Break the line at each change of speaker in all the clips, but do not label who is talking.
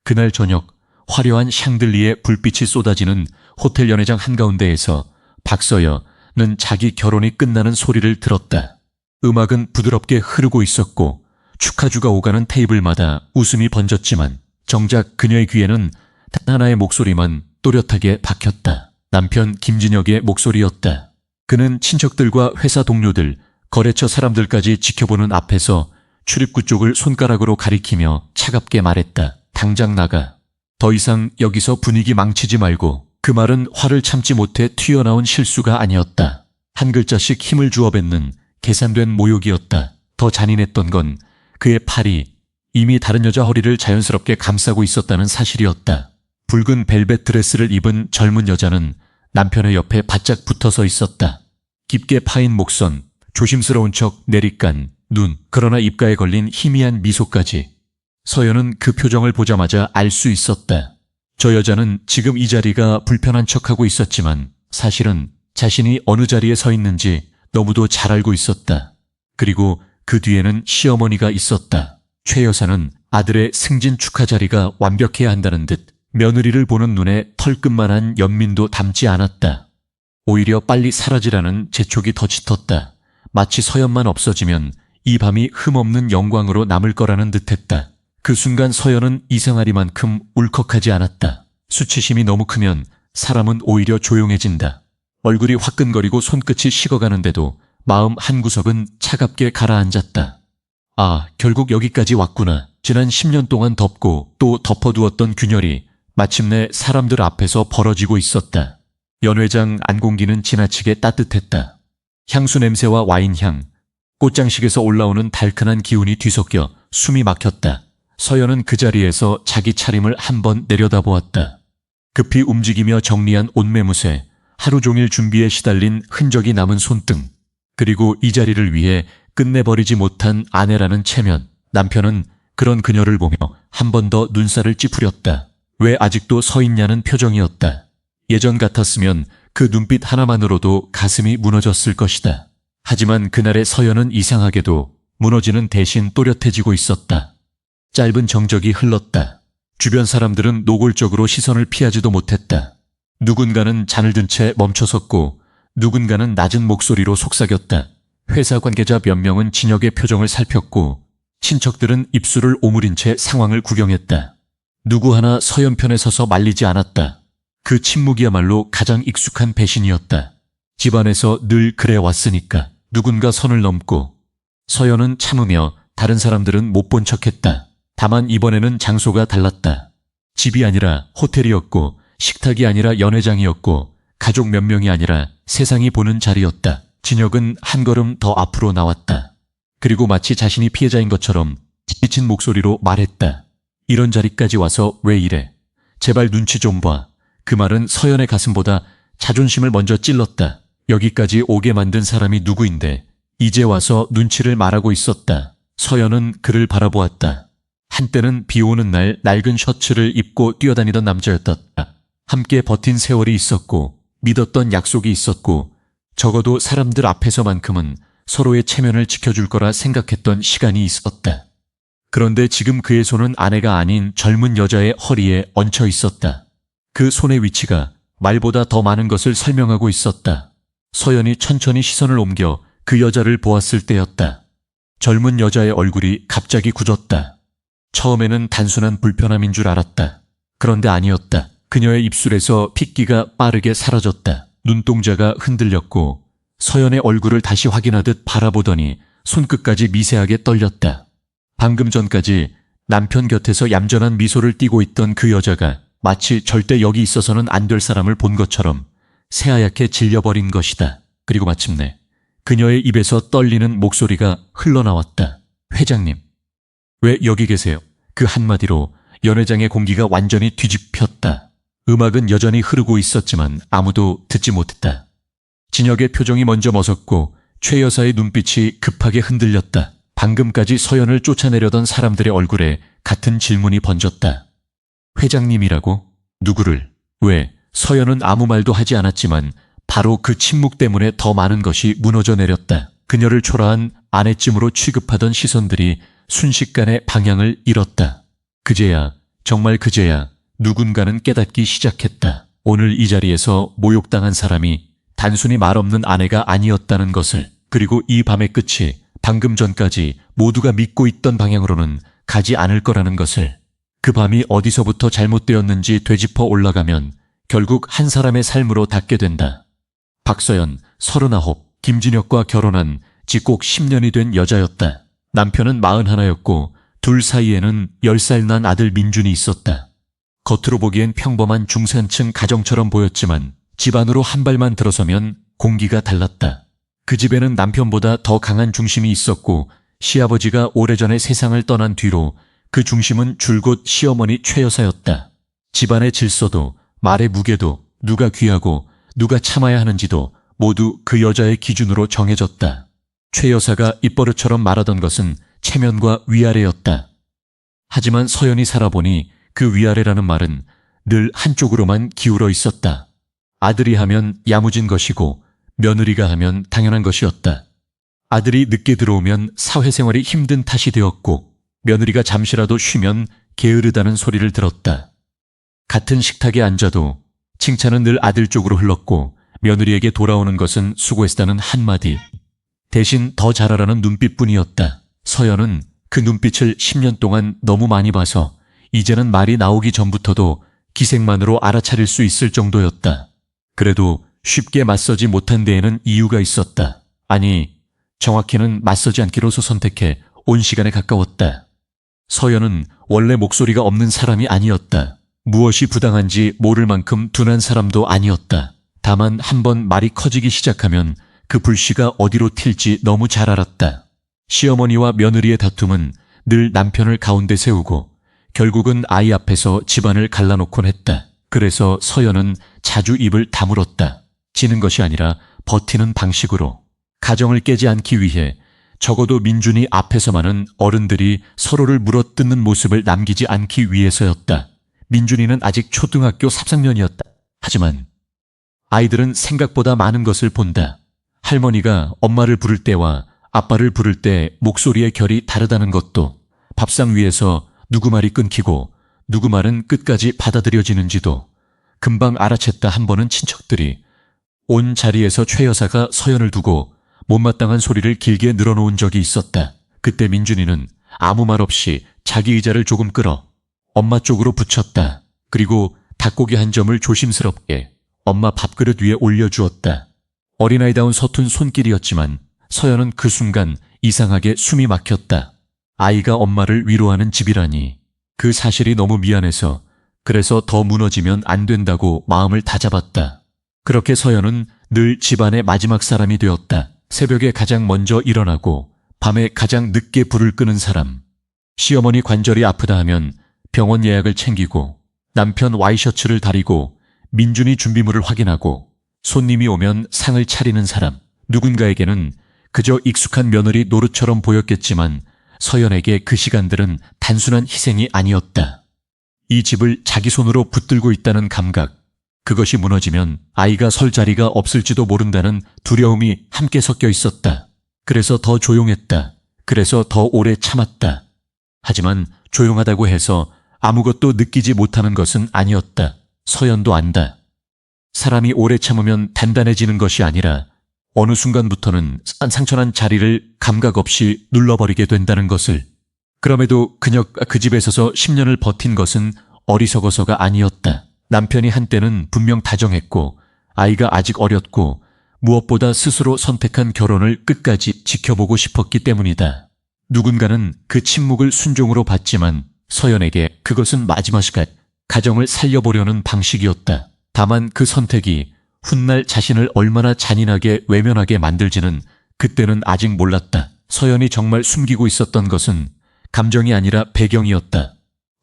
그날 저녁 화려한 샹들리에 불빛이 쏟아지는 호텔 연회장 한가운데에서 박서연은 자기 결혼이 끝나는 소리를 들었다. 음악은 부드럽게 흐르고 있었고 축하주가 오가는 테이블마다 웃음이 번졌지만 정작 그녀의 귀에는 단 하나의 목소리만 또렷하게 박혔다. 남편 김진혁의 목소리였다. 그는 친척들과 회사 동료들, 거래처 사람들까지 지켜보는 앞에서 출입구 쪽을 손가락으로 가리키며 차갑게 말했다. 당장 나가. 더 이상 여기서 분위기 망치지 말고. 그 말은 화를 참지 못해 튀어나온 실수가 아니었다. 한 글자씩 힘을 주어 뱉는 계산된 모욕이었다. 더 잔인했던 건 그의 팔이 이미 다른 여자 허리를 자연스럽게 감싸고 있었다는 사실이었다. 붉은 벨벳 드레스를 입은 젊은 여자는 남편의 옆에 바짝 붙어서 있었다. 깊게 파인 목선, 조심스러운 척 내리깐 눈, 그러나 입가에 걸린 희미한 미소까지. 서연은 그 표정을 보자마자 알 수 있었다. 저 여자는 지금 이 자리가 불편한 척하고 있었지만 사실은 자신이 어느 자리에 서 있는지 너무도 잘 알고 있었다. 그리고 그 뒤에는 시어머니가 있었다. 최 여사는 아들의 승진 축하 자리가 완벽해야 한다는 듯 며느리를 보는 눈에 털끝만한 연민도 담지 않았다. 오히려 빨리 사라지라는 재촉이 더 짙었다. 마치 서연만 없어지면 이 밤이 흠없는 영광으로 남을 거라는 듯했다. 그 순간 서연은 이상하리만큼 울컥하지 않았다. 수치심이 너무 크면 사람은 오히려 조용해진다. 얼굴이 화끈거리고 손끝이 식어가는데도 마음 한구석은 차갑게 가라앉았다. 아, 결국 여기까지 왔구나. 지난 10년 동안 덮고 또 덮어두었던 균열이 마침내 사람들 앞에서 벌어지고 있었다. 연회장 안공기는 지나치게 따뜻했다. 향수 냄새와 와인향, 꽃장식에서 올라오는 달큰한 기운이 뒤섞여 숨이 막혔다. 서연은 그 자리에서 자기 차림을 한번 내려다보았다. 급히 움직이며 정리한 옷매무새, 하루 종일 준비에 시달린 흔적이 남은 손등, 그리고 이 자리를 위해 끝내버리지 못한 아내라는 체면. 남편은 그런 그녀를 보며 한 번 더 눈살을 찌푸렸다. 왜 아직도 서 있냐는 표정이었다. 예전 같았으면 그 눈빛 하나만으로도 가슴이 무너졌을 것이다. 하지만 그날의 서연은 이상하게도 무너지는 대신 또렷해지고 있었다. 짧은 정적이 흘렀다. 주변 사람들은 노골적으로 시선을 피하지도 못했다. 누군가는 잔을 든 채 멈춰섰고 누군가는 낮은 목소리로 속삭였다. 회사 관계자 몇 명은 진혁의 표정을 살폈고 친척들은 입술을 오므린 채 상황을 구경했다. 누구 하나 서연 편에 서서 말리지 않았다. 그 침묵이야말로 가장 익숙한 배신이었다. 집안에서 늘 그래 왔으니까. 누군가 선을 넘고 서연은 참으며 다른 사람들은 못 본 척했다. 다만 이번에는 장소가 달랐다. 집이 아니라 호텔이었고 식탁이 아니라 연회장이었고 가족 몇 명이 아니라 세상이 보는 자리였다. 진혁은 한 걸음 더 앞으로 나왔다. 그리고 마치 자신이 피해자인 것처럼 지친 목소리로 말했다. 이런 자리까지 와서 왜 이래? 제발 눈치 좀 봐. 그 말은 서연의 가슴보다 자존심을 먼저 찔렀다. 여기까지 오게 만든 사람이 누구인데 이제 와서 눈치를 말하고 있었다. 서연은 그를 바라보았다. 한때는 비 오는 날 낡은 셔츠를 입고 뛰어다니던 남자였다. 함께 버틴 세월이 있었고 믿었던 약속이 있었고 적어도 사람들 앞에서만큼은 서로의 체면을 지켜줄 거라 생각했던 시간이 있었다. 그런데 지금 그의 손은 아내가 아닌 젊은 여자의 허리에 얹혀 있었다. 그 손의 위치가 말보다 더 많은 것을 설명하고 있었다. 서연이 천천히 시선을 옮겨 그 여자를 보았을 때였다. 젊은 여자의 얼굴이 갑자기 굳었다. 처음에는 단순한 불편함인 줄 알았다. 그런데 아니었다. 그녀의 입술에서 핏기가 빠르게 사라졌다. 눈동자가 흔들렸고 서연의 얼굴을 다시 확인하듯 바라보더니 손끝까지 미세하게 떨렸다. 방금 전까지 남편 곁에서 얌전한 미소를 띠고 있던 그 여자가 마치 절대 여기 있어서는 안 될 사람을 본 것처럼 새하얗게 질려버린 것이다. 그리고 마침내 그녀의 입에서 떨리는 목소리가 흘러나왔다. 회장님, 왜 여기 계세요? 그 한마디로 연회장의 공기가 완전히 뒤집혔다. 음악은 여전히 흐르고 있었지만 아무도 듣지 못했다. 진혁의 표정이 먼저 머섰고 최 여사의 눈빛이 급하게 흔들렸다. 방금까지 서연을 쫓아내려던 사람들의 얼굴에 같은 질문이 번졌다. 회장님이라고? 누구를? 왜? 서연은 아무 말도 하지 않았지만 바로 그 침묵 때문에 더 많은 것이 무너져 내렸다. 그녀를 초라한 아내쯤으로 취급하던 시선들이 순식간에 방향을 잃었다. 그제야 정말 그제야 누군가는 깨닫기 시작했다. 오늘 이 자리에서 모욕당한 사람이 단순히 말없는 아내가 아니었다는 것을, 그리고 이 밤의 끝이 방금 전까지 모두가 믿고 있던 방향으로는 가지 않을 거라는 것을. 그 밤이 어디서부터 잘못되었는지 되짚어 올라가면 결국 한 사람의 삶으로 닿게 된다. 박서연, 39, 김진혁과 결혼한 지 꼭 10년이 된 여자였다. 남편은 41였고 둘 사이에는 10살 난 아들 민준이 있었다. 겉으로 보기엔 평범한 중산층 가정처럼 보였지만 집 안으로 한 발만 들어서면 공기가 달랐다. 그 집에는 남편보다 더 강한 중심이 있었고 시아버지가 오래전에 세상을 떠난 뒤로 그 중심은 줄곧 시어머니 최 여사였다. 집안의 질서도 말의 무게도 누가 귀하고 누가 참아야 하는지도 모두 그 여자의 기준으로 정해졌다. 최 여사가 입버릇처럼 말하던 것은 체면과 위아래였다. 하지만 서연이 살아보니 그 위아래라는 말은 늘 한쪽으로만 기울어 있었다. 아들이 하면 야무진 것이고 며느리가 하면 당연한 것이었다. 아들이 늦게 들어오면 사회생활이 힘든 탓이 되었고 며느리가 잠시라도 쉬면 게으르다는 소리를 들었다. 같은 식탁에 앉아도 칭찬은 늘 아들 쪽으로 흘렀고 며느리에게 돌아오는 것은 수고했다는 한마디, 대신 더 잘하라는 눈빛뿐이었다. 서연은 그 눈빛을 10년 동안 너무 많이 봐서 이제는 말이 나오기 전부터도 기색만으로 알아차릴 수 있을 정도였다. 그래도 쉽게 맞서지 못한 데에는 이유가 있었다. 아니, 정확히는 맞서지 않기로서 선택해 온 시간에 가까웠다. 서연은 원래 목소리가 없는 사람이 아니었다. 무엇이 부당한지 모를 만큼 둔한 사람도 아니었다. 다만 한번 말이 커지기 시작하면 그 불씨가 어디로 튈지 너무 잘 알았다. 시어머니와 며느리의 다툼은 늘 남편을 가운데 세우고 결국은 아이 앞에서 집안을 갈라놓곤 했다. 그래서 서연은 자주 입을 다물었다. 지는 것이 아니라 버티는 방식으로. 가정을 깨지 않기 위해 적어도 민준이 앞에서만은 어른들이 서로를 물어뜯는 모습을 남기지 않기 위해서였다. 민준이는 아직 초등학교 3학년이었다. 하지만 아이들은 생각보다 많은 것을 본다. 할머니가 엄마를 부를 때와 아빠를 부를 때 목소리의 결이 다르다는 것도, 밥상 위에서 누구 말이 끊기고 누구 말은 끝까지 받아들여지는지도 금방 알아챘다. 한 번은 친척들이 온 자리에서 최 여사가 서연을 두고 못마땅한 소리를 길게 늘어놓은 적이 있었다. 그때 민준이는 아무 말 없이 자기 의자를 조금 끌어 엄마 쪽으로 붙였다. 그리고 닭고기 한 점을 조심스럽게 엄마 밥그릇 위에 올려주었다. 어린아이다운 서툰 손길이었지만 서연은 그 순간 이상하게 숨이 막혔다. 아이가 엄마를 위로하는 집이라니. 그 사실이 너무 미안해서, 그래서 더 무너지면 안 된다고 마음을 다잡았다. 그렇게 서연은 늘 집안의 마지막 사람이 되었다. 새벽에 가장 먼저 일어나고 밤에 가장 늦게 불을 끄는 사람. 시어머니 관절이 아프다 하면 병원 예약을 챙기고 남편 와이셔츠를 다리고 민준이 준비물을 확인하고 손님이 오면 상을 차리는 사람. 누군가에게는 그저 익숙한 며느리 노릇처럼 보였겠지만 서연에게 그 시간들은 단순한 희생이 아니었다. 이 집을 자기 손으로 붙들고 있다는 감각, 그것이 무너지면 아이가 설 자리가 없을지도 모른다는 두려움이 함께 섞여 있었다. 그래서 더 조용했다. 그래서 더 오래 참았다. 하지만 조용하다고 해서 아무것도 느끼지 못하는 것은 아니었다. 서연도 안다. 사람이 오래 참으면 단단해지는 것이 아니라 어느 순간부터는 상처난 자리를 감각 없이 눌러버리게 된다는 것을. 그럼에도 그녀가 그 집에 서서 10년을 버틴 것은 어리석어서가 아니었다. 남편이 한때는 분명 다정했고 아이가 아직 어렸고 무엇보다 스스로 선택한 결혼을 끝까지 지켜보고 싶었기 때문이다. 누군가는 그 침묵을 순종으로 봤지만 서연에게 그것은 마지막 시간 가정을 살려보려는 방식이었다. 다만 그 선택이 훗날 자신을 얼마나 잔인하게 외면하게 만들지는 그때는 아직 몰랐다. 서연이 정말 숨기고 있었던 것은 감정이 아니라 배경이었다.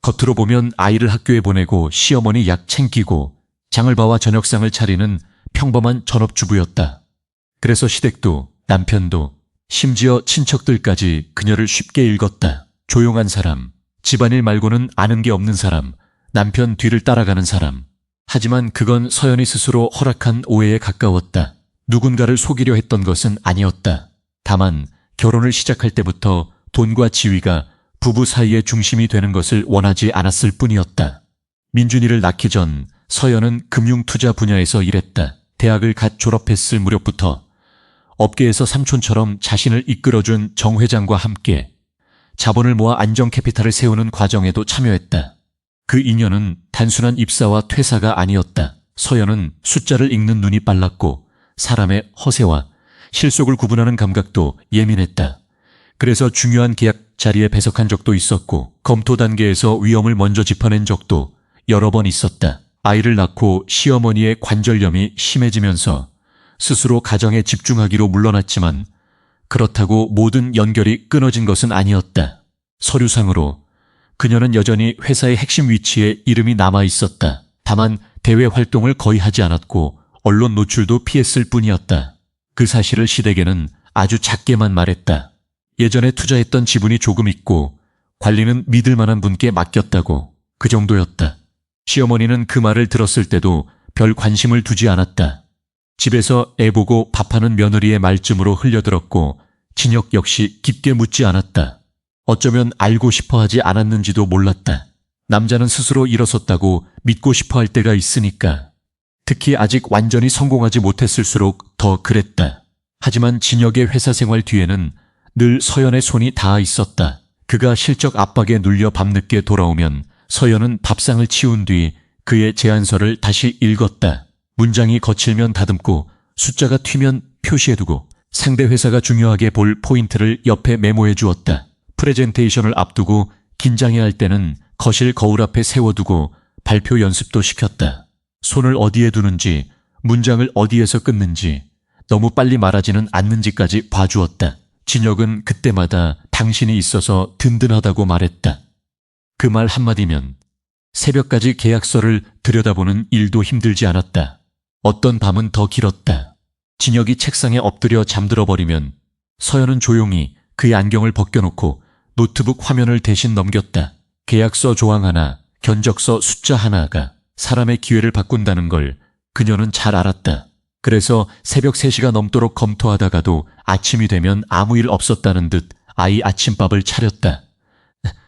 겉으로 보면 아이를 학교에 보내고 시어머니 약 챙기고 장을 봐와 저녁상을 차리는 평범한 전업주부였다. 그래서 시댁도 남편도 심지어 친척들까지 그녀를 쉽게 읽었다. 조용한 사람, 집안일 말고는 아는 게 없는 사람, 남편 뒤를 따라가는 사람. 하지만 그건 서연이 스스로 허락한 오해에 가까웠다. 누군가를 속이려 했던 것은 아니었다. 다만 결혼을 시작할 때부터 돈과 지위가 부부 사이의 중심이 되는 것을 원하지 않았을 뿐이었다. 민준이를 낳기 전 서연은 금융투자 분야에서 일했다. 대학을 갓 졸업했을 무렵부터 업계에서 삼촌처럼 자신을 이끌어준 정 회장과 함께 자본을 모아 안정 캐피탈을 세우는 과정에도 참여했다. 그 인연은 단순한 입사와 퇴사가 아니었다. 서연은 숫자를 읽는 눈이 빨랐고 사람의 허세와 실속을 구분하는 감각도 예민했다. 그래서 중요한 계약 자리에 배석한 적도 있었고 검토 단계에서 위험을 먼저 짚어낸 적도 여러 번 있었다. 아이를 낳고 시어머니의 관절염이 심해지면서 스스로 가정에 집중하기로 물러났지만 그렇다고 모든 연결이 끊어진 것은 아니었다. 서류상으로 그녀는 여전히 회사의 핵심 위치에 이름이 남아 있었다. 다만 대외 활동을 거의 하지 않았고 언론 노출도 피했을 뿐이었다. 그 사실을 시댁에는 아주 작게만 말했다. 예전에 투자했던 지분이 조금 있고 관리는 믿을 만한 분께 맡겼다고. 그 정도였다. 시어머니는 그 말을 들었을 때도 별 관심을 두지 않았다. 집에서 애 보고 밥하는 며느리의 말쯤으로 흘려들었고 진혁 역시 깊게 묻지 않았다. 어쩌면 알고 싶어 하지 않았는지도 몰랐다. 남자는 스스로 일어섰다고 믿고 싶어 할 때가 있으니까. 특히 아직 완전히 성공하지 못했을수록 더 그랬다. 하지만 진혁의 회사 생활 뒤에는 늘 서연의 손이 닿아 있었다. 그가 실적 압박에 눌려 밤늦게 돌아오면 서연은 밥상을 치운 뒤 그의 제안서를 다시 읽었다. 문장이 거칠면 다듬고 숫자가 튀면 표시해두고 상대 회사가 중요하게 볼 포인트를 옆에 메모해 주었다. 프레젠테이션을 앞두고 긴장해야 할 때는 거실 거울 앞에 세워두고 발표 연습도 시켰다. 손을 어디에 두는지, 문장을 어디에서 끊는지, 너무 빨리 말하지는 않는지까지 봐주었다. 진혁은 그때마다 당신이 있어서 든든하다고 말했다. 그 말 한마디면 새벽까지 계약서를 들여다보는 일도 힘들지 않았다. 어떤 밤은 더 길었다. 진혁이 책상에 엎드려 잠들어 버리면 서연은 조용히 그의 안경을 벗겨놓고 노트북 화면을 대신 넘겼다. 계약서 조항 하나, 견적서 숫자 하나가 사람의 기회를 바꾼다는 걸 그녀는 잘 알았다. 그래서 새벽 3시가 넘도록 검토하다가도 아침이 되면 아무 일 없었다는 듯 아이 아침밥을 차렸다.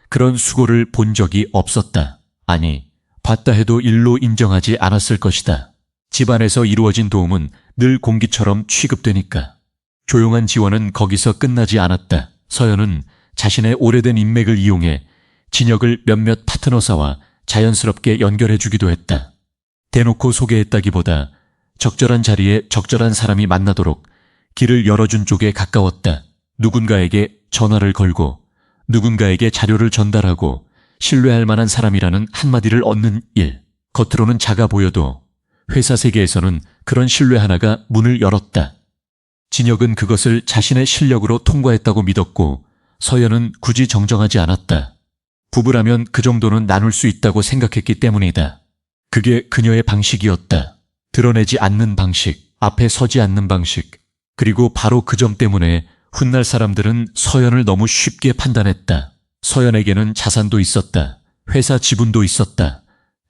그런 수고를 본 적이 없었다. 아니, 봤다 해도 일로 인정하지 않았을 것이다. 집안에서 이루어진 도움은 늘 공기처럼 취급되니까. 조용한 지원은 거기서 끝나지 않았다. 서연은 자신의 오래된 인맥을 이용해 진혁을 몇몇 파트너사와 자연스럽게 연결해주기도 했다. 대놓고 소개했다기보다 적절한 자리에 적절한 사람이 만나도록 길을 열어준 쪽에 가까웠다. 누군가에게 전화를 걸고 누군가에게 자료를 전달하고 신뢰할 만한 사람이라는 한마디를 얻는 일. 겉으로는 작아 보여도 회사 세계에서는 그런 신뢰 하나가 문을 열었다. 진혁은 그것을 자신의 실력으로 통과했다고 믿었고 서연은 굳이 정정하지 않았다. 부부라면 그 정도는 나눌 수 있다고 생각했기 때문이다. 그게 그녀의 방식이었다. 드러내지 않는 방식, 앞에 서지 않는 방식. 그리고 바로 그 점 때문에 훗날 사람들은 서연을 너무 쉽게 판단했다. 서연에게는 자산도 있었다. 회사 지분도 있었다.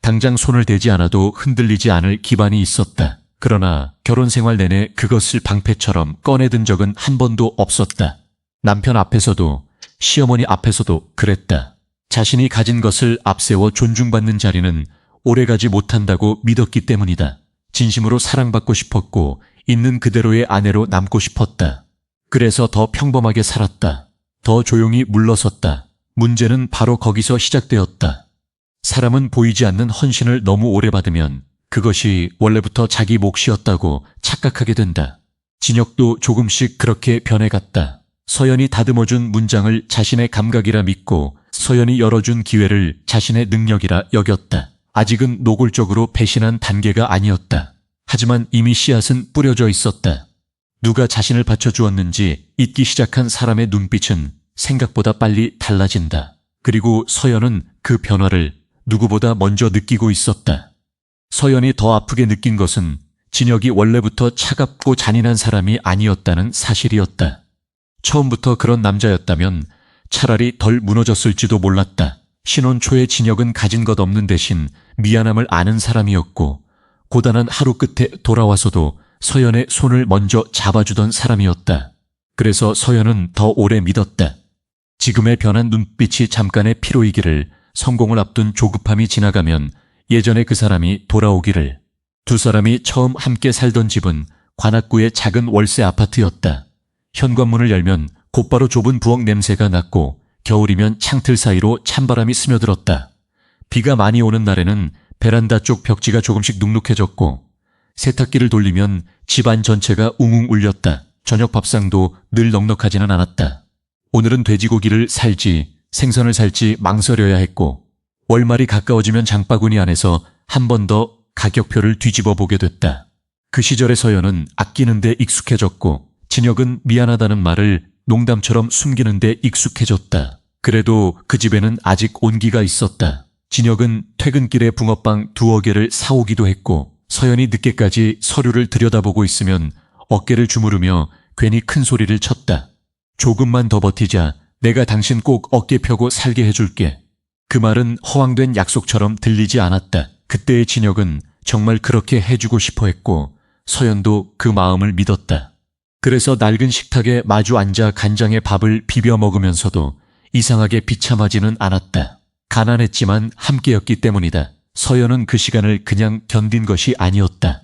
당장 손을 대지 않아도 흔들리지 않을 기반이 있었다. 그러나 결혼 생활 내내 그것을 방패처럼 꺼내든 적은 한 번도 없었다. 남편 앞에서도 시어머니 앞에서도 그랬다. 자신이 가진 것을 앞세워 존중받는 자리는 오래가지 못한다고 믿었기 때문이다. 진심으로 사랑받고 싶었고 있는 그대로의 아내로 남고 싶었다. 그래서 더 평범하게 살았다. 더 조용히 물러섰다. 문제는 바로 거기서 시작되었다. 사람은 보이지 않는 헌신을 너무 오래 받으면 그것이 원래부터 자기 몫이었다고 착각하게 된다. 진혁도 조금씩 그렇게 변해갔다. 서연이 다듬어준 문장을 자신의 감각이라 믿고 서연이 열어준 기회를 자신의 능력이라 여겼다. 아직은 노골적으로 배신한 단계가 아니었다. 하지만 이미 씨앗은 뿌려져 있었다. 누가 자신을 받쳐주었는지 잊기 시작한 사람의 눈빛은 생각보다 빨리 달라진다. 그리고 서연은 그 변화를 누구보다 먼저 느끼고 있었다. 서연이 더 아프게 느낀 것은 진혁이 원래부터 차갑고 잔인한 사람이 아니었다는 사실이었다. 처음부터 그런 남자였다면 차라리 덜 무너졌을지도 몰랐다. 신혼 초의 진혁은 가진 것 없는 대신 미안함을 아는 사람이었고 고단한 하루 끝에 돌아와서도 서연의 손을 먼저 잡아주던 사람이었다. 그래서 서연은 더 오래 믿었다. 지금의 변한 눈빛이 잠깐의 피로이기를, 성공을 앞둔 조급함이 지나가면 예전에 그 사람이 돌아오기를. 두 사람이 처음 함께 살던 집은 관악구의 작은 월세 아파트였다. 현관문을 열면 곧바로 좁은 부엌 냄새가 났고 겨울이면 창틀 사이로 찬바람이 스며들었다. 비가 많이 오는 날에는 베란다 쪽 벽지가 조금씩 눅눅해졌고 세탁기를 돌리면 집안 전체가 웅웅 울렸다. 저녁 밥상도 늘 넉넉하지는 않았다. 오늘은 돼지고기를 살지 생선을 살지 망설여야 했고 월말이 가까워지면 장바구니 안에서 한 번 더 가격표를 뒤집어 보게 됐다. 그 시절의 서연은 아끼는 데 익숙해졌고 진혁은 미안하다는 말을 농담처럼 숨기는 데 익숙해졌다. 그래도 그 집에는 아직 온기가 있었다. 진혁은 퇴근길에 붕어빵 2-개를 사오기도 했고 서연이 늦게까지 서류를 들여다보고 있으면 어깨를 주무르며 괜히 큰 소리를 쳤다. 조금만 더 버티자. 내가 당신 꼭 어깨 펴고 살게 해줄게. 그 말은 허황된 약속처럼 들리지 않았다. 그때의 진혁은 정말 그렇게 해주고 싶어 했고 서연도 그 마음을 믿었다. 그래서 낡은 식탁에 마주 앉아 간장에 밥을 비벼 먹으면서도 이상하게 비참하지는 않았다. 가난했지만 함께였기 때문이다. 서연은 그 시간을 그냥 견딘 것이 아니었다.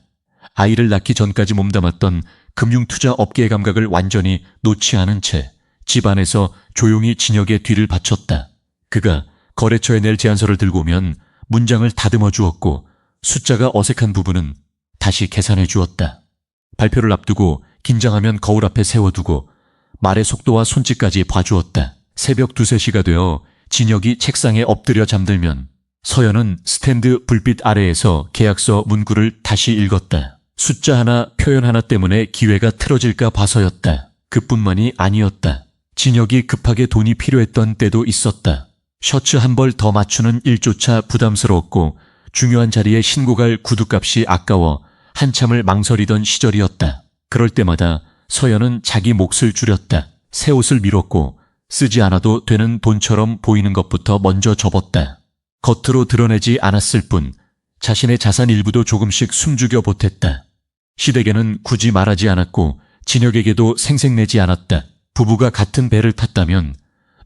아이를 낳기 전까지 몸담았던 금융투자 업계의 감각을 완전히 놓지 않은 채 집안에서 조용히 진혁의 뒤를 바쳤다. 그가 거래처에 낼 제안서를 들고 오면 문장을 다듬어 주었고 숫자가 어색한 부분은 다시 계산해 주었다. 발표를 앞두고 긴장하면 거울 앞에 세워두고 말의 속도와 손짓까지 봐주었다. 새벽 2-3시가 되어 진혁이 책상에 엎드려 잠들면 서연은 스탠드 불빛 아래에서 계약서 문구를 다시 읽었다. 숫자 하나, 표현 하나 때문에 기회가 틀어질까 봐서였다. 그뿐만이 아니었다. 진혁이 급하게 돈이 필요했던 때도 있었다. 셔츠 한 벌 더 맞추는 일조차 부담스러웠고 중요한 자리에 신고 갈 구두값이 아까워 한참을 망설이던 시절이었다. 그럴 때마다 서연은 자기 몫을 줄였다. 새 옷을 밀었고 쓰지 않아도 되는 돈처럼 보이는 것부터 먼저 접었다. 겉으로 드러내지 않았을 뿐 자신의 자산 일부도 조금씩 숨죽여 보탰다. 시댁에는 굳이 말하지 않았고 진혁에게도 생색내지 않았다. 부부가 같은 배를 탔다면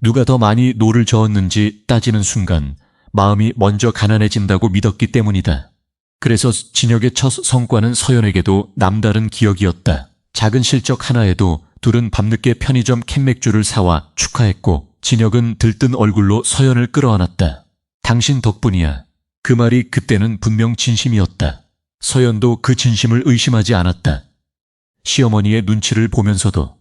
누가 더 많이 노를 저었는지 따지는 순간 마음이 먼저 가난해진다고 믿었기 때문이다. 그래서 진혁의 첫 성과는 서연에게도 남다른 기억이었다. 작은 실적 하나에도 둘은 밤늦게 편의점 캔맥주를 사와 축하했고 진혁은 들뜬 얼굴로 서연을 끌어안았다. 당신 덕분이야. 그 말이 그때는 분명 진심이었다. 서연도 그 진심을 의심하지 않았다. 시어머니의 눈치를 보면서도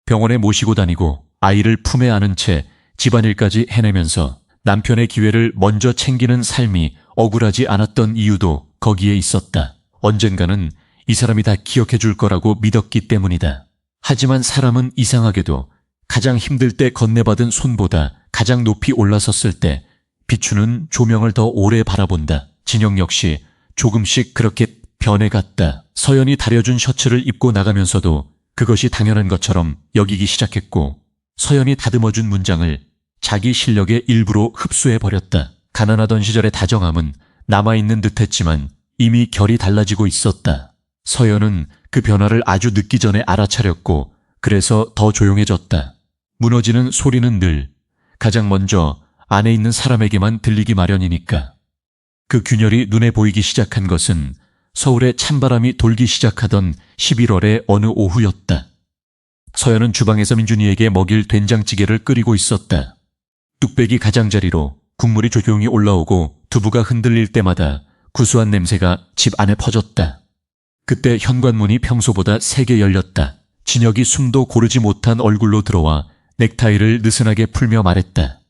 병원에 모시고 다니고 아이를 품에 안은 채 집안일까지 해내면서 남편의 기회를 먼저 챙기는 삶이 억울하지 않았던 이유도 거기에 있었다. 언젠가는 이 사람이 다 기억해 줄 거라고 믿었기 때문이다. 하지만 사람은 이상하게도 가장 힘들 때 건네받은 손보다 가장 높이 올라섰을 때 비추는 조명을 더 오래 바라본다. 진혁 역시 조금씩 그렇게 변해갔다. 서연이 다려준 셔츠를 입고 나가면서도 그것이 당연한 것처럼 여기기 시작했고 서연이 다듬어준 문장을 자기 실력의 일부로 흡수해버렸다. 가난하던 시절의 다정함은 남아있는 듯했지만 이미 결이 달라지고 있었다. 서연은 그 변화를 아주 늦기 전에 알아차렸고 그래서 더 조용해졌다. 무너지는 소리는 늘 가장 먼저 안에 있는 사람에게만 들리기 마련이니까. 그 균열이 눈에 보이기 시작한 것은 서울에 찬바람이 돌기 시작하던 11월의 어느 오후였다. 서연은 주방에서 민준이에게 먹일 된장찌개를 끓이고 있었다. 뚝배기 가장자리로 국물이 조용히 올라오고 두부가 흔들릴 때마다 구수한 냄새가 집 안에 퍼졌다. 그때 현관문이 평소보다 세게 열렸다. 진혁이 숨도 고르지 못한 얼굴로 들어와 넥타이를 느슨하게 풀며 말했다.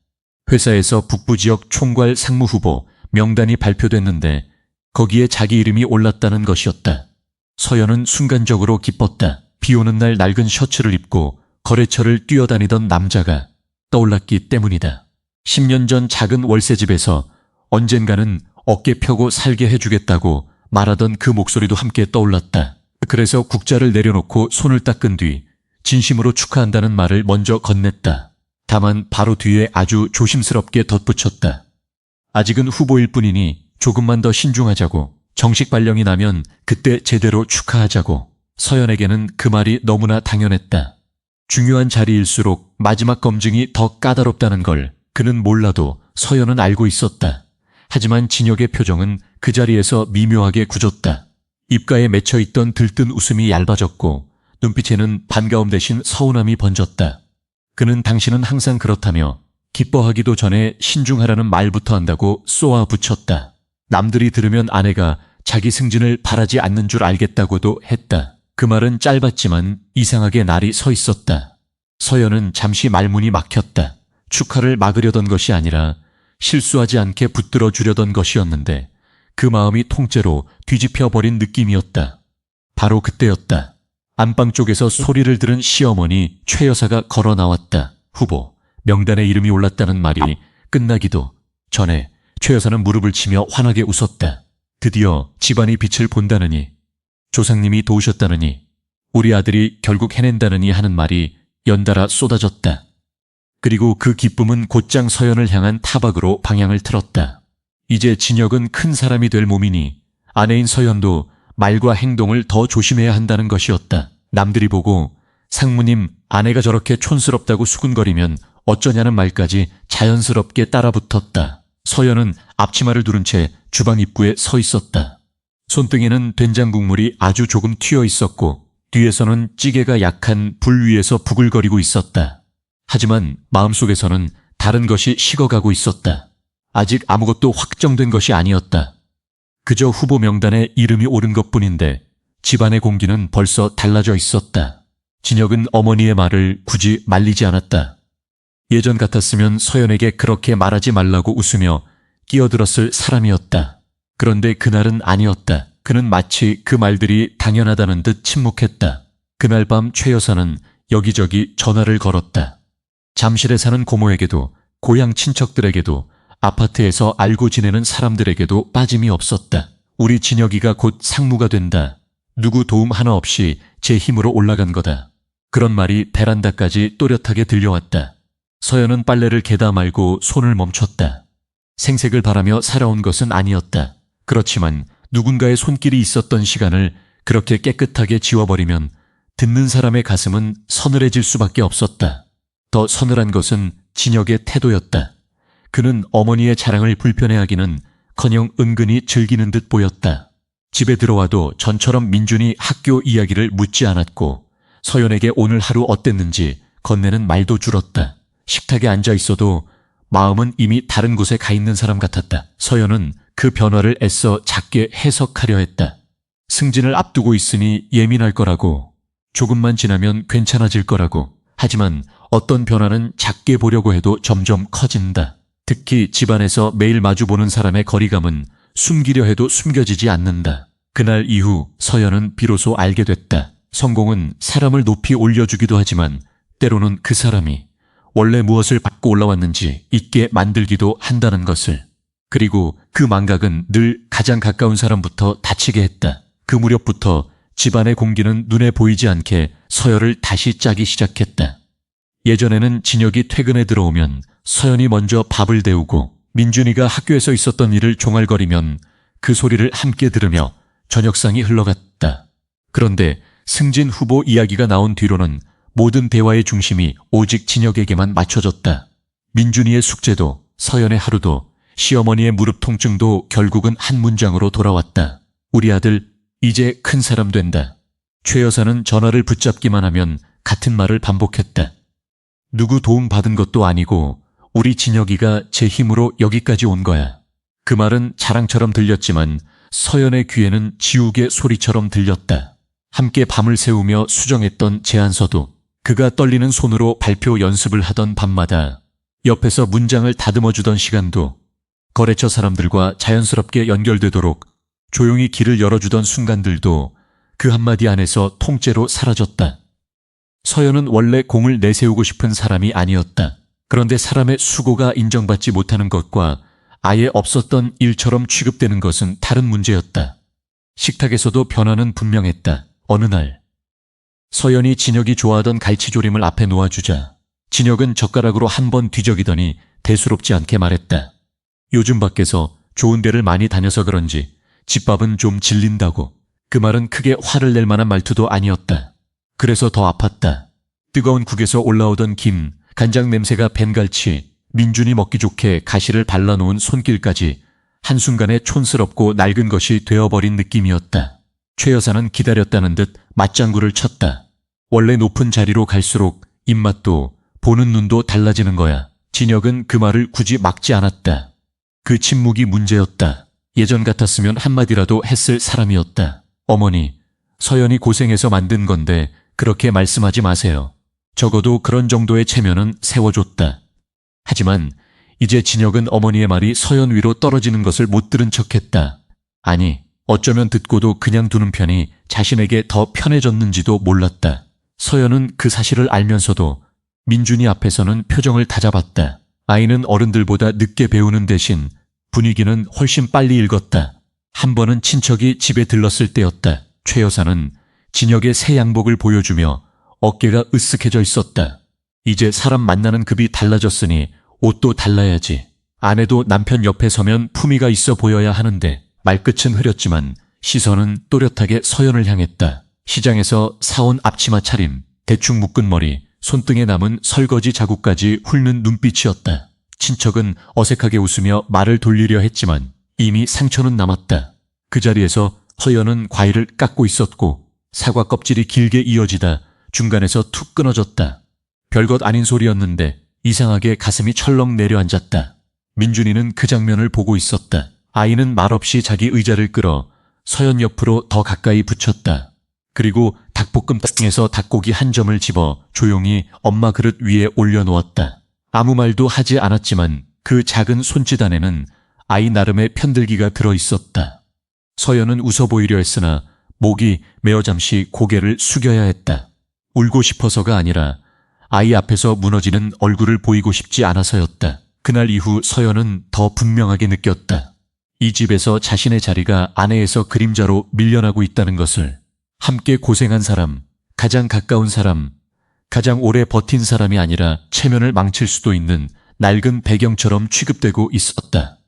회사에서 북부지역 총괄 상무후보 명단이 발표됐는데 거기에 자기 이름이 올랐다는 것이었다. 서연은 순간적으로 기뻤다. 비 오는 날 낡은 셔츠를 입고 거래처를 뛰어다니던 남자가 떠올랐기 때문이다. 10년 전 작은 월세집에서 언젠가는 어깨 펴고 살게 해주겠다고 말하던 그 목소리도 함께 떠올랐다. 그래서 국자를 내려놓고 손을 닦은 뒤 진심으로 축하한다는 말을 먼저 건넸다. 다만 바로 뒤에 아주 조심스럽게 덧붙였다. 아직은 후보일 뿐이니 조금만 더 신중하자고. 정식 발령이 나면 그때 제대로 축하하자고. 서연에게는 그 말이 너무나 당연했다. 중요한 자리일수록 마지막 검증이 더 까다롭다는 걸 그는 몰라도 서연은 알고 있었다. 하지만 진혁의 표정은 그 자리에서 미묘하게 굳었다. 입가에 맺혀있던 들뜬 웃음이 얇아졌고 눈빛에는 반가움 대신 서운함이 번졌다. 그는 당신은 항상 그렇다며 기뻐하기도 전에 신중하라는 말부터 한다고 쏘아 붙였다. 남들이 들으면 아내가 자기 승진을 바라지 않는 줄 알겠다고도 했다. 그 말은 짧았지만 이상하게 날이 서 있었다. 서연은 잠시 말문이 막혔다. 축하를 막으려던 것이 아니라 실수하지 않게 붙들어 주려던 것이었는데 그 마음이 통째로 뒤집혀버린 느낌이었다. 바로 그때였다. 안방 쪽에서 소리를 들은 시어머니 최 여사가 걸어 나왔다. 후보, 명단에 이름이 올랐다는 말이 끝나기도 전에 최 여사는 무릎을 치며 환하게 웃었다. 드디어 집안이 빛을 본다느니, 조상님이 도우셨다느니, 우리 아들이 결국 해낸다느니 하는 말이 연달아 쏟아졌다. 그리고 그 기쁨은 곧장 서연을 향한 타박으로 방향을 틀었다. 이제 진혁은 큰 사람이 될 몸이니 아내인 서연도 말과 행동을 더 조심해야 한다는 것이었다. 남들이 보고 상무님 아내가 저렇게 촌스럽다고 수군거리면 어쩌냐는 말까지 자연스럽게 따라붙었다. 서연은 앞치마를 두른 채 주방 입구에 서 있었다. 손등에는 된장 국물이 아주 조금 튀어 있었고 뒤에서는 찌개가 약한 불 위에서 부글거리고 있었다. 하지만 마음속에서는 다른 것이 식어가고 있었다. 아직 아무것도 확정된 것이 아니었다. 그저 후보 명단에 이름이 오른 것뿐인데 집안의 공기는 벌써 달라져 있었다. 진혁은 어머니의 말을 굳이 말리지 않았다. 예전 같았으면 서연에게 그렇게 말하지 말라고 웃으며 끼어들었을 사람이었다. 그런데 그날은 아니었다. 그는 마치 그 말들이 당연하다는 듯 침묵했다. 그날 밤 최 여사는 여기저기 전화를 걸었다. 잠실에 사는 고모에게도 고향 친척들에게도 아파트에서 알고 지내는 사람들에게도 빠짐이 없었다. 우리 진혁이가 곧 상무가 된다. 누구 도움 하나 없이 제 힘으로 올라간 거다. 그런 말이 베란다까지 또렷하게 들려왔다. 서연은 빨래를 개다 말고 손을 멈췄다. 생색을 바라며 살아온 것은 아니었다. 그렇지만 누군가의 손길이 있었던 시간을 그렇게 깨끗하게 지워버리면 듣는 사람의 가슴은 서늘해질 수밖에 없었다. 더 서늘한 것은 진혁의 태도였다. 그는 어머니의 자랑을 불편해하기는커녕 은근히 즐기는 듯 보였다. 집에 들어와도 전처럼 민준이 학교 이야기를 묻지 않았고 서연에게 오늘 하루 어땠는지 건네는 말도 줄었다. 식탁에 앉아 있어도 마음은 이미 다른 곳에 가 있는 사람 같았다. 서연은 그 변화를 애써 작게 해석하려 했다. 승진을 앞두고 있으니 예민할 거라고, 조금만 지나면 괜찮아질 거라고. 하지만 어떤 변화는 작게 보려고 해도 점점 커진다. 특히 집안에서 매일 마주보는 사람의 거리감은 숨기려 해도 숨겨지지 않는다. 그날 이후 서연은 비로소 알게 됐다. 성공은 사람을 높이 올려주기도 하지만 때로는 그 사람이 원래 무엇을 받고 올라왔는지 잊게 만들기도 한다는 것을. 그리고 그 망각은 늘 가장 가까운 사람부터 다치게 했다. 그 무렵부터 집안의 공기는 눈에 보이지 않게 서열을 다시 짜기 시작했다. 예전에는 진혁이 퇴근에 들어오면 서연이 먼저 밥을 데우고 민준이가 학교에서 있었던 일을 종알거리면 그 소리를 함께 들으며 저녁상이 흘러갔다. 그런데 승진 후보 이야기가 나온 뒤로는 모든 대화의 중심이 오직 진혁에게만 맞춰졌다. 민준이의 숙제도 서연의 하루도 시어머니의 무릎 통증도 결국은 한 문장으로 돌아왔다. 우리 아들 이제 큰 사람 된다. 최 여사는 전화를 붙잡기만 하면 같은 말을 반복했다. 누구 도움 받은 것도 아니고 우리 진혁이가 제 힘으로 여기까지 온 거야. 그 말은 자랑처럼 들렸지만 서연의 귀에는 지옥의 소리처럼 들렸다. 함께 밤을 새우며 수정했던 제안서도, 그가 떨리는 손으로 발표 연습을 하던 밤마다 옆에서 문장을 다듬어주던 시간도, 거래처 사람들과 자연스럽게 연결되도록 조용히 길을 열어주던 순간들도 그 한마디 안에서 통째로 사라졌다. 서연은 원래 공을 내세우고 싶은 사람이 아니었다. 그런데 사람의 수고가 인정받지 못하는 것과 아예 없었던 일처럼 취급되는 것은 다른 문제였다. 식탁에서도 변화는 분명했다. 어느 날 서연이 진혁이 좋아하던 갈치조림을 앞에 놓아주자 진혁은 젓가락으로 한 번 뒤적이더니 대수롭지 않게 말했다. 요즘 밖에서 좋은 데를 많이 다녀서 그런지 집밥은 좀 질린다고. 그 말은 크게 화를 낼 만한 말투도 아니었다. 그래서 더 아팠다. 뜨거운 국에서 올라오던 김, 간장 냄새가 벤갈치, 민준이 먹기 좋게 가시를 발라놓은 손길까지 한순간에 촌스럽고 낡은 것이 되어버린 느낌이었다. 최 여사는 기다렸다는 듯 맞장구를 쳤다. 원래 높은 자리로 갈수록 입맛도 보는 눈도 달라지는 거야. 진혁은 그 말을 굳이 막지 않았다. 그 침묵이 문제였다. 예전 같았으면 한마디라도 했을 사람이었다. 어머니, 서연이 고생해서 만든 건데 그렇게 말씀하지 마세요. 적어도 그런 정도의 체면은 세워줬다. 하지만 이제 진혁은 어머니의 말이 서연 위로 떨어지는 것을 못 들은 척했다. 아니, 어쩌면 듣고도 그냥 두는 편이 자신에게 더 편해졌는지도 몰랐다. 서연은 그 사실을 알면서도 민준이 앞에서는 표정을 다잡았다. 아이는 어른들보다 늦게 배우는 대신 분위기는 훨씬 빨리 읽었다. 한 번은 친척이 집에 들렀을 때였다. 최 여사는 진혁의 새 양복을 보여주며 어깨가 으쓱해져 있었다. 이제 사람 만나는 급이 달라졌으니 옷도 달라야지. 아내도 남편 옆에 서면 품위가 있어 보여야 하는데 말끝은 흐렸지만 시선은 또렷하게 서연을 향했다. 시장에서 사온 앞치마 차림, 대충 묶은 머리, 손등에 남은 설거지 자국까지 훑는 눈빛이었다. 친척은 어색하게 웃으며 말을 돌리려 했지만 이미 상처는 남았다. 그 자리에서 서연은 과일을 깎고 있었고 사과 껍질이 길게 이어지다 중간에서 툭 끊어졌다. 별것 아닌 소리였는데 이상하게 가슴이 철렁 내려앉았다. 민준이는 그 장면을 보고 있었다. 아이는 말없이 자기 의자를 끌어 서연 옆으로 더 가까이 붙였다. 그리고 닭볶음탕에서 닭고기 한 점을 집어 조용히 엄마 그릇 위에 올려놓았다. 아무 말도 하지 않았지만 그 작은 손짓 안에는 아이 나름의 편들기가 들어있었다. 서연은 웃어 보이려 했으나 목이 메어 잠시 고개를 숙여야 했다. 울고 싶어서가 아니라 아이 앞에서 무너지는 얼굴을 보이고 싶지 않아서였다. 그날 이후 서연은 더 분명하게 느꼈다. 이 집에서 자신의 자리가 아내에서 그림자로 밀려나고 있다는 것을. 함께 고생한 사람, 가장 가까운 사람, 가장 오래 버틴 사람이 아니라 체면을 망칠 수도 있는 낡은 배경처럼 취급되고 있었다.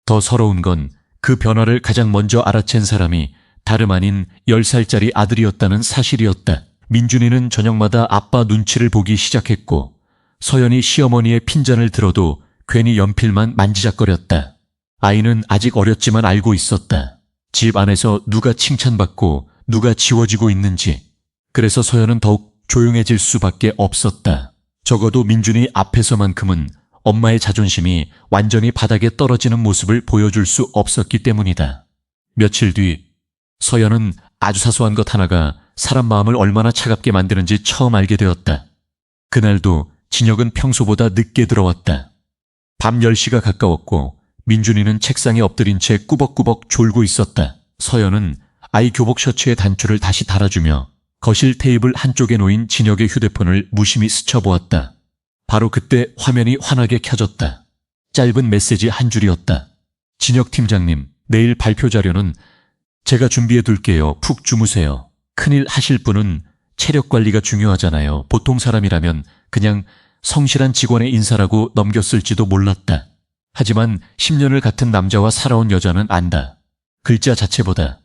더 서러운 건 그 변화를 가장 먼저 알아챈 사람이 다름 아닌 10살짜리 아들이었다는 사실이었다. 민준이는 저녁마다 아빠 눈치를 보기 시작했고 서연이 시어머니의 핀잔을 들어도 괜히 연필만 만지작거렸다. 아이는 아직 어렸지만 알고 있었다. 집 안에서 누가 칭찬받고 누가 지워지고 있는지. 그래서 서연은 더욱 조용해질 수밖에 없었다. 적어도 민준이 앞에서만큼은 엄마의 자존심이 완전히 바닥에 떨어지는 모습을 보여줄 수 없었기 때문이다. 며칠 뒤 서연은 아주 사소한 것 하나가 사람 마음을 얼마나 차갑게 만드는지 처음 알게 되었다. 그날도 진혁은 평소보다 늦게 들어왔다. 밤 10시가 가까웠고 민준이는 책상에 엎드린 채 꾸벅꾸벅 졸고 있었다. 서연은 아이 교복 셔츠의 단추를 다시 달아주며 거실 테이블 한쪽에 놓인 진혁의 휴대폰을 무심히 스쳐보았다. 바로 그때 화면이 환하게 켜졌다. 짧은 메시지 한 줄이었다. 진혁 팀장님, 내일 발표 자료는 제가 준비해 둘게요. 푹 주무세요. 큰일 하실 분은 체력 관리가 중요하잖아요. 보통 사람이라면 그냥 성실한 직원의 인사라고 넘겼을지도 몰랐다. 하지만 10년을 같은 남자와 살아온 여자는 안다. 글자 자체보다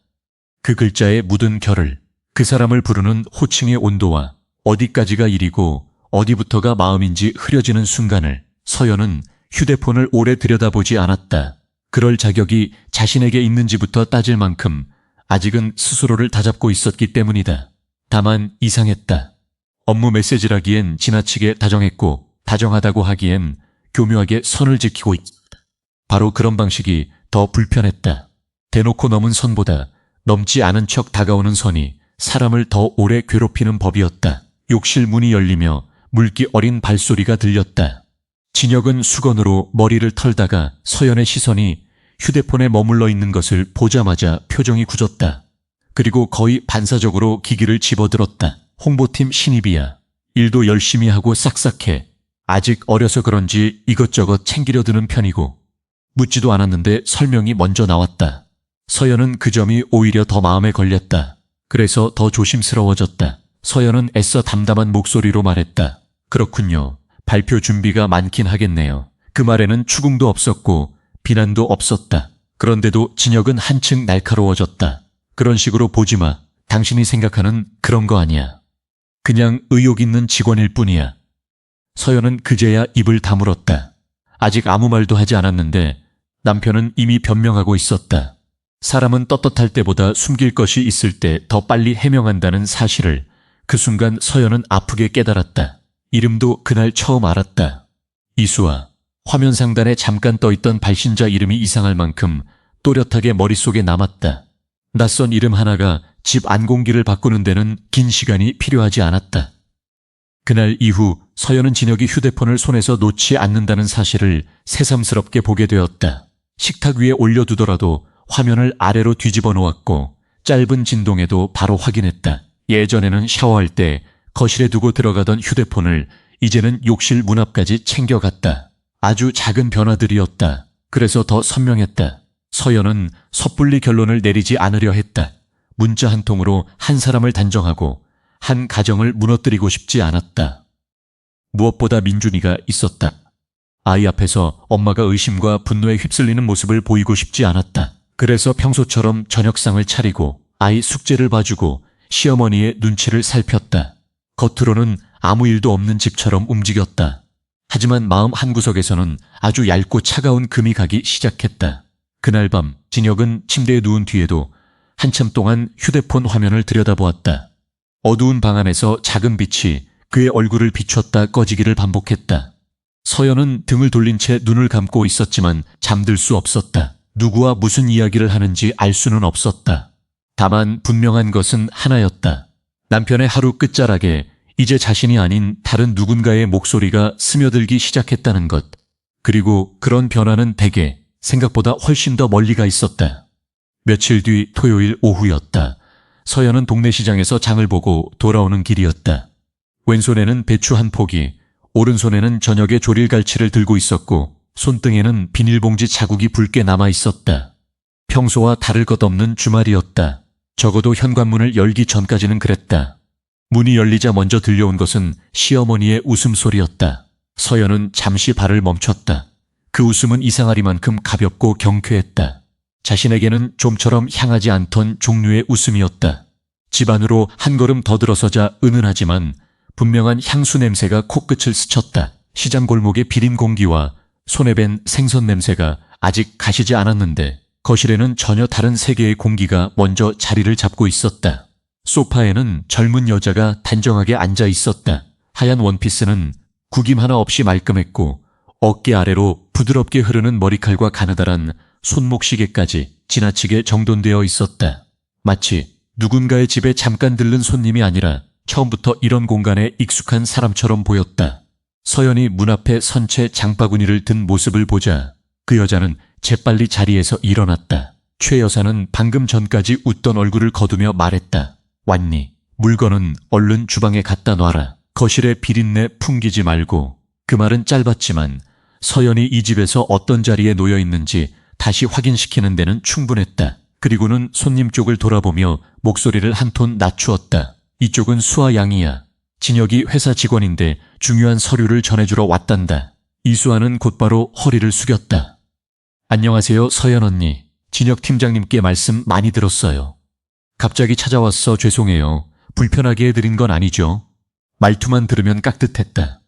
그 글자에 묻은 결을, 그 사람을 부르는 호칭의 온도와 어디까지가 일이고 어디부터가 마음인지 흐려지는 순간을. 서연은 휴대폰을 오래 들여다보지 않았다. 그럴 자격이 자신에게 있는지부터 따질 만큼 아직은 스스로를 다잡고 있었기 때문이다. 다만 이상했다. 업무 메시지라기엔 지나치게 다정했고 다정하다고 하기엔 교묘하게 선을 지키고 있다. 바로 그런 방식이 더 불편했다. 대놓고 넘은 선보다 넘지 않은 척 다가오는 선이 사람을 더 오래 괴롭히는 법이었다. 욕실 문이 열리며 물기 어린 발소리가 들렸다. 진혁은 수건으로 머리를 털다가 서연의 시선이 휴대폰에 머물러 있는 것을 보자마자 표정이 굳었다. 그리고 거의 반사적으로 기기를 집어들었다. 홍보팀 신입이야. 일도 열심히 하고 싹싹해. 아직 어려서 그런지 이것저것 챙기려 드는 편이고. 묻지도 않았는데 설명이 먼저 나왔다. 서연은 그 점이 오히려 더 마음에 걸렸다. 그래서 더 조심스러워졌다. 서연은 애써 담담한 목소리로 말했다. 그렇군요. 발표 준비가 많긴 하겠네요. 그 말에는 추궁도 없었고 비난도 없었다. 그런데도 진혁은 한층 날카로워졌다. 그런 식으로 보지 마. 당신이 생각하는 그런 거 아니야. 그냥 의욕 있는 직원일 뿐이야. 서연은 그제야 입을 다물었다. 아직 아무 말도 하지 않았는데 남편은 이미 변명하고 있었다. 사람은 떳떳할 때보다 숨길 것이 있을 때 더 빨리 해명한다는 사실을 그 순간 서연은 아프게 깨달았다. 이름도 그날 처음 알았다. 이수아. 화면 상단에 잠깐 떠있던 발신자 이름이 이상할 만큼 또렷하게 머릿속에 남았다. 낯선 이름 하나가 집 안공기를 바꾸는 데는 긴 시간이 필요하지 않았다. 그날 이후 서연은 진혁이 휴대폰을 손에서 놓지 않는다는 사실을 새삼스럽게 보게 되었다. 식탁 위에 올려두더라도 화면을 아래로 뒤집어 놓았고 짧은 진동에도 바로 확인했다. 예전에는 샤워할 때 거실에 두고 들어가던 휴대폰을 이제는 욕실 문 앞까지 챙겨갔다. 아주 작은 변화들이었다. 그래서 더 선명했다. 서연은 섣불리 결론을 내리지 않으려 했다. 문자 한 통으로 한 사람을 단정하고 한 가정을 무너뜨리고 싶지 않았다. 무엇보다 민준이가 있었다. 아이 앞에서 엄마가 의심과 분노에 휩쓸리는 모습을 보이고 싶지 않았다. 그래서 평소처럼 저녁상을 차리고 아이 숙제를 봐주고 시어머니의 눈치를 살폈다. 겉으로는 아무 일도 없는 집처럼 움직였다. 하지만 마음 한구석에서는 아주 얇고 차가운 금이 가기 시작했다. 그날 밤 진혁은 침대에 누운 뒤에도 한참 동안 휴대폰 화면을 들여다보았다. 어두운 방 안에서 작은 빛이 그의 얼굴을 비췄다 꺼지기를 반복했다. 서연은 등을 돌린 채 눈을 감고 있었지만 잠들 수 없었다. 누구와 무슨 이야기를 하는지 알 수는 없었다. 다만 분명한 것은 하나였다. 남편의 하루 끝자락에 이제 자신이 아닌 다른 누군가의 목소리가 스며들기 시작했다는 것. 그리고 그런 변화는 대개 생각보다 훨씬 더 멀리 가 있었다. 며칠 뒤 토요일 오후였다. 서연은 동네 시장에서 장을 보고 돌아오는 길이었다. 왼손에는 배추 한 포기, 오른손에는 저녁에 조릴 갈치를 들고 있었고 손등에는 비닐봉지 자국이 붉게 남아 있었다. 평소와 다를 것 없는 주말이었다. 적어도 현관문을 열기 전까지는 그랬다. 문이 열리자 먼저 들려온 것은 시어머니의 웃음소리였다. 서연은 잠시 발을 멈췄다. 그 웃음은 이상하리만큼 가볍고 경쾌했다. 자신에게는 좀처럼 향하지 않던 종류의 웃음이었다. 집 안으로 한 걸음 더 들어서자 은은하지만 분명한 향수 냄새가 코끝을 스쳤다. 시장 골목의 비린 공기와 손에 밴 생선 냄새가 아직 가시지 않았는데 거실에는 전혀 다른 세계의 공기가 먼저 자리를 잡고 있었다. 소파에는 젊은 여자가 단정하게 앉아 있었다. 하얀 원피스는 구김 하나 없이 말끔했고 어깨 아래로 부드럽게 흐르는 머리칼과 가느다란 손목시계까지 지나치게 정돈되어 있었다. 마치 누군가의 집에 잠깐 들른 손님이 아니라 처음부터 이런 공간에 익숙한 사람처럼 보였다. 서연이 문 앞에 선 채 장바구니를 든 모습을 보자 그 여자는 재빨리 자리에서 일어났다. 최 여사는 방금 전까지 웃던 얼굴을 거두며 말했다. 왔니? 물건은 얼른 주방에 갖다 놔라. 거실에 비린내 풍기지 말고. 그 말은 짧았지만 서연이 이 집에서 어떤 자리에 놓여 있는지 다시 확인시키는 데는 충분했다. 그리고는 손님 쪽을 돌아보며 목소리를 한 톤 낮추었다. 이쪽은 수아 양이야. 진혁이 회사 직원인데 중요한 서류를 전해주러 왔단다. 이수아는 곧바로 허리를 숙였다. 안녕하세요, 서연 언니. 진혁 팀장님께 말씀 많이 들었어요. 갑자기 찾아와서 죄송해요. 불편하게 해드린 건 아니죠. 말투만 들으면 깍듯했다.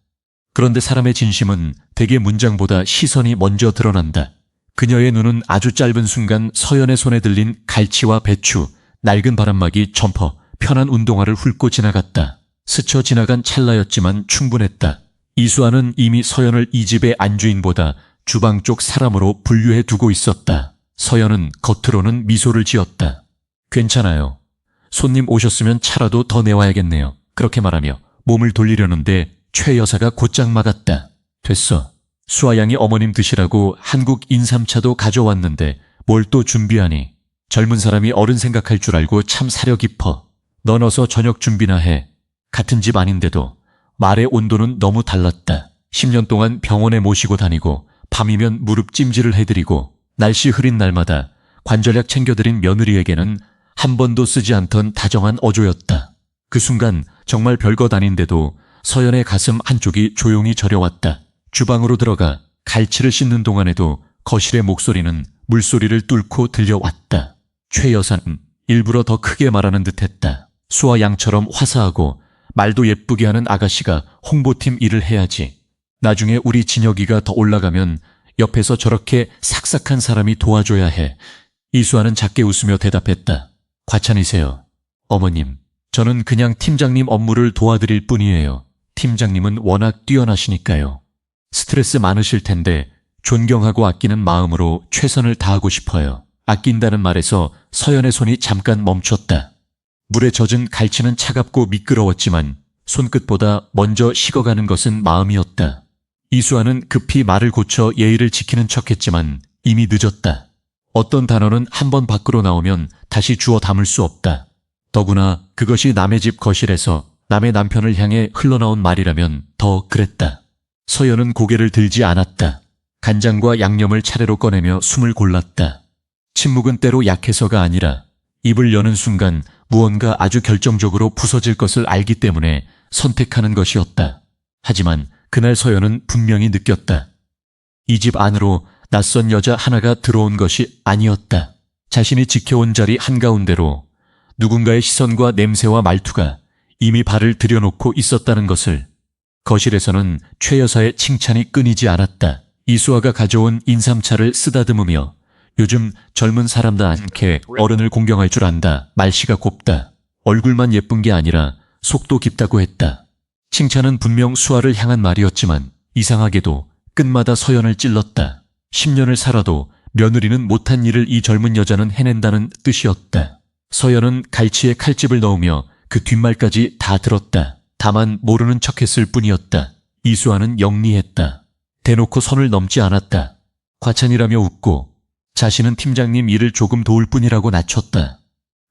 그런데 사람의 진심은 대개 문장보다 시선이 먼저 드러난다. 그녀의 눈은 아주 짧은 순간 서연의 손에 들린 갈치와 배추, 낡은 바람막이, 점퍼, 편한 운동화를 훑고 지나갔다. 스쳐 지나간 찰나였지만 충분했다. 이수아는 이미 서연을 이 집의 안주인보다 주방 쪽 사람으로 분류해 두고 있었다. 서연은 겉으로는 미소를 지었다. 괜찮아요. 손님 오셨으면 차라도 더 내와야겠네요. 그렇게 말하며 몸을 돌리려는데 최 여사가 곧장 막았다. 됐어. 수아 양이 어머님 드시라고 한국 인삼차도 가져왔는데 뭘 또 준비하니. 젊은 사람이 어른 생각할 줄 알고 참 사려 깊어. 넌 어서 저녁 준비나 해. 같은 집 아닌데도 말의 온도는 너무 달랐다. 10년 동안 병원에 모시고 다니고 밤이면 무릎 찜질을 해드리고 날씨 흐린 날마다 관절약 챙겨드린 며느리에게는 한 번도 쓰지 않던 다정한 어조였다. 그 순간 정말 별것 아닌데도 서연의 가슴 한쪽이 조용히 저려왔다. 주방으로 들어가 갈치를 씻는 동안에도 거실의 목소리는 물소리를 뚫고 들려왔다. 최 여사는 일부러 더 크게 말하는 듯했다. 수아 양처럼 화사하고 말도 예쁘게 하는 아가씨가 홍보팀 일을 해야지. 나중에 우리 진혁이가 더 올라가면 옆에서 저렇게 삭삭한 사람이 도와줘야 해. 이수아는 작게 웃으며 대답했다. 과찬이세요. 어머님, 저는 그냥 팀장님 업무를 도와드릴 뿐이에요. 팀장님은 워낙 뛰어나시니까요. 스트레스 많으실 텐데 존경하고 아끼는 마음으로 최선을 다하고 싶어요. 아낀다는 말에서 서연의 손이 잠깐 멈췄다. 물에 젖은 갈치는 차갑고 미끄러웠지만 손끝보다 먼저 식어가는 것은 마음이었다. 이수아는 급히 말을 고쳐 예의를 지키는 척했지만 이미 늦었다. 어떤 단어는 한 번 밖으로 나오면 다시 주워 담을 수 없다. 더구나 그것이 남의 집 거실에서 남의 남편을 향해 흘러나온 말이라면 더 그랬다. 서연은 고개를 들지 않았다. 간장과 양념을 차례로 꺼내며 숨을 골랐다. 침묵은 때로 약해서가 아니라 입을 여는 순간 무언가 아주 결정적으로 부서질 것을 알기 때문에 선택하는 것이었다. 하지만 그날 서연은 분명히 느꼈다. 이 집 안으로 낯선 여자 하나가 들어온 것이 아니었다. 자신이 지켜온 자리 한가운데로 누군가의 시선과 냄새와 말투가 이미 발을 들여놓고 있었다는 것을. 거실에서는 최 여사의 칭찬이 끊이지 않았다. 이수아가 가져온 인삼차를 쓰다듬으며 요즘 젊은 사람다 않게 어른을 공경할 줄 안다. 말씨가 곱다. 얼굴만 예쁜 게 아니라 속도 깊다고 했다. 칭찬은 분명 수아를 향한 말이었지만 이상하게도 끝마다 서연을 찔렀다. 10년을 살아도 며느리는 못한 일을 이 젊은 여자는 해낸다는 뜻이었다. 서연은 갈치에 칼집을 넣으며 그 뒷말까지 다 들었다. 다만 모르는 척했을 뿐이었다. 이수아는 영리했다. 대놓고 선을 넘지 않았다. 과찬이라며 웃고 자신은 팀장님 일을 조금 도울 뿐이라고 낮췄다.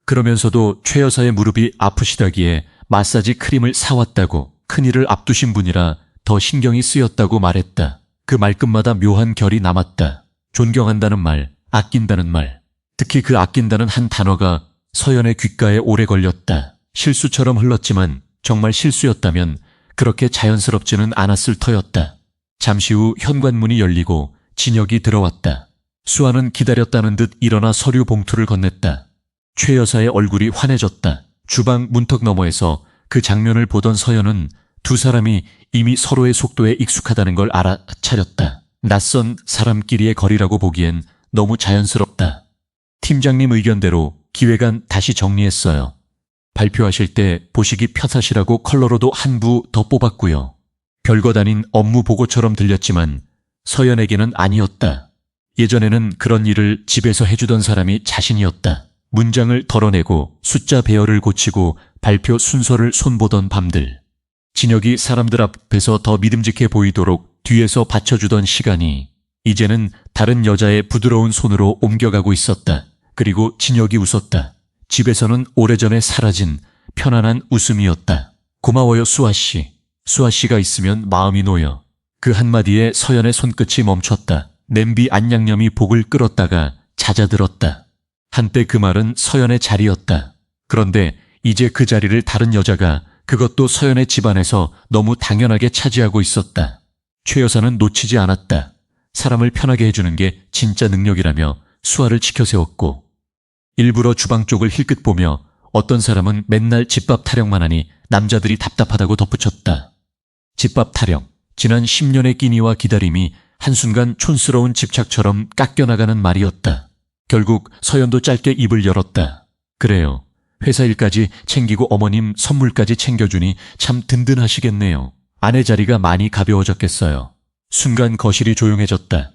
그러면서도 최 여사의 무릎이 아프시다기에 마사지 크림을 사왔다고, 큰일을 앞두신 분이라 더 신경이 쓰였다고 말했다. 그 말끝마다 묘한 결이 남았다. 존경한다는 말, 아낀다는 말. 특히 그 아낀다는 한 단어가 서연의 귓가에 오래 걸렸다. 실수처럼 흘렀지만 정말 실수였다면 그렇게 자연스럽지는 않았을 터였다. 잠시 후 현관문이 열리고 진혁이 들어왔다. 수아는 기다렸다는 듯 일어나 서류 봉투를 건넸다. 최 여사의 얼굴이 환해졌다. 주방 문턱 너머에서 그 장면을 보던 서연은 두 사람이 이미 서로의 속도에 익숙하다는 걸 알아차렸다. 낯선 사람끼리의 거리라고 보기엔 너무 자연스럽다. 팀장님 의견대로 기획안 다시 정리했어요. 발표하실 때 보시기 편하시라고 컬러로도 한 부 더 뽑았고요. 별것 아닌 업무 보고처럼 들렸지만 서연에게는 아니었다. 예전에는 그런 일을 집에서 해주던 사람이 자신이었다. 문장을 덜어내고 숫자 배열을 고치고 발표 순서를 손보던 밤들. 진혁이 사람들 앞에서 더 믿음직해 보이도록 뒤에서 받쳐주던 시간이 이제는 다른 여자의 부드러운 손으로 옮겨가고 있었다. 그리고 진혁이 웃었다. 집에서는 오래전에 사라진 편안한 웃음이었다. 고마워요, 수아씨. 수아씨가 있으면 마음이 놓여. 그 한마디에 서연의 손끝이 멈췄다. 냄비 안양념이 복을 끌었다가 잦아들었다. 한때 그 말은 서연의 자리였다. 그런데 이제 그 자리를 다른 여자가, 그것도 서연의 집안에서 너무 당연하게 차지하고 있었다. 최 여사는 놓치지 않았다. 사람을 편하게 해주는 게 진짜 능력이라며 수아를 지켜세웠고, 일부러 주방 쪽을 힐끗 보며 어떤 사람은 맨날 집밥 타령만 하니 남자들이 답답하다고 덧붙였다. 집밥 타령, 지난 10년의 끼니와 기다림이 한순간 촌스러운 집착처럼 깎여나가는 말이었다. 결국 서연도 짧게 입을 열었다. 그래요. 회사 일까지 챙기고 어머님 선물까지 챙겨주니 참 든든하시겠네요. 아내 자리가 많이 가벼워졌겠어요. 순간 거실이 조용해졌다.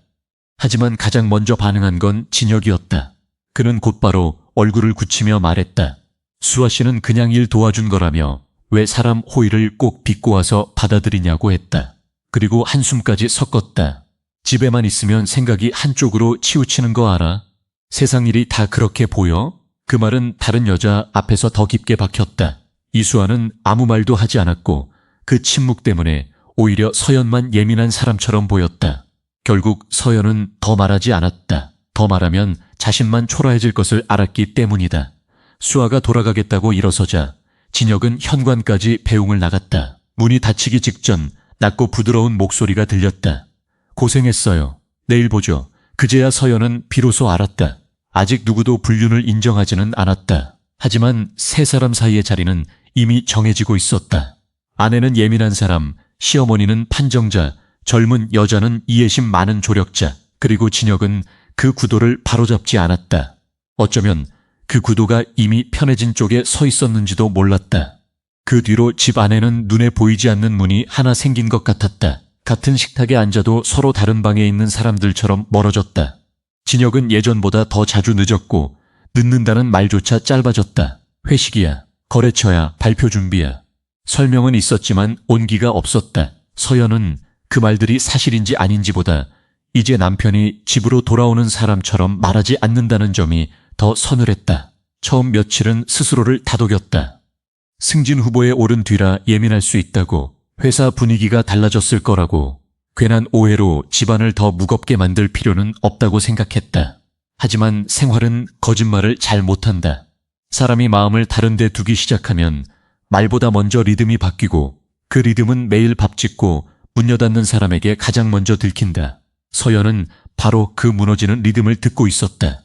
하지만 가장 먼저 반응한 건 진혁이었다. 그는 곧바로 얼굴을 굳히며 말했다. 수아 씨는 그냥 일 도와준 거라며 왜 사람 호의를 꼭 비꼬아서 받아들이냐고 했다. 그리고 한숨까지 섞었다. 집에만 있으면 생각이 한쪽으로 치우치는 거 알아? 세상 일이 다 그렇게 보여? 그 말은 다른 여자 앞에서 더 깊게 박혔다. 이수아는 아무 말도 하지 않았고 그 침묵 때문에 오히려 서연만 예민한 사람처럼 보였다. 결국 서연은 더 말하지 않았다. 더 말하면 자신만 초라해질 것을 알았기 때문이다. 수아가 돌아가겠다고 일어서자 진혁은 현관까지 배웅을 나갔다. 문이 닫히기 직전 낮고 부드러운 목소리가 들렸다. 고생했어요. 내일 보죠. 그제야 서연은 비로소 알았다. 아직 누구도 불륜을 인정하지는 않았다. 하지만 세 사람 사이의 자리는 이미 정해지고 있었다. 아내는 예민한 사람, 시어머니는 판정자, 젊은 여자는 이해심 많은 조력자, 그리고 진혁은 그 구도를 바로잡지 않았다. 어쩌면 그 구도가 이미 편해진 쪽에 서 있었는지도 몰랐다. 그 뒤로 집 안에는 눈에 보이지 않는 문이 하나 생긴 것 같았다. 같은 식탁에 앉아도 서로 다른 방에 있는 사람들처럼 멀어졌다. 진혁은 예전보다 더 자주 늦었고 늦는다는 말조차 짧아졌다. 회식이야, 거래처야, 발표 준비야. 설명은 있었지만 온기가 없었다. 서연은 그 말들이 사실인지 아닌지보다 이제 남편이 집으로 돌아오는 사람처럼 말하지 않는다는 점이 더 서늘했다. 처음 며칠은 스스로를 다독였다. 승진 후보에 오른 뒤라 예민할 수 있다고, 회사 분위기가 달라졌을 거라고, 괜한 오해로 집안을 더 무겁게 만들 필요는 없다고 생각했다. 하지만 생활은 거짓말을 잘 못한다. 사람이 마음을 다른 데 두기 시작하면 말보다 먼저 리듬이 바뀌고 그 리듬은 매일 밥 짓고 문 여닫는 사람에게 가장 먼저 들킨다. 서연은 바로 그 무너지는 리듬을 듣고 있었다.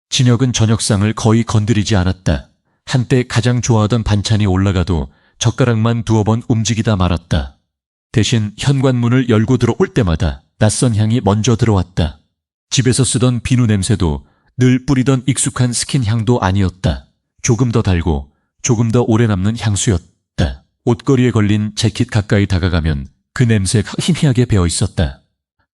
진혁은 저녁상을 거의 건드리지 않았다. 한때 가장 좋아하던 반찬이 올라가도 젓가락만 두어 번 움직이다 말았다. 대신 현관문을 열고 들어올 때마다 낯선 향이 먼저 들어왔다. 집에서 쓰던 비누 냄새도 늘 뿌리던 익숙한 스킨 향도 아니었다. 조금 더 달고 조금 더 오래 남는 향수였다. 옷걸이에 걸린 재킷 가까이 다가가면 그 냄새가 희미하게 배어 있었다.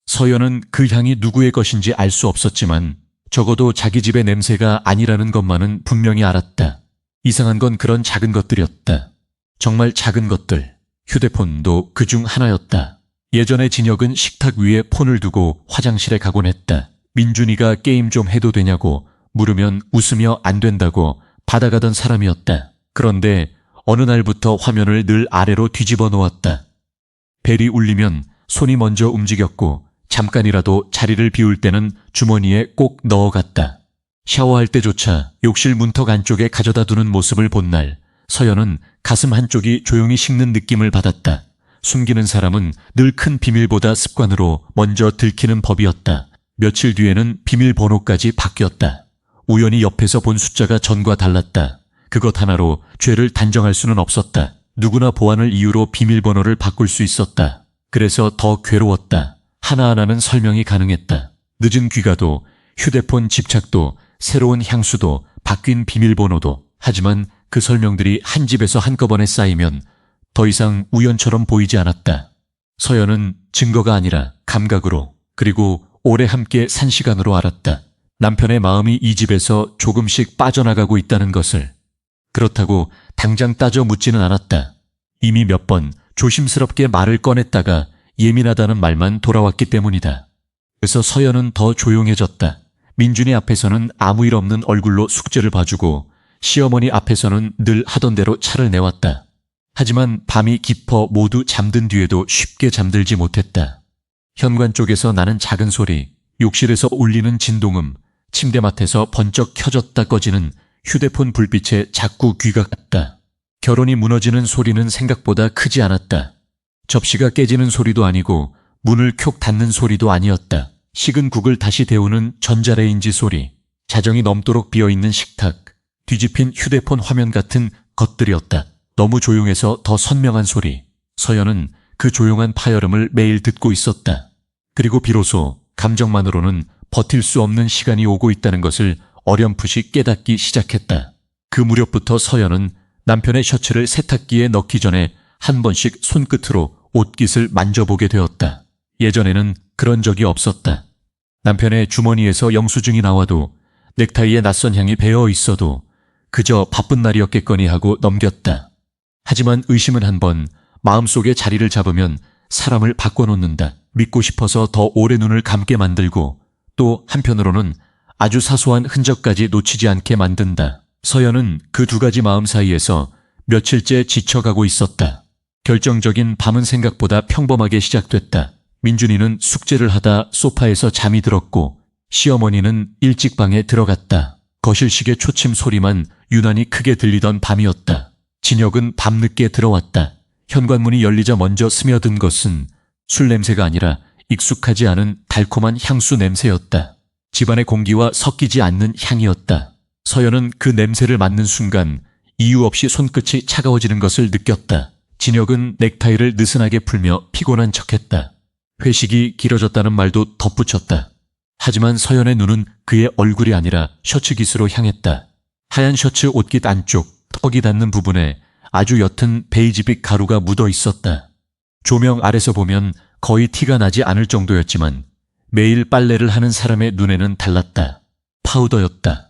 서연은 그 향이 누구의 것인지 알 수 없었지만 적어도 자기 집의 냄새가 아니라는 것만은 분명히 알았다. 이상한 건 그런 작은 것들이었다. 정말 작은 것들. 휴대폰도 그중 하나였다. 예전에 진혁은 식탁 위에 폰을 두고 화장실에 가곤 했다. 민준이가 게임 좀 해도 되냐고 물으면 웃으며 안 된다고 받아가던 사람이었다. 그런데 어느 날부터 화면을 늘 아래로 뒤집어 놓았다. 벨이 울리면 손이 먼저 움직였고 잠깐이라도 자리를 비울 때는 주머니에 꼭 넣어갔다. 샤워할 때조차 욕실 문턱 안쪽에 가져다 두는 모습을 본 날 서연은 가슴 한쪽이 조용히 식는 느낌을 받았다. 숨기는 사람은 늘 큰 비밀보다 습관으로 먼저 들키는 법이었다. 며칠 뒤에는 비밀번호까지 바뀌었다. 우연히 옆에서 본 숫자가 전과 달랐다. 그것 하나로 죄를 단정할 수는 없었다. 누구나 보안을 이유로 비밀번호를 바꿀 수 있었다. 그래서 더 괴로웠다. 하나하나는 설명이 가능했다. 늦은 귀가도, 휴대폰 집착도, 새로운 향수도, 바뀐 비밀번호도. 하지만 그 설명들이 한 집에서 한꺼번에 쌓이면 더 이상 우연처럼 보이지 않았다. 서연은 증거가 아니라 감각으로, 그리고 오래 함께 산 시간으로 알았다. 남편의 마음이 이 집에서 조금씩 빠져나가고 있다는 것을. 그렇다고 당장 따져 묻지는 않았다. 이미 몇 번 조심스럽게 말을 꺼냈다가 예민하다는 말만 돌아왔기 때문이다. 그래서 서연은 더 조용해졌다. 민준이 앞에서는 아무 일 없는 얼굴로 숙제를 봐주고 시어머니 앞에서는 늘 하던 대로 차를 내왔다. 하지만 밤이 깊어 모두 잠든 뒤에도 쉽게 잠들지 못했다. 현관 쪽에서 나는 작은 소리, 욕실에서 울리는 진동음, 침대맡에서 번쩍 켜졌다 꺼지는 휴대폰 불빛에 자꾸 귀가 갔다. 결혼이 무너지는 소리는 생각보다 크지 않았다. 접시가 깨지는 소리도 아니고 문을 콕 닫는 소리도 아니었다. 식은 국을 다시 데우는 전자레인지 소리, 자정이 넘도록 비어있는 식탁, 뒤집힌 휴대폰 화면 같은 것들이었다. 너무 조용해서 더 선명한 소리. 서연은 그 조용한 파열음을 매일 듣고 있었다. 그리고 비로소 감정만으로는 버틸 수 없는 시간이 오고 있다는 것을 어렴풋이 깨닫기 시작했다. 그 무렵부터 서연은 남편의 셔츠를 세탁기에 넣기 전에 한 번씩 손끝으로 옷깃을 만져보게 되었다. 예전에는 그런 적이 없었다. 남편의 주머니에서 영수증이 나와도 넥타이에 낯선 향이 배어 있어도 그저 바쁜 날이었겠거니 하고 넘겼다. 하지만 의심은 한번 마음속에 자리를 잡으면 사람을 바꿔놓는다. 믿고 싶어서 더 오래 눈을 감게 만들고 또 한편으로는 아주 사소한 흔적까지 놓치지 않게 만든다. 서연은 그 두 가지 마음 사이에서 며칠째 지쳐가고 있었다. 결정적인 밤은 생각보다 평범하게 시작됐다. 민준이는 숙제를 하다 소파에서 잠이 들었고 시어머니는 일찍 방에 들어갔다. 거실식의 초침 소리만 유난히 크게 들리던 밤이었다. 진혁은 밤늦게 들어왔다. 현관문이 열리자 먼저 스며든 것은 술 냄새가 아니라 익숙하지 않은 달콤한 향수 냄새였다. 집안의 공기와 섞이지 않는 향이었다. 서연은 그 냄새를 맡는 순간 이유 없이 손끝이 차가워지는 것을 느꼈다. 진혁은 넥타이를 느슨하게 풀며 피곤한 척했다. 회식이 길어졌다는 말도 덧붙였다. 하지만 서연의 눈은 그의 얼굴이 아니라 셔츠 깃으로 향했다. 하얀 셔츠 옷깃 안쪽 턱이 닿는 부분에 아주 옅은 베이지빛 가루가 묻어 있었다. 조명 아래서 보면 거의 티가 나지 않을 정도였지만 매일 빨래를 하는 사람의 눈에는 달랐다. 파우더였다.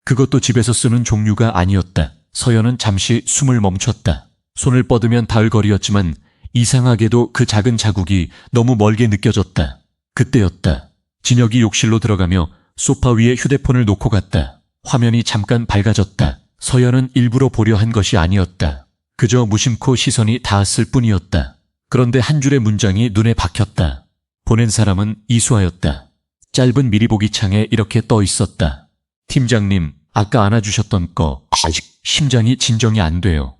그것도 집에서 쓰는 종류가 아니었다. 서연은 잠시 숨을 멈췄다. 손을 뻗으면 닿을 거리였지만 이상하게도 그 작은 자국이 너무 멀게 느껴졌다. 그때였다. 진혁이 욕실로 들어가며 소파 위에 휴대폰을 놓고 갔다. 화면이 잠깐 밝아졌다. 서연은 일부러 보려 한 것이 아니었다. 그저 무심코 시선이 닿았을 뿐이었다. 그런데 한 줄의 문장이 눈에 박혔다. 보낸 사람은 이수아였다. 짧은 미리보기 창에 이렇게 떠 있었다. 팀장님, 아까 안아주셨던 거 아직 심장이 진정이 안 돼요.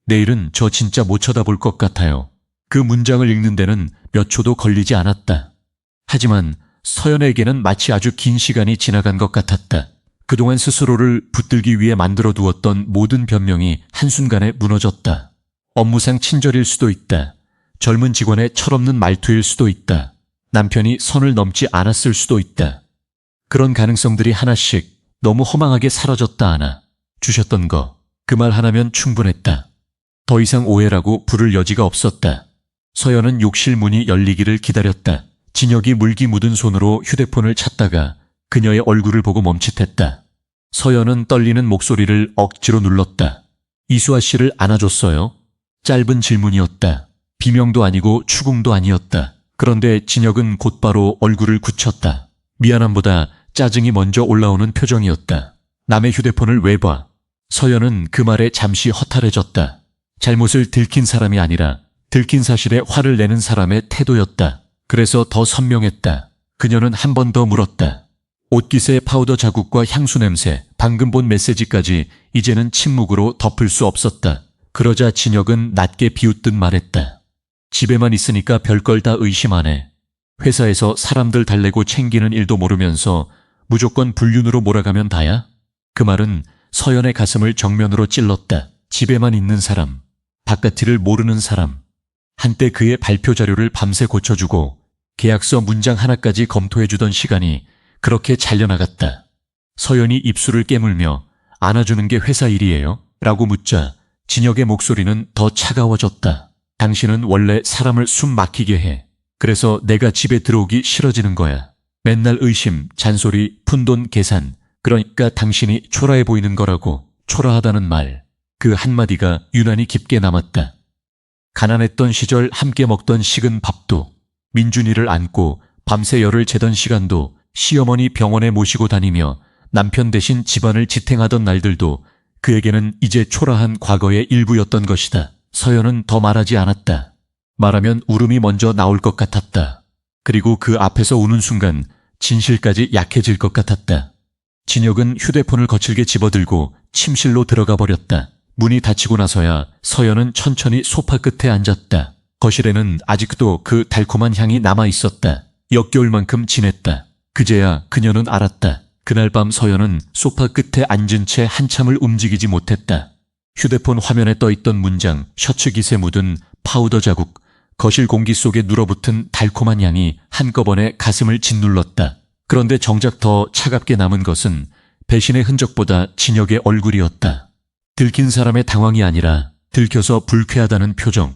내일은 저 진짜 못 쳐다볼 것 같아요. 그 문장을 읽는 데는 몇 초도 걸리지 않았다. 하지만 서연에게는 마치 아주 긴 시간이 지나간 것 같았다. 그동안 스스로를 붙들기 위해 만들어 두었던 모든 변명이 한순간에 무너졌다. 업무상 친절일 수도 있다. 젊은 직원의 철없는 말투일 수도 있다. 남편이 선을 넘지 않았을 수도 있다. 그런 가능성들이 하나씩 너무 허망하게 사라졌다 하나. 주셨던 거, 그 말 하나면 충분했다. 더 이상 오해라고 부를 여지가 없었다. 서연은 욕실 문이 열리기를 기다렸다. 진혁이 물기 묻은 손으로 휴대폰을 찾다가 그녀의 얼굴을 보고 멈칫했다. 서연은 떨리는 목소리를 억지로 눌렀다. 이수아 씨를 안아줬어요? 짧은 질문이었다. 비명도 아니고 추궁도 아니었다. 그런데 진혁은 곧바로 얼굴을 굳혔다. 미안함보다 짜증이 먼저 올라오는 표정이었다. 남의 휴대폰을 왜 봐? 서연은 그 말에 잠시 허탈해졌다. 잘못을 들킨 사람이 아니라 들킨 사실에 화를 내는 사람의 태도였다. 그래서 더 선명했다. 그녀는 한 번 더 물었다. 옷깃의 파우더 자국과 향수 냄새, 방금 본 메시지까지 이제는 침묵으로 덮을 수 없었다. 그러자 진혁은 낮게 비웃듯 말했다. 집에만 있으니까 별걸 다 의심하네. 회사에서 사람들 달래고 챙기는 일도 모르면서 무조건 불륜으로 몰아가면 다야? 그 말은 서연의 가슴을 정면으로 찔렀다. 집에만 있는 사람, 바깥일을 모르는 사람. 한때 그의 발표 자료를 밤새 고쳐주고 계약서 문장 하나까지 검토해주던 시간이 그렇게 잘려나갔다. 서연이 입술을 깨물며 안아주는 게 회사 일이에요? 라고 묻자 진혁의 목소리는 더 차가워졌다. 당신은 원래 사람을 숨 막히게 해. 그래서 내가 집에 들어오기 싫어지는 거야. 맨날 의심, 잔소리, 푼돈 계산. 그러니까 당신이 초라해 보이는 거라고. 초라하다는 말. 그 한마디가 유난히 깊게 남았다. 가난했던 시절 함께 먹던 식은 밥도, 민준이를 안고 밤새 열을 재던 시간도, 시어머니 병원에 모시고 다니며 남편 대신 집안을 지탱하던 날들도 그에게는 이제 초라한 과거의 일부였던 것이다. 서연은 더 말하지 않았다. 말하면 울음이 먼저 나올 것 같았다. 그리고 그 앞에서 우는 순간 진실까지 약해질 것 같았다. 진혁은 휴대폰을 거칠게 집어들고 침실로 들어가 버렸다. 문이 닫히고 나서야 서연은 천천히 소파 끝에 앉았다. 거실에는 아직도 그 달콤한 향이 남아 있었다. 역겨울 만큼 진했다. 그제야 그녀는 알았다. 그날 밤 서연은 소파 끝에 앉은 채 한참을 움직이지 못했다. 휴대폰 화면에 떠있던 문장, 셔츠 깃에 묻은 파우더 자국, 거실 공기 속에 눌어붙은 달콤한 향이 한꺼번에 가슴을 짓눌렀다. 그런데 정작 더 차갑게 남은 것은 배신의 흔적보다 진혁의 얼굴이었다. 들킨 사람의 당황이 아니라 들켜서 불쾌하다는 표정.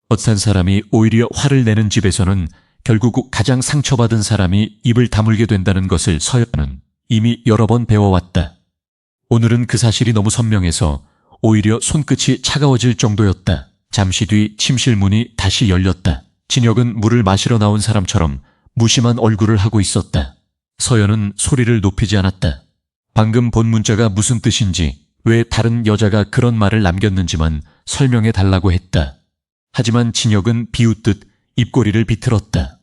어떤 사람이 오히려 화를 내는 집에서는 결국 가장 상처받은 사람이 입을 다물게 된다는 것을 서연은 이미 여러 번 배워왔다. 오늘은 그 사실이 너무 선명해서 오히려 손끝이 차가워질 정도였다. 잠시 뒤 침실 문이 다시 열렸다. 진혁은 물을 마시러 나온 사람처럼 무심한 얼굴을 하고 있었다. 서연은 소리를 높이지 않았다. 방금 본 문자가 무슨 뜻인지, 왜 다른 여자가 그런 말을 남겼는지만 설명해 달라고 했다. 하지만 진혁은 비웃듯 입꼬리를 비틀었다.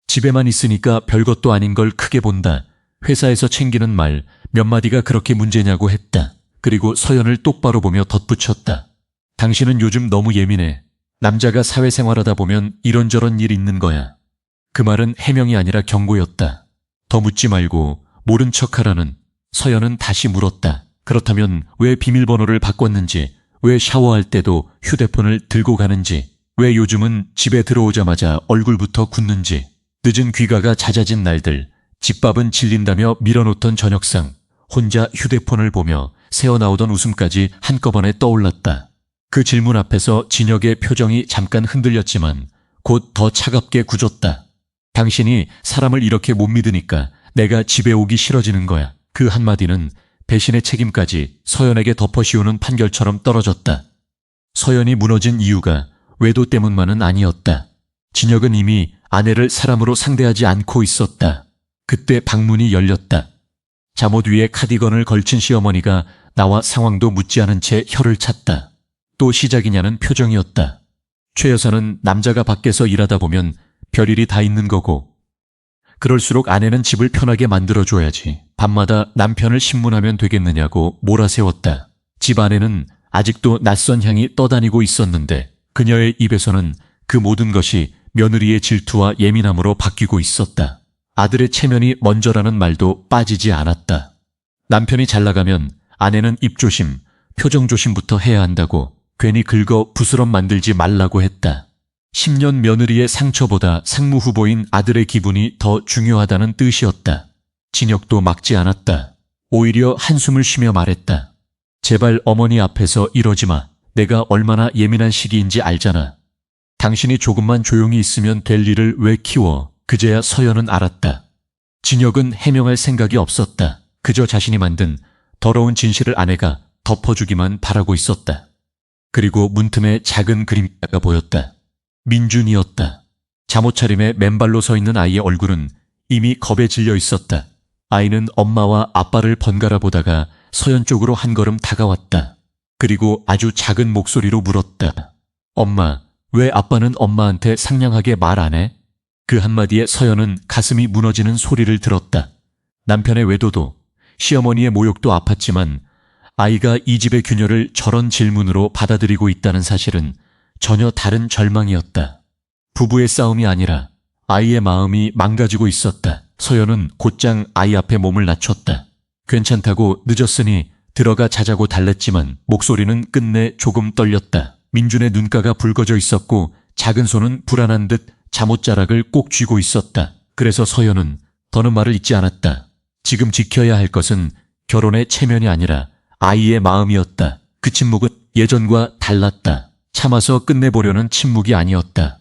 집에만 있으니까 별것도 아닌 걸 크게 본다. 회사에서 챙기는 말 몇 마디가 그렇게 문제냐고 했다. 그리고 서연을 똑바로 보며 덧붙였다. 당신은 요즘 너무 예민해. 남자가 사회생활하다 보면 이런저런 일 있는 거야. 그 말은 해명이 아니라 경고였다. 더 묻지 말고 모른 척하라는. 서연은 다시 물었다. 그렇다면 왜 비밀번호를 바꿨는지, 왜 샤워할 때도 휴대폰을 들고 가는지, 왜 요즘은 집에 들어오자마자 얼굴부터 굳는지, 늦은 귀가가 잦아진 날들, 집밥은 질린다며 밀어놓던 저녁상, 혼자 휴대폰을 보며 새어나오던 웃음까지 한꺼번에 떠올랐다. 그 질문 앞에서 진혁의 표정이 잠깐 흔들렸지만 곧 더 차갑게 굳었다. 당신이 사람을 이렇게 못 믿으니까 내가 집에 오기 싫어지는 거야. 그 한마디는 배신의 책임까지 서연에게 덮어씌우는 판결처럼 떨어졌다. 서연이 무너진 이유가 외도 때문만은 아니었다. 진혁은 이미 아내를 사람으로 상대하지 않고 있었다. 그때 방문이 열렸다. 잠옷 위에 카디건을 걸친 시어머니가 나와 상황도 묻지 않은 채 혀를 찼다. 또 시작이냐는 표정이었다. 최 여사는 남자가 밖에서 일하다 보면 별일이 다 있는 거고, 그럴수록 아내는 집을 편하게 만들어줘야지 밤마다 남편을 신문하면 되겠느냐고 몰아세웠다. 집 안에는 아직도 낯선 향이 떠다니고 있었는데 그녀의 입에서는 그 모든 것이 며느리의 질투와 예민함으로 바뀌고 있었다. 아들의 체면이 먼저라는 말도 빠지지 않았다. 남편이 잘 나가면 아내는 입조심, 표정조심부터 해야 한다고 괜히 긁어 부스럼 만들지 말라고 했다. 10년 며느리의 상처보다 상무 후보인 아들의 기분이 더 중요하다는 뜻이었다. 진혁도 막지 않았다. 오히려 한숨을 쉬며 말했다. 제발 어머니 앞에서 이러지 마. 내가 얼마나 예민한 시기인지 알잖아. 당신이 조금만 조용히 있으면 될 일을 왜 키워. 그제야 서연은 알았다. 진혁은 해명할 생각이 없었다. 그저 자신이 만든 더러운 진실을 아내가 덮어주기만 바라고 있었다. 그리고 문틈에 작은 그림자가 보였다. 민준이었다. 잠옷 차림에 맨발로 서 있는 아이의 얼굴은 이미 겁에 질려 있었다. 아이는 엄마와 아빠를 번갈아 보다가 서연 쪽으로 한 걸음 다가왔다. 그리고 아주 작은 목소리로 물었다. 엄마, 왜 아빠는 엄마한테 상냥하게 말 안 해? 그 한마디에 서연은 가슴이 무너지는 소리를 들었다. 남편의 외도도 시어머니의 모욕도 아팠지만 아이가 이 집의 균열을 저런 질문으로 받아들이고 있다는 사실은 전혀 다른 절망이었다. 부부의 싸움이 아니라 아이의 마음이 망가지고 있었다. 서연은 곧장 아이 앞에 몸을 낮췄다. 괜찮다고 늦었으니 들어가 자자고 달랬지만 목소리는 끝내 조금 떨렸다. 민준의 눈가가 붉어져 있었고 작은 손은 불안한 듯 잠옷자락을 꼭 쥐고 있었다. 그래서 서연은 더는 말을 잇지 않았다. 지금 지켜야 할 것은 결혼의 체면이 아니라 아이의 마음이었다. 그 침묵은 예전과 달랐다. 참아서 끝내보려는 침묵이 아니었다.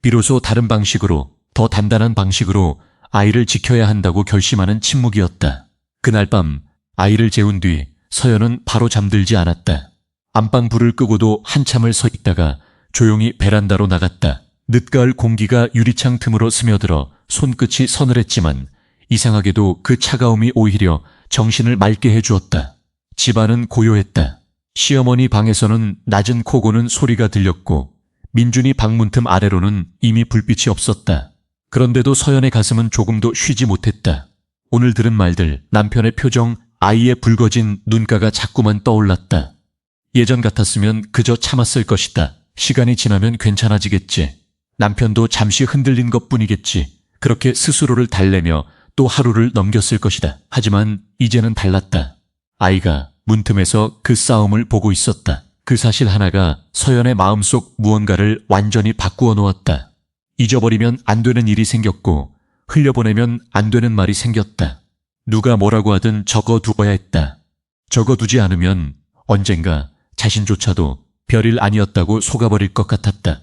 비로소 다른 방식으로, 더 단단한 방식으로 아이를 지켜야 한다고 결심하는 침묵이었다. 그날 밤 아이를 재운 뒤 서연은 바로 잠들지 않았다. 안방 불을 끄고도 한참을 서 있다가 조용히 베란다로 나갔다. 늦가을 공기가 유리창 틈으로 스며들어 손끝이 서늘했지만 이상하게도 그 차가움이 오히려 정신을 맑게 해주었다. 집안은 고요했다. 시어머니 방에서는 낮은 코 고는 소리가 들렸고 민준이 방문 틈 아래로는 이미 불빛이 없었다. 그런데도 서연의 가슴은 조금도 쉬지 못했다. 오늘 들은 말들, 남편의 표정, 아이의 붉어진 눈가가 자꾸만 떠올랐다. 예전 같았으면 그저 참았을 것이다. 시간이 지나면 괜찮아지겠지. 남편도 잠시 흔들린 것뿐이겠지. 그렇게 스스로를 달래며 또 하루를 넘겼을 것이다. 하지만 이제는 달랐다. 아이가 문틈에서 그 싸움을 보고 있었다. 그 사실 하나가 서연의 마음속 무언가를 완전히 바꾸어 놓았다. 잊어버리면 안 되는 일이 생겼고 흘려보내면 안 되는 말이 생겼다. 누가 뭐라고 하든 적어두어야 했다. 적어두지 않으면 언젠가 자신조차도 별일 아니었다고 속아버릴 것 같았다.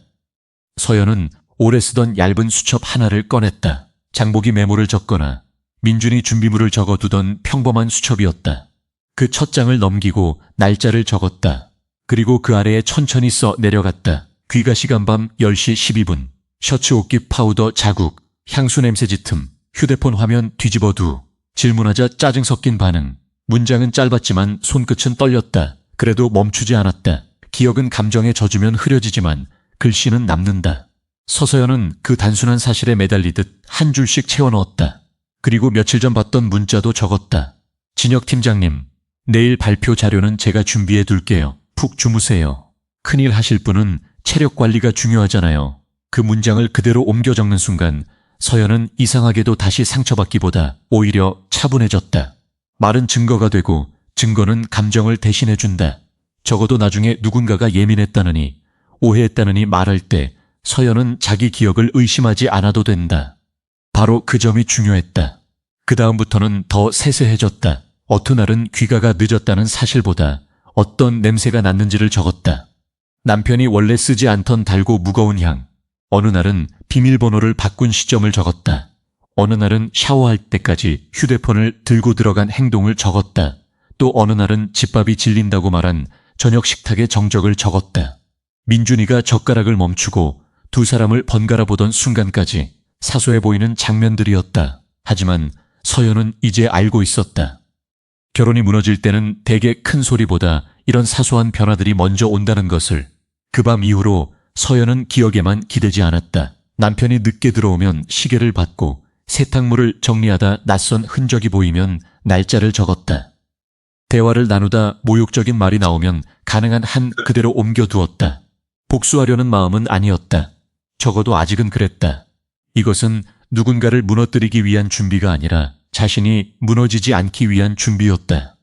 서연은 오래 쓰던 얇은 수첩 하나를 꺼냈다. 장보기 메모를 적거나 민준이 준비물을 적어두던 평범한 수첩이었다. 그 첫 장을 넘기고 날짜를 적었다. 그리고 그 아래에 천천히 써 내려갔다. 귀가 시간 밤 10시 12분. 셔츠 옷깃 파우더 자국, 향수 냄새 짙음, 휴대폰 화면 뒤집어두. 질문하자 짜증 섞인 반응. 문장은 짧았지만 손끝은 떨렸다. 그래도 멈추지 않았다. 기억은 감정에 젖으면 흐려지지만 글씨는 남는다. 서서연은 그 단순한 사실에 매달리듯 한 줄씩 채워넣었다. 그리고 며칠 전 봤던 문자도 적었다. 진혁 팀장님, 내일 발표 자료는 제가 준비해 둘게요. 푹 주무세요. 큰일 하실 분은 체력 관리가 중요하잖아요. 그 문장을 그대로 옮겨 적는 순간 서연은 이상하게도 다시 상처받기보다 오히려 차분해졌다. 말은 증거가 되고 증거는 감정을 대신해준다. 적어도 나중에 누군가가 예민했다느니, 오해했다느니 말할 때 서연은 자기 기억을 의심하지 않아도 된다. 바로 그 점이 중요했다. 그 다음부터는 더 세세해졌다. 어느 날은 귀가가 늦었다는 사실보다 어떤 냄새가 났는지를 적었다. 남편이 원래 쓰지 않던 달고 무거운 향. 어느 날은 비밀번호를 바꾼 시점을 적었다. 어느 날은 샤워할 때까지 휴대폰을 들고 들어간 행동을 적었다. 또 어느 날은 집밥이 질린다고 말한 저녁 식탁의 정적을 적었다. 민준이가 젓가락을 멈추고 두 사람을 번갈아 보던 순간까지 사소해 보이는 장면들이었다. 하지만 서연은 이제 알고 있었다. 결혼이 무너질 때는 대개 큰 소리보다 이런 사소한 변화들이 먼저 온다는 것을. 그 밤 이후로 서연은 기억에만 기대지 않았다. 남편이 늦게 들어오면 시계를 받고 세탁물을 정리하다 낯선 흔적이 보이면 날짜를 적었다. 대화를 나누다 모욕적인 말이 나오면 가능한 한 그대로 옮겨두었다. 복수하려는 마음은 아니었다. 적어도 아직은 그랬다. 이것은 누군가를 무너뜨리기 위한 준비가 아니라 자신이 무너지지 않기 위한 준비였다.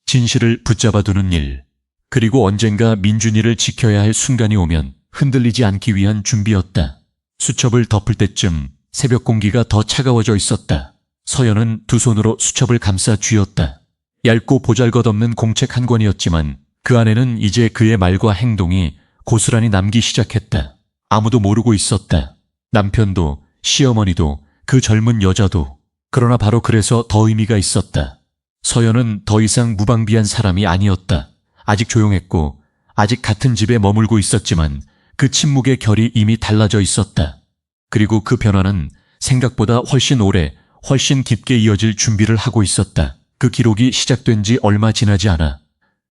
진실을 붙잡아두는 일, 그리고 언젠가 민준이를 지켜야 할 순간이 오면 흔들리지 않기 위한 준비였다. 수첩을 덮을 때쯤 새벽 공기가 더 차가워져 있었다. 서연은 두 손으로 수첩을 감싸 쥐었다. 얇고 보잘것없는 공책 한 권이었지만 그 안에는 이제 그의 말과 행동이 고스란히 남기 시작했다. 아무도 모르고 있었다. 남편도, 시어머니도, 그 젊은 여자도. 그러나 바로 그래서 더 의미가 있었다. 서연은 더 이상 무방비한 사람이 아니었다. 아직 조용했고 아직 같은 집에 머물고 있었지만 그 침묵의 결이 이미 달라져 있었다. 그리고 그 변화는 생각보다 훨씬 오래, 훨씬 깊게 이어질 준비를 하고 있었다. 그 기록이 시작된 지 얼마 지나지 않아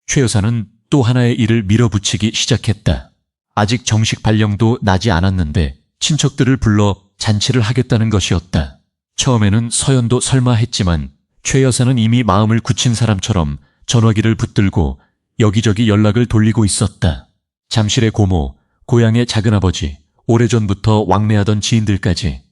최 여사는 또 하나의 일을 밀어붙이기 시작했다. 아직 정식 발령도 나지 않았는데 친척들을 불러 잔치를 하겠다는 것이었다. 처음에는 서연도 설마 했지만 최 여사는 이미 마음을 굳힌 사람처럼 전화기를 붙들고 여기저기 연락을 돌리고 있었다. 잠실의 고모, 고향의 작은아버지, 오래전부터 왕래하던 지인들까지.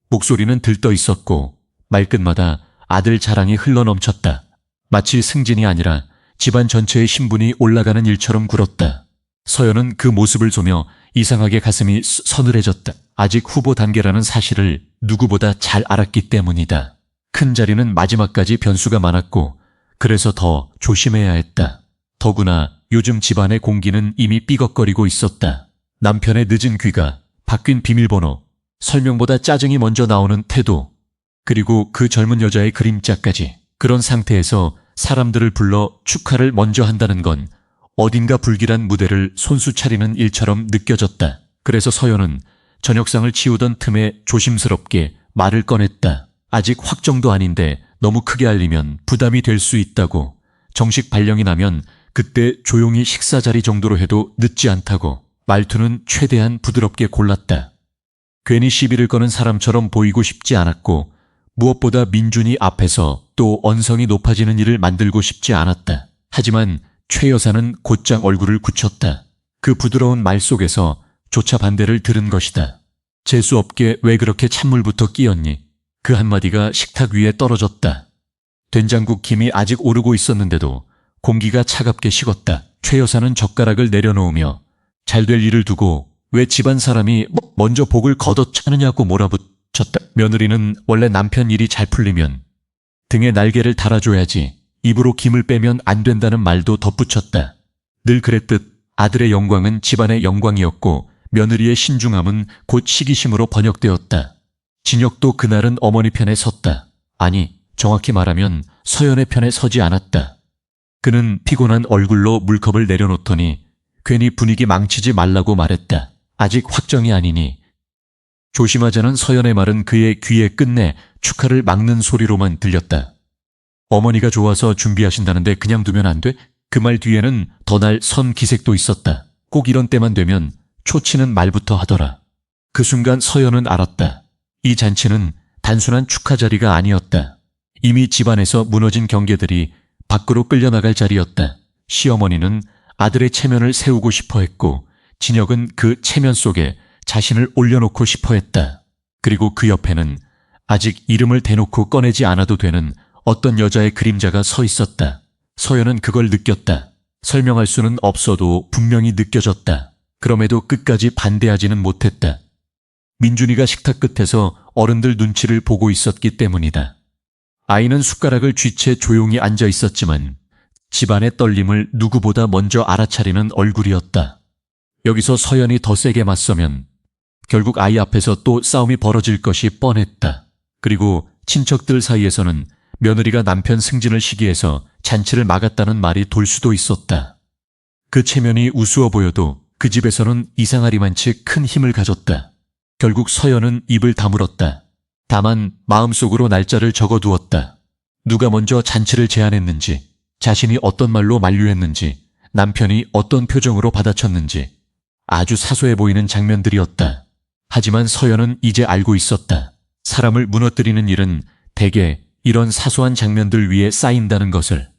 목소리는 들떠 있었고 말끝마다 아들 자랑이 흘러넘쳤다. 마치 승진이 아니라 집안 전체의 신분이 올라가는 일처럼 굴었다. 서연은 그 모습을 보며 이상하게 가슴이 서늘해졌다. 아직 후보 단계라는 사실을 누구보다 잘 알았기 때문이다. 큰 자리는 마지막까지 변수가 많았고 그래서 더 조심해야 했다. 더구나 요즘 집안의 공기는 이미 삐걱거리고 있었다. 남편의 늦은 귀가, 바뀐 비밀번호, 설명보다 짜증이 먼저 나오는 태도, 그리고 그 젊은 여자의 그림자까지. 그런 상태에서 사람들을 불러 축하를 먼저 한다는 건 어딘가 불길한 무대를 손수 차리는 일처럼 느껴졌다. 그래서 서연은 저녁상을 치우던 틈에 조심스럽게 말을 꺼냈다. 아직 확정도 아닌데 너무 크게 알리면 부담이 될 수 있다고. 정식 발령이 나면 그때 조용히 식사 자리 정도로 해도 늦지 않다고. 말투는 최대한 부드럽게 골랐다. 괜히 시비를 거는 사람처럼 보이고 싶지 않았고 무엇보다 민준이 앞에서 또 언성이 높아지는 일을 만들고 싶지 않았다. 하지만 최 여사는 곧장 얼굴을 굳혔다. 그 부드러운 말 속에서 조차 반대를 들은 것이다. 재수없게 왜 그렇게 찬물부터 끼얹니? 그 한마디가 식탁 위에 떨어졌다. 된장국 김이 아직 오르고 있었는데도 공기가 차갑게 식었다. 최 여사는 젓가락을 내려놓으며 잘될 일을 두고 왜 집안 사람이 먼저 복을 걷어차느냐고 몰아붙였다. 며느리는 원래 남편 일이 잘 풀리면 등에 날개를 달아줘야지 입으로 김을 빼면 안 된다는 말도 덧붙였다. 늘 그랬듯 아들의 영광은 집안의 영광이었고 며느리의 신중함은 곧 시기심으로 번역되었다. 진혁도 그날은 어머니 편에 섰다. 아니, 정확히 말하면 서연의 편에 서지 않았다. 그는 피곤한 얼굴로 물컵을 내려놓더니 괜히 분위기 망치지 말라고 말했다. 아직 확정이 아니니. 조심하자는 서연의 말은 그의 귀에 끝내 축하를 막는 소리로만 들렸다. 어머니가 좋아서 준비하신다는데 그냥 두면 안 돼? 그 말 뒤에는 더 날 선 기색도 있었다. 꼭 이런 때만 되면 초치는 말부터 하더라. 그 순간 서연은 알았다. 이 잔치는 단순한 축하 자리가 아니었다. 이미 집안에서 무너진 경계들이 밖으로 끌려나갈 자리였다. 시어머니는 아들의 체면을 세우고 싶어 했고 진혁은 그 체면 속에 자신을 올려놓고 싶어 했다. 그리고 그 옆에는 아직 이름을 대놓고 꺼내지 않아도 되는 어떤 여자의 그림자가 서 있었다. 서연은 그걸 느꼈다. 설명할 수는 없어도 분명히 느껴졌다. 그럼에도 끝까지 반대하지는 못했다. 민준이가 식탁 끝에서 어른들 눈치를 보고 있었기 때문이다. 아이는 숟가락을 쥐채 조용히 앉아 있었지만 집안의 떨림을 누구보다 먼저 알아차리는 얼굴이었다. 여기서 서연이 더 세게 맞서면 결국 아이 앞에서 또 싸움이 벌어질 것이 뻔했다. 그리고 친척들 사이에서는 며느리가 남편 승진을 시기해서 잔치를 막았다는 말이 돌 수도 있었다. 그 체면이 우스워 보여도 그 집에서는 이상하리만치 큰 힘을 가졌다. 결국 서연은 입을 다물었다. 다만 마음속으로 날짜를 적어두었다. 누가 먼저 잔치를 제안했는지, 자신이 어떤 말로 만류했는지, 남편이 어떤 표정으로 받아쳤는지 아주 사소해 보이는 장면들이었다. 하지만 서연은 이제 알고 있었다. 사람을 무너뜨리는 일은 대개 이런 사소한 장면들 위에 쌓인다는 것을.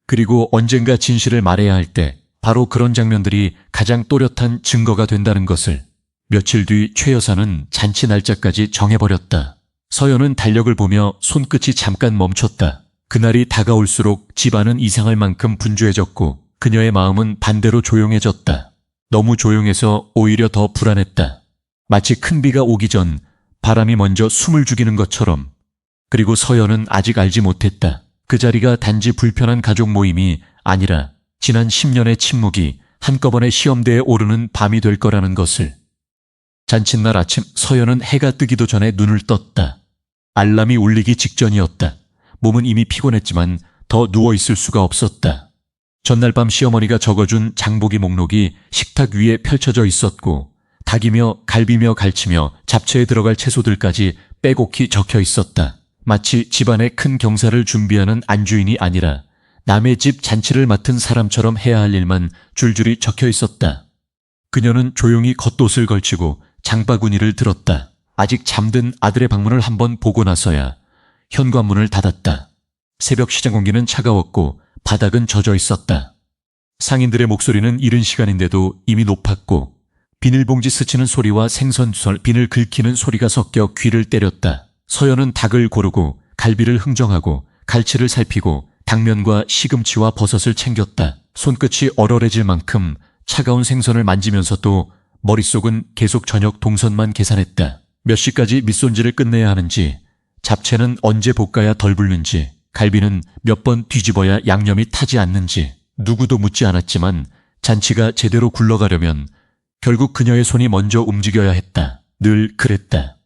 그리고 언젠가 진실을 말해야 할 때 바로 그런 장면들이 가장 또렷한 증거가 된다는 것을. 며칠 뒤 최 여사는 잔치 날짜까지 정해버렸다. 서연은 달력을 보며 손끝이 잠깐 멈췄다. 그날이 다가올수록 집안은 이상할 만큼 분주해졌고 그녀의 마음은 반대로 조용해졌다. 너무 조용해서 오히려 더 불안했다. 마치 큰 비가 오기 전 바람이 먼저 숨을 죽이는 것처럼. 그리고 서연은 아직 알지 못했다. 그 자리가 단지 불편한 가족 모임이 아니라 지난 10년의 침묵이 한꺼번에 시험대에 오르는 밤이 될 거라는 것을. 잔칫날 아침 서연은 해가 뜨기도 전에 눈을 떴다. 알람이 울리기 직전이었다. 몸은 이미 피곤했지만 더 누워있을 수가 없었다. 전날 밤 시어머니가 적어준 장보기 목록이 식탁 위에 펼쳐져 있었고 닭이며 갈비며 갈치며 잡채에 들어갈 채소들까지 빼곡히 적혀 있었다. 마치 집안의 큰 경사를 준비하는 안주인이 아니라 남의 집 잔치를 맡은 사람처럼 해야 할 일만 줄줄이 적혀 있었다. 그녀는 조용히 겉옷을 걸치고 장바구니를 들었다. 아직 잠든 아들의 방문을 한번 보고 나서야 현관문을 닫았다. 새벽 시장 공기는 차가웠고 바닥은 젖어 있었다. 상인들의 목소리는 이른 시간인데도 이미 높았고 비닐봉지 스치는 소리와 생선살 비늘 긁히는 소리가 섞여 귀를 때렸다. 서연은 닭을 고르고 갈비를 흥정하고 갈치를 살피고 당면과 시금치와 버섯을 챙겼다. 손끝이 얼얼해질 만큼 차가운 생선을 만지면서도 머릿속은 계속 저녁 동선만 계산했다. 몇 시까지 밑손질을 끝내야 하는지, 잡채는 언제 볶아야 덜 불는지, 갈비는 몇 번 뒤집어야 양념이 타지 않는지 누구도 묻지 않았지만 잔치가 제대로 굴러가려면 결국 그녀의 손이 먼저 움직여야 했다. 늘 그랬다.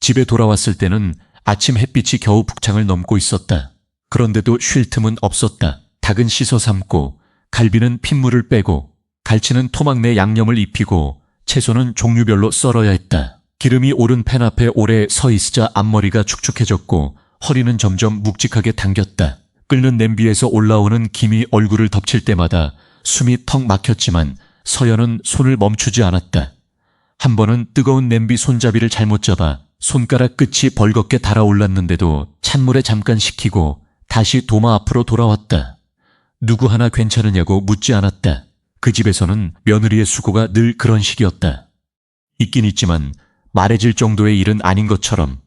집에 돌아왔을 때는 아침 햇빛이 겨우 북창을 넘고 있었다. 그런데도 쉴 틈은 없었다. 닭은 씻어 삶고 갈비는 핏물을 빼고 갈치는 토막 내 양념을 입히고 채소는 종류별로 썰어야 했다. 기름이 오른 팬 앞에 오래 서 있으자 앞머리가 축축해졌고 허리는 점점 묵직하게 당겼다. 끓는 냄비에서 올라오는 김이 얼굴을 덮칠 때마다 숨이 턱 막혔지만 서연은 손을 멈추지 않았다. 한 번은 뜨거운 냄비 손잡이를 잘못 잡아 손가락 끝이 벌겋게 달아올랐는데도 찬물에 잠깐 식히고 다시 도마 앞으로 돌아왔다. 누구 하나 괜찮으냐고 묻지 않았다. 그 집에서는 며느리의 수고가 늘 그런 식이었다. 있긴 있지만 말해질 정도의 일은 아닌 것처럼.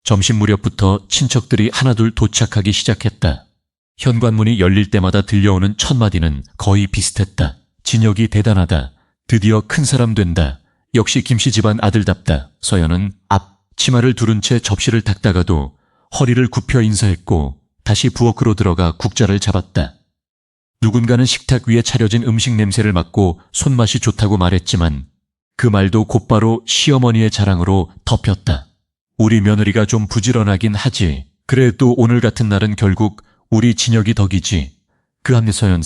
점심 무렵부터 친척들이 하나둘 도착하기 시작했다. 현관문이 열릴 때마다 들려오는 첫 마디는 거의 비슷했다. 진혁이 대단하다. 드디어 큰 사람 된다. 역시 김씨 집안 아들답다. 서연은 앞 치마를 두른 채 접시를 닦다가도 허리를 굽혀 인사했고 다시 부엌으로 들어가 국자를 잡았다. 누군가는 식탁 위에 차려진 음식 냄새를 맡고 손맛이 좋다고 말했지만 그 말도 곧바로 시어머니의 자랑으로 덮였다. 우리 며느리가 좀 부지런하긴 하지. 그래도 오늘 같은 날은 결국 우리 진혁이 덕이지. 그 한에 서연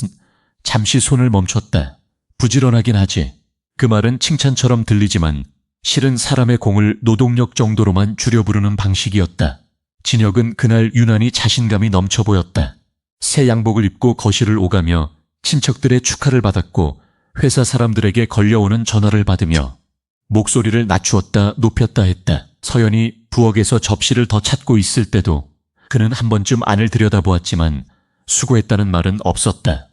잠시 손을 멈췄다. 부지런하긴 하지. 그 말은 칭찬처럼 들리지만 실은 사람의 공을 노동력 정도로만 줄여 부르는 방식이었다. 진혁은 그날 유난히 자신감이 넘쳐 보였다. 새 양복을 입고 거실을 오가며 친척들의 축하를 받았고 회사 사람들에게 걸려오는 전화를 받으며 목소리를 낮추었다 높였다 했다. 서연이 부엌에서 접시를 더 찾고 있을 때도 그는 한 번쯤 안을 들여다보았지만 수고했다는 말은 없었다.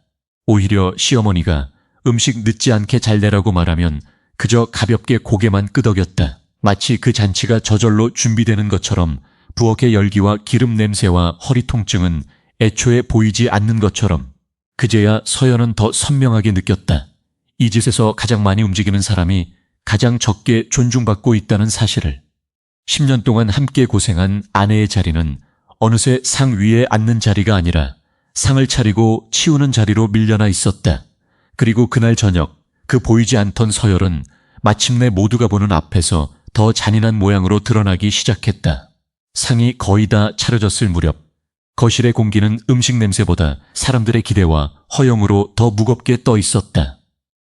오히려 시어머니가 음식 늦지 않게 잘 내라고 말하면 그저 가볍게 고개만 끄덕였다. 마치 그 잔치가 저절로 준비되는 것처럼 부엌의 열기와 기름 냄새와 허리 통증은 애초에 보이지 않는 것처럼. 그제야 서연은 더 선명하게 느꼈다. 이 짓에서 가장 많이 움직이는 사람이 가장 적게 존중받고 있다는 사실을. 10년 동안 함께 고생한 아내의 자리는 어느새 상 위에 앉는 자리가 아니라 상을 차리고 치우는 자리로 밀려나 있었다. 그리고 그날 저녁 그 보이지 않던 서열은 마침내 모두가 보는 앞에서 더 잔인한 모양으로 드러나기 시작했다. 상이 거의 다 차려졌을 무렵 거실의 공기는 음식 냄새보다 사람들의 기대와 허영으로 더 무겁게 떠 있었다.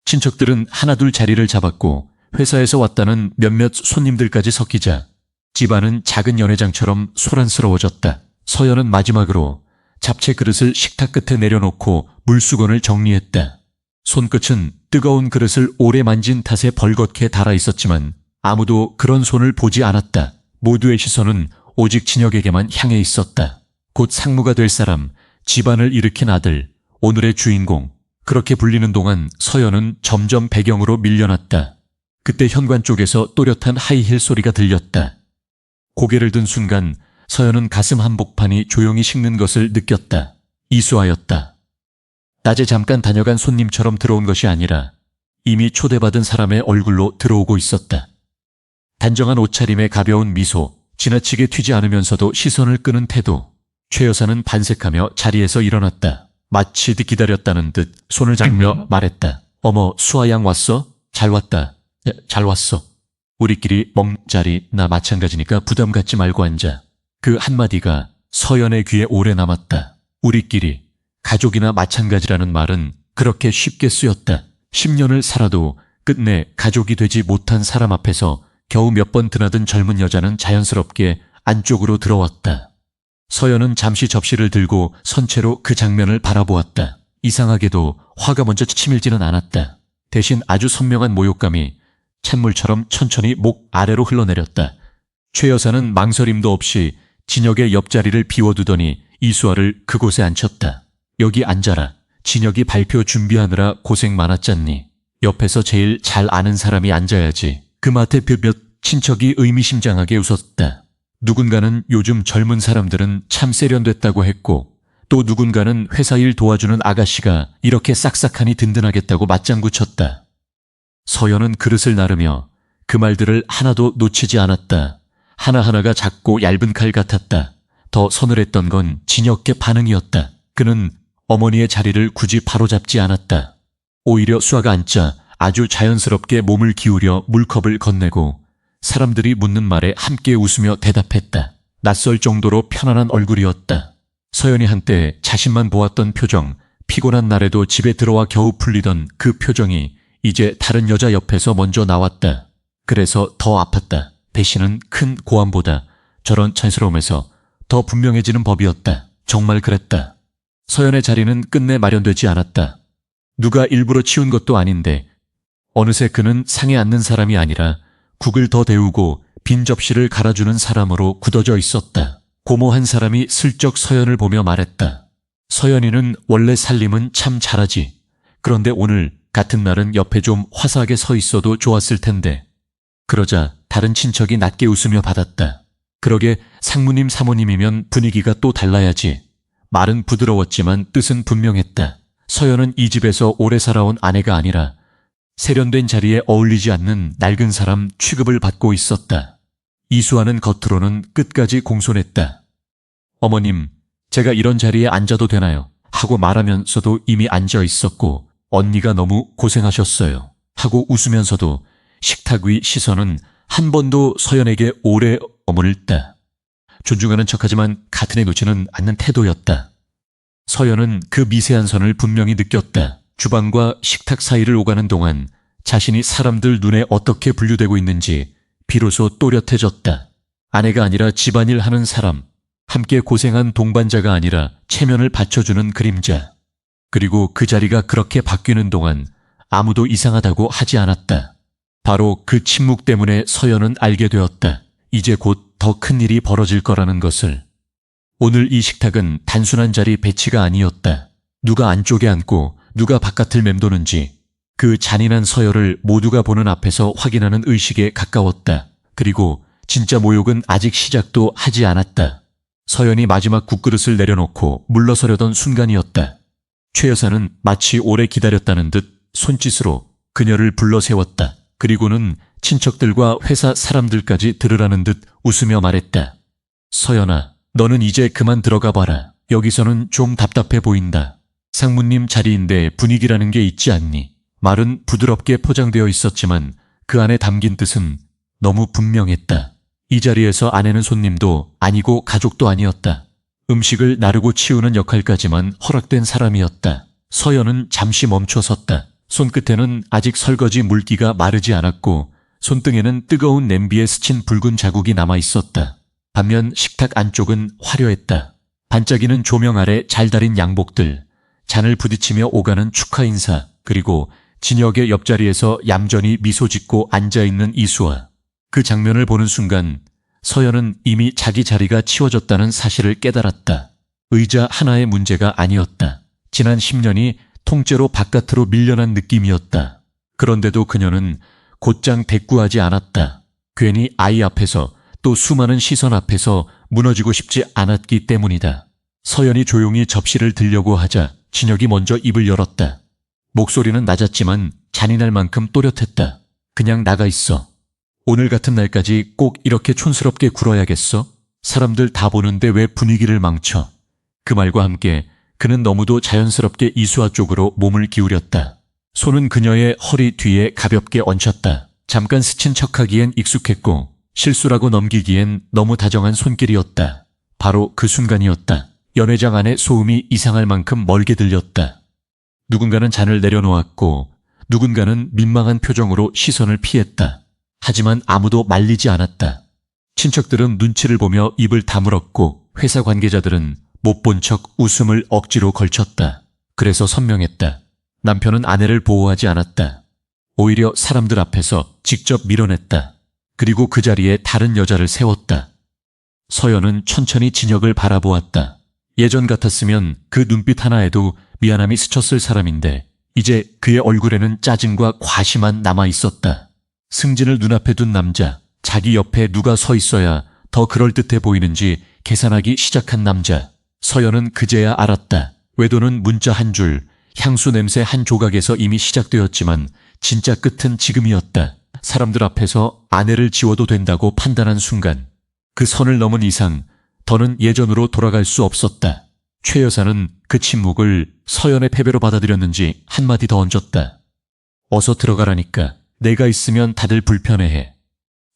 친척들은 하나둘 자리를 잡았고 회사에서 왔다는 몇몇 손님들까지 섞이자 집안은 작은 연회장처럼 소란스러워졌다. 서연은 마지막으로 잡채 그릇을 식탁 끝에 내려놓고 물수건을 정리했다. 손끝은 뜨거운 그릇을 오래 만진 탓에 벌겋게 닳아 있었지만 아무도 그런 손을 보지 않았다. 모두의 시선은 오직 진혁에게만 향해 있었다. 곧 상무가 될 사람, 집안을 일으킨 아들, 오늘의 주인공. 그렇게 불리는 동안 서연은 점점 배경으로 밀려났다. 그때 현관 쪽에서 또렷한 하이힐 소리가 들렸다. 고개를 든 순간 서연은 가슴 한복판이 조용히 식는 것을 느꼈다. 이수아였다. 낮에 잠깐 다녀간 손님처럼 들어온 것이 아니라 이미 초대받은 사람의 얼굴로 들어오고 있었다. 단정한 옷차림에 가벼운 미소, 지나치게 튀지 않으면서도 시선을 끄는 태도. 최 여사는 반색하며 자리에서 일어났다. 마치 기다렸다는 듯 손을 잡으며 말했다. 어머, 수아양 왔어? 잘 왔다. 잘 왔어. 우리끼리 먹는 자리 나 마찬가지니까 부담 갖지 말고 앉아. 그 한마디가 서연의 귀에 오래 남았다. 우리끼리, 가족이나 마찬가지라는 말은 그렇게 쉽게 쓰였다. 10년을 살아도 끝내 가족이 되지 못한 사람 앞에서 겨우 몇 번 드나든 젊은 여자는 자연스럽게 안쪽으로 들어왔다. 서연은 잠시 접시를 들고 선체로 그 장면을 바라보았다. 이상하게도 화가 먼저 치밀지는 않았다. 대신 아주 선명한 모욕감이 찬물처럼 천천히 목 아래로 흘러내렸다. 최 여사는 망설임도 없이 진혁의 옆자리를 비워두더니 이수아를 그곳에 앉혔다. 여기 앉아라. 진혁이 발표 준비하느라 고생 많았잖니. 옆에서 제일 잘 아는 사람이 앉아야지. 그 맛에 몇몇 친척이 의미심장하게 웃었다. 누군가는 요즘 젊은 사람들은 참 세련됐다고 했고 또 누군가는 회사 일 도와주는 아가씨가 이렇게 싹싹하니 든든하겠다고 맞장구 쳤다. 서연은 그릇을 나르며 그 말들을 하나도 놓치지 않았다. 하나하나가 작고 얇은 칼 같았다. 더 서늘했던 건 진혁의 반응이었다. 그는 어머니의 자리를 굳이 바로잡지 않았다. 오히려 수아가 앉자 아주 자연스럽게 몸을 기울여 물컵을 건네고 사람들이 묻는 말에 함께 웃으며 대답했다. 낯설 정도로 편안한 얼굴이었다. 서연이 한때 자신만 보았던 표정, 피곤한 날에도 집에 들어와 겨우 풀리던 그 표정이 이제 다른 여자 옆에서 먼저 나왔다. 그래서 더 아팠다. 배신은 큰 고함보다 저런 찬스러움에서 더 분명해지는 법이었다. 정말 그랬다. 서연의 자리는 끝내 마련되지 않았다. 누가 일부러 치운 것도 아닌데 어느새 그는 상에 앉는 사람이 아니라 국을 더 데우고 빈 접시를 갈아주는 사람으로 굳어져 있었다. 고모 한 사람이 슬쩍 서연을 보며 말했다. 서연이는 원래 살림은 참 잘하지. 그런데 오늘 같은 날은 옆에 좀 화사하게 서 있어도 좋았을 텐데. 그러자 다른 친척이 낮게 웃으며 받았다. 그러게 상무님 사모님이면 분위기가 또 달라야지. 말은 부드러웠지만 뜻은 분명했다. 서연은 이 집에서 오래 살아온 아내가 아니라 세련된 자리에 어울리지 않는 낡은 사람 취급을 받고 있었다. 이수아는 겉으로는 끝까지 공손했다. 어머님, 제가 이런 자리에 앉아도 되나요? 하고 말하면서도 이미 앉아 있었고 언니가 너무 고생하셨어요. 하고 웃으면서도 식탁 위 시선은 한 번도 서연에게 오래 머물다. 존중하는 척하지만 같은 애 놓지는 않는 태도였다. 서연은 그 미세한 선을 분명히 느꼈다. 주방과 식탁 사이를 오가는 동안 자신이 사람들 눈에 어떻게 분류되고 있는지 비로소 또렷해졌다. 아내가 아니라 집안일 하는 사람, 함께 고생한 동반자가 아니라 체면을 받쳐주는 그림자. 그리고 그 자리가 그렇게 바뀌는 동안 아무도 이상하다고 하지 않았다. 바로 그 침묵 때문에 서연은 알게 되었다. 이제 곧 더 큰 일이 벌어질 거라는 것을. 오늘 이 식탁은 단순한 자리 배치가 아니었다. 누가 안쪽에 앉고 누가 바깥을 맴도는지 그 잔인한 서열을 모두가 보는 앞에서 확인하는 의식에 가까웠다. 그리고 진짜 모욕은 아직 시작도 하지 않았다. 서연이 마지막 국그릇을 내려놓고 물러서려던 순간이었다. 최 여사는 마치 오래 기다렸다는 듯 손짓으로 그녀를 불러 세웠다. 그리고는 친척들과 회사 사람들까지 들으라는 듯 웃으며 말했다. 서연아, 너는 이제 그만 들어가 봐라. 여기서는 좀 답답해 보인다. 상무님 자리인데 분위기라는 게 있지 않니? 말은 부드럽게 포장되어 있었지만 그 안에 담긴 뜻은 너무 분명했다. 이 자리에서 아내는 손님도 아니고 가족도 아니었다. 음식을 나르고 치우는 역할까지만 허락된 사람이었다. 서연은 잠시 멈춰 섰다. 손끝에는 아직 설거지 물기가 마르지 않았고 손등에는 뜨거운 냄비에 스친 붉은 자국이 남아 있었다. 반면 식탁 안쪽은 화려했다. 반짝이는 조명 아래 잘 다린 양복들, 잔을 부딪히며 오가는 축하 인사, 그리고 진혁의 옆자리에서 얌전히 미소 짓고 앉아있는 이수아. 그 장면을 보는 순간 서연은 이미 자기 자리가 치워졌다는 사실을 깨달았다. 의자 하나의 문제가 아니었다. 지난 10년이 통째로 바깥으로 밀려난 느낌이었다. 그런데도 그녀는 곧장 대꾸하지 않았다. 괜히 아이 앞에서 또 수많은 시선 앞에서 무너지고 싶지 않았기 때문이다. 서연이 조용히 접시를 들려고 하자 진혁이 먼저 입을 열었다. 목소리는 낮았지만 잔인할 만큼 또렷했다. 그냥 나가 있어. 오늘 같은 날까지 꼭 이렇게 촌스럽게 굴어야겠어? 사람들 다 보는데 왜 분위기를 망쳐? 그 말과 함께 그는 너무도 자연스럽게 이수아 쪽으로 몸을 기울였다. 손은 그녀의 허리 뒤에 가볍게 얹혔다. 잠깐 스친 척하기엔 익숙했고 실수라고 넘기기엔 너무 다정한 손길이었다. 바로 그 순간이었다. 연회장 안에 소음이 이상할 만큼 멀게 들렸다. 누군가는 잔을 내려놓았고 누군가는 민망한 표정으로 시선을 피했다. 하지만 아무도 말리지 않았다. 친척들은 눈치를 보며 입을 다물었고 회사 관계자들은 못 본 척 웃음을 억지로 걸쳤다. 그래서 선명했다. 남편은 아내를 보호하지 않았다. 오히려 사람들 앞에서 직접 밀어냈다. 그리고 그 자리에 다른 여자를 세웠다. 서연은 천천히 진혁을 바라보았다. 예전 같았으면 그 눈빛 하나에도 미안함이 스쳤을 사람인데 이제 그의 얼굴에는 짜증과 과시만 남아 있었다. 승진을 눈앞에 둔 남자, 자기 옆에 누가 서 있어야 더 그럴듯해 보이는지 계산하기 시작한 남자. 서연은 그제야 알았다. 외도는 문자 한 줄, 향수 냄새 한 조각에서 이미 시작되었지만 진짜 끝은 지금이었다. 사람들 앞에서 아내를 지워도 된다고 판단한 순간 그 선을 넘은 이상 더는 예전으로 돌아갈 수 없었다. 최 여사는 그 침묵을 서연의 패배로 받아들였는지 한마디 더 얹었다. 어서 들어가라니까. 내가 있으면 다들 불편해해.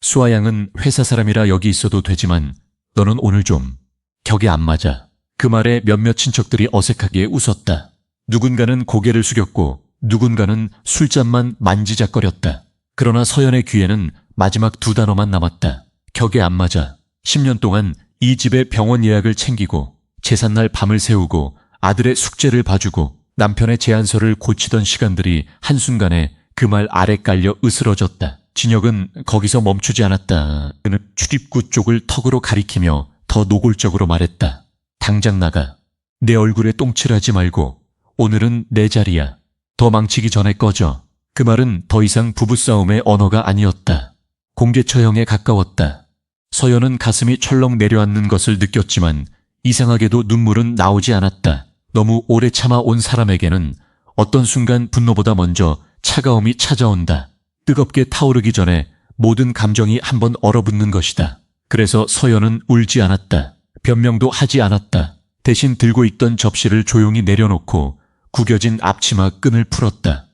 수아 양은 회사 사람이라 여기 있어도 되지만 너는 오늘 좀 격이 안 맞아. 그 말에 몇몇 친척들이 어색하게 웃었다. 누군가는 고개를 숙였고 누군가는 술잔만 만지작거렸다. 그러나 서연의 귀에는 마지막 두 단어만 남았다. 격에 안 맞아. 10년 동안 이 집의 병원 예약을 챙기고 제삿날 밤을 새우고 아들의 숙제를 봐주고 남편의 제안서를 고치던 시간들이 한순간에 그 말 아래 깔려 으스러졌다. 진혁은 거기서 멈추지 않았다. 그는 출입구 쪽을 턱으로 가리키며 더 노골적으로 말했다. 당장 나가. 내 얼굴에 똥칠하지 말고 오늘은 내 자리야. 더 망치기 전에 꺼져. 그 말은 더 이상 부부싸움의 언어가 아니었다. 공개 처형에 가까웠다. 서연은 가슴이 철렁 내려앉는 것을 느꼈지만 이상하게도 눈물은 나오지 않았다. 너무 오래 참아온 사람에게는 어떤 순간 분노보다 먼저 차가움이 찾아온다. 뜨겁게 타오르기 전에 모든 감정이 한번 얼어붙는 것이다. 그래서 서연은 울지 않았다. 변명도 하지 않았다. 대신 들고 있던 접시를 조용히 내려놓고 구겨진 앞치마 끈을 풀었다.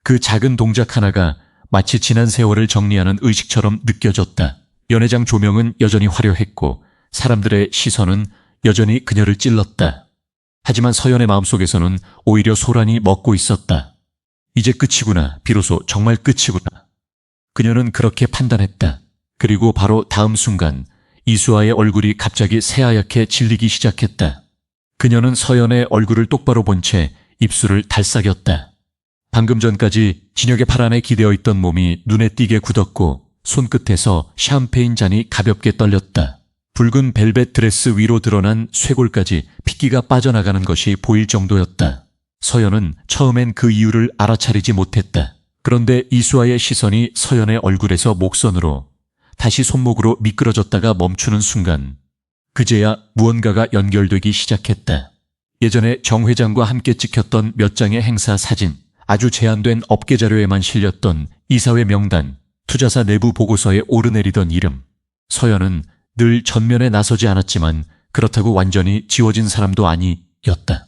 그 작은 동작 하나가 마치 지난 세월을 정리하는 의식처럼 느껴졌다. 연회장 조명은 여전히 화려했고 사람들의 시선은 여전히 그녀를 찔렀다. 하지만 서연의 마음속에서는 오히려 소란이 먹고 있었다. 이제 끝이구나. 비로소 정말 끝이구나. 그녀는 그렇게 판단했다. 그리고 바로 다음 순간 이수아의 얼굴이 갑자기 새하얗게 질리기 시작했다. 그녀는 서연의 얼굴을 똑바로 본 채 입술을 달싹였다. 방금 전까지 진혁의 팔 안에 기대어 있던 몸이 눈에 띄게 굳었고 손끝에서 샴페인 잔이 가볍게 떨렸다. 붉은 벨벳 드레스 위로 드러난 쇄골까지 핏기가 빠져나가는 것이 보일 정도였다. 서연은 처음엔 그 이유를 알아차리지 못했다. 그런데 이수아의 시선이 서연의 얼굴에서 목선으로 다시 손목으로 미끄러졌다가 멈추는 순간 그제야 무언가가 연결되기 시작했다. 예전에 정 회장과 함께 찍혔던 몇 장의 행사 사진, 아주 제한된 업계 자료에만 실렸던 이사회 명단, 투자사 내부 보고서에 오르내리던 이름. 서연은 늘 전면에 나서지 않았지만 그렇다고 완전히 지워진 사람도 아니었다.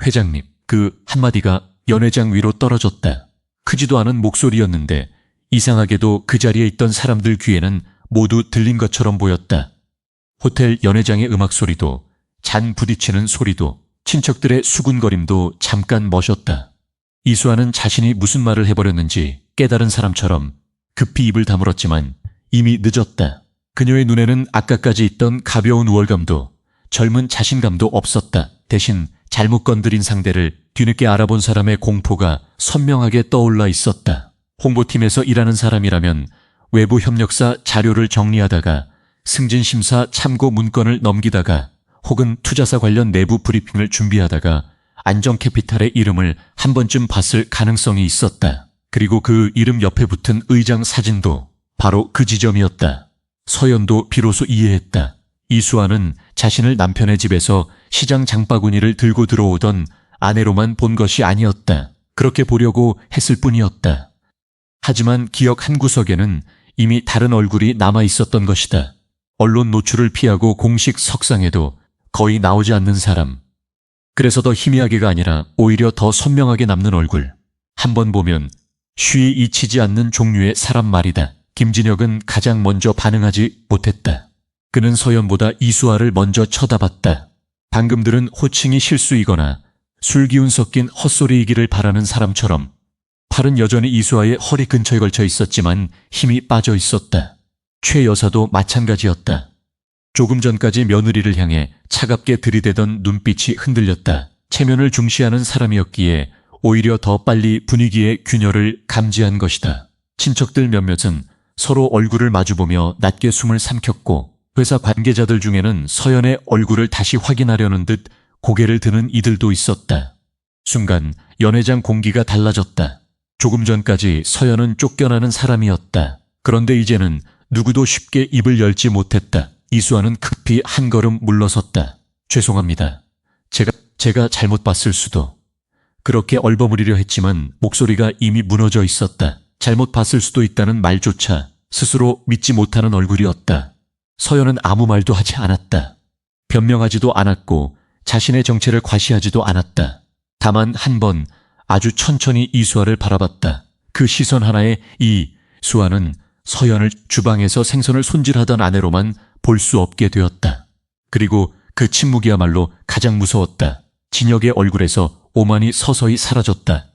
회장님, 그 한마디가 연회장 위로 떨어졌다. 크지도 않은 목소리였는데 이상하게도 그 자리에 있던 사람들 귀에는 모두 들린 것처럼 보였다. 호텔 연회장의 음악 소리도, 잔 부딪히는 소리도, 친척들의 수군거림도 잠깐 멎었다. 이수아는 자신이 무슨 말을 해버렸는지 깨달은 사람처럼 급히 입을 다물었지만 이미 늦었다. 그녀의 눈에는 아까까지 있던 가벼운 우월감도 젊은 자신감도 없었다. 대신 잘못 건드린 상대를 뒤늦게 알아본 사람의 공포가 선명하게 떠올라 있었다. 홍보팀에서 일하는 사람이라면 외부 협력사 자료를 정리하다가 승진심사 참고 문건을 넘기다가 혹은 투자사 관련 내부 브리핑을 준비하다가 안정캐피탈의 이름을 한 번쯤 봤을 가능성이 있었다. 그리고 그 이름 옆에 붙은 의장 사진도 바로 그 지점이었다. 서연도 비로소 이해했다. 이수아는 자신을 남편의 집에서 시장 장바구니를 들고 들어오던 아내로만 본 것이 아니었다. 그렇게 보려고 했을 뿐이었다. 하지만 기억 한 구석에는 이미 다른 얼굴이 남아 있었던 것이다. 언론 노출을 피하고 공식 석상에도 거의 나오지 않는 사람. 그래서 더 희미하게가 아니라 오히려 더 선명하게 남는 얼굴. 한 번 보면 쉬이 잊히지 않는 종류의 사람 말이다. 김진혁은 가장 먼저 반응하지 못했다. 그는 서연보다 이수아를 먼저 쳐다봤다. 방금 들은 호칭이 실수이거나 술기운 섞인 헛소리이기를 바라는 사람처럼. 팔은 여전히 이수아의 허리 근처에 걸쳐 있었지만 힘이 빠져 있었다. 최 여사도 마찬가지였다. 조금 전까지 며느리를 향해 차갑게 들이대던 눈빛이 흔들렸다. 체면을 중시하는 사람이었기에 오히려 더 빨리 분위기의 균열을 감지한 것이다. 친척들 몇몇은 서로 얼굴을 마주보며 낮게 숨을 삼켰고 회사 관계자들 중에는 서연의 얼굴을 다시 확인하려는 듯 고개를 드는 이들도 있었다. 순간 연회장 공기가 달라졌다. 조금 전까지 서연은 쫓겨나는 사람이었다. 그런데 이제는 누구도 쉽게 입을 열지 못했다. 이수아는 급히 한 걸음 물러섰다. 죄송합니다. 제가 잘못 봤을 수도. 그렇게 얼버무리려 했지만 목소리가 이미 무너져 있었다. 잘못 봤을 수도 있다는 말조차 스스로 믿지 못하는 얼굴이었다. 서연은 아무 말도 하지 않았다. 변명하지도 않았고 자신의 정체를 과시하지도 않았다. 다만 한 번 아주 천천히 이수아를 바라봤다. 그 시선 하나에 이수아는 서연을 주방에서 생선을 손질하던 아내로만 볼 수 없게 되었다. 그리고 그 침묵이야말로 가장 무서웠다. 진혁의 얼굴에서 오만이 서서히 사라졌다.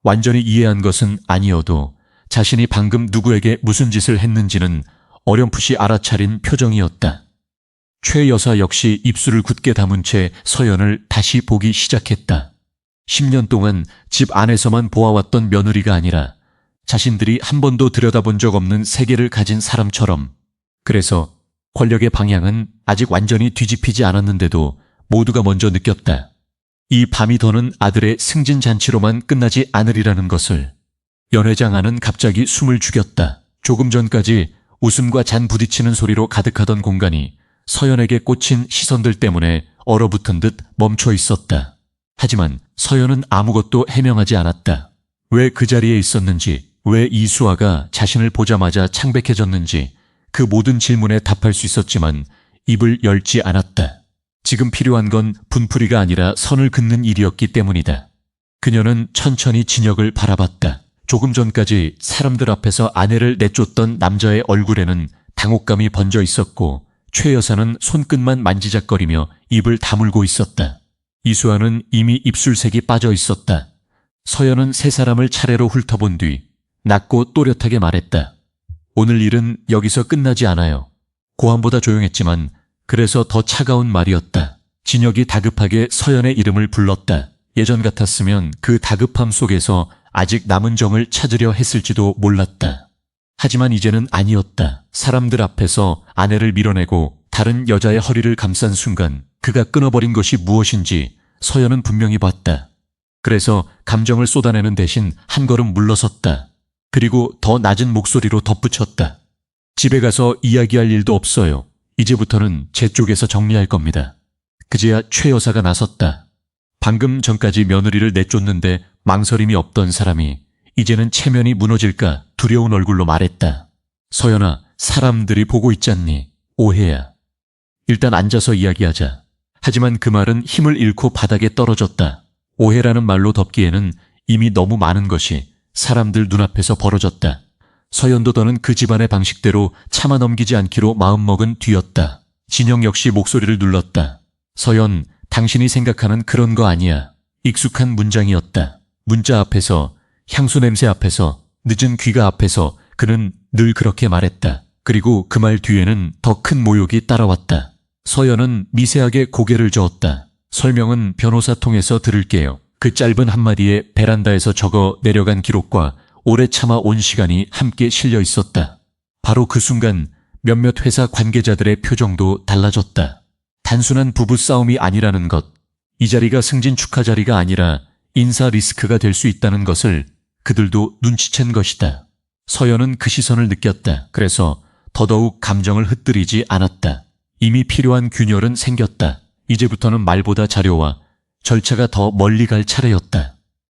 완전히 이해한 것은 아니어도 자신이 방금 누구에게 무슨 짓을 했는지는 어렴풋이 알아차린 표정이었다. 최 여사 역시 입술을 굳게 다문 채 서연을 다시 보기 시작했다. 10년 동안 집 안에서만 보아왔던 며느리가 아니라 자신들이 한 번도 들여다본 적 없는 세계를 가진 사람처럼. 그래서 권력의 방향은 아직 완전히 뒤집히지 않았는데도 모두가 먼저 느꼈다. 이 밤이 더는 아들의 승진잔치로만 끝나지 않으리라는 것을. 연 회장 안은 갑자기 숨을 죽였다. 조금 전까지 웃음과 잔 부딪히는 소리로 가득하던 공간이 서연에게 꽂힌 시선들 때문에 얼어붙은 듯 멈춰 있었다. 하지만 서연은 아무것도 해명하지 않았다. 왜 그 자리에 있었는지, 왜 이수아가 자신을 보자마자 창백해졌는지 그 모든 질문에 답할 수 있었지만 입을 열지 않았다. 지금 필요한 건 분풀이가 아니라 선을 긋는 일이었기 때문이다. 그녀는 천천히 진혁을 바라봤다. 조금 전까지 사람들 앞에서 아내를 내쫓던 남자의 얼굴에는 당혹감이 번져 있었고 최 여사는 손끝만 만지작거리며 입을 다물고 있었다. 이수아는 이미 입술색이 빠져 있었다. 서연은 세 사람을 차례로 훑어본 뒤 낮고 또렷하게 말했다. 오늘 일은 여기서 끝나지 않아요. 고함보다 조용했지만 그래서 더 차가운 말이었다. 진혁이 다급하게 서연의 이름을 불렀다. 예전 같았으면 그 다급함 속에서 아직 남은 정을 찾으려 했을지도 몰랐다. 하지만 이제는 아니었다. 사람들 앞에서 아내를 밀어내고 다른 여자의 허리를 감싼 순간 그가 끊어버린 것이 무엇인지 서연은 분명히 봤다. 그래서 감정을 쏟아내는 대신 한 걸음 물러섰다. 그리고 더 낮은 목소리로 덧붙였다. 집에 가서 이야기할 일도 없어요. 이제부터는 제 쪽에서 정리할 겁니다. 그제야 최 여사가 나섰다. 방금 전까지 며느리를 내쫓는데 망설임이 없던 사람이 이제는 체면이 무너질까 두려운 얼굴로 말했다. 서연아, 사람들이 보고 있잖니. 오해야. 일단 앉아서 이야기하자. 하지만 그 말은 힘을 잃고 바닥에 떨어졌다. 오해라는 말로 덮기에는 이미 너무 많은 것이 사람들 눈앞에서 벌어졌다. 서연도 더는 그 집안의 방식대로 참아 넘기지 않기로 마음먹은 뒤였다. 진영 역시 목소리를 눌렀다. 서연, 당신이 생각하는 그런 거 아니야. 익숙한 문장이었다. 문자 앞에서, 향수 냄새 앞에서, 늦은 귀가 앞에서 그는 늘 그렇게 말했다. 그리고 그 말 뒤에는 더 큰 모욕이 따라왔다. 서연은 미세하게 고개를 저었다. 설명은 변호사 통해서 들을게요. 그 짧은 한마디에 베란다에서 적어 내려간 기록과 오래 참아 온 시간이 함께 실려 있었다. 바로 그 순간 몇몇 회사 관계자들의 표정도 달라졌다. 단순한 부부싸움이 아니라는 것, 이 자리가 승진 축하 자리가 아니라 인사 리스크가 될 수 있다는 것을 그들도 눈치챈 것이다. 서연은 그 시선을 느꼈다. 그래서 더더욱 감정을 흩뜨리지 않았다. 이미 필요한 균열은 생겼다. 이제부터는 말보다 자료와 절차가 더 멀리 갈 차례였다.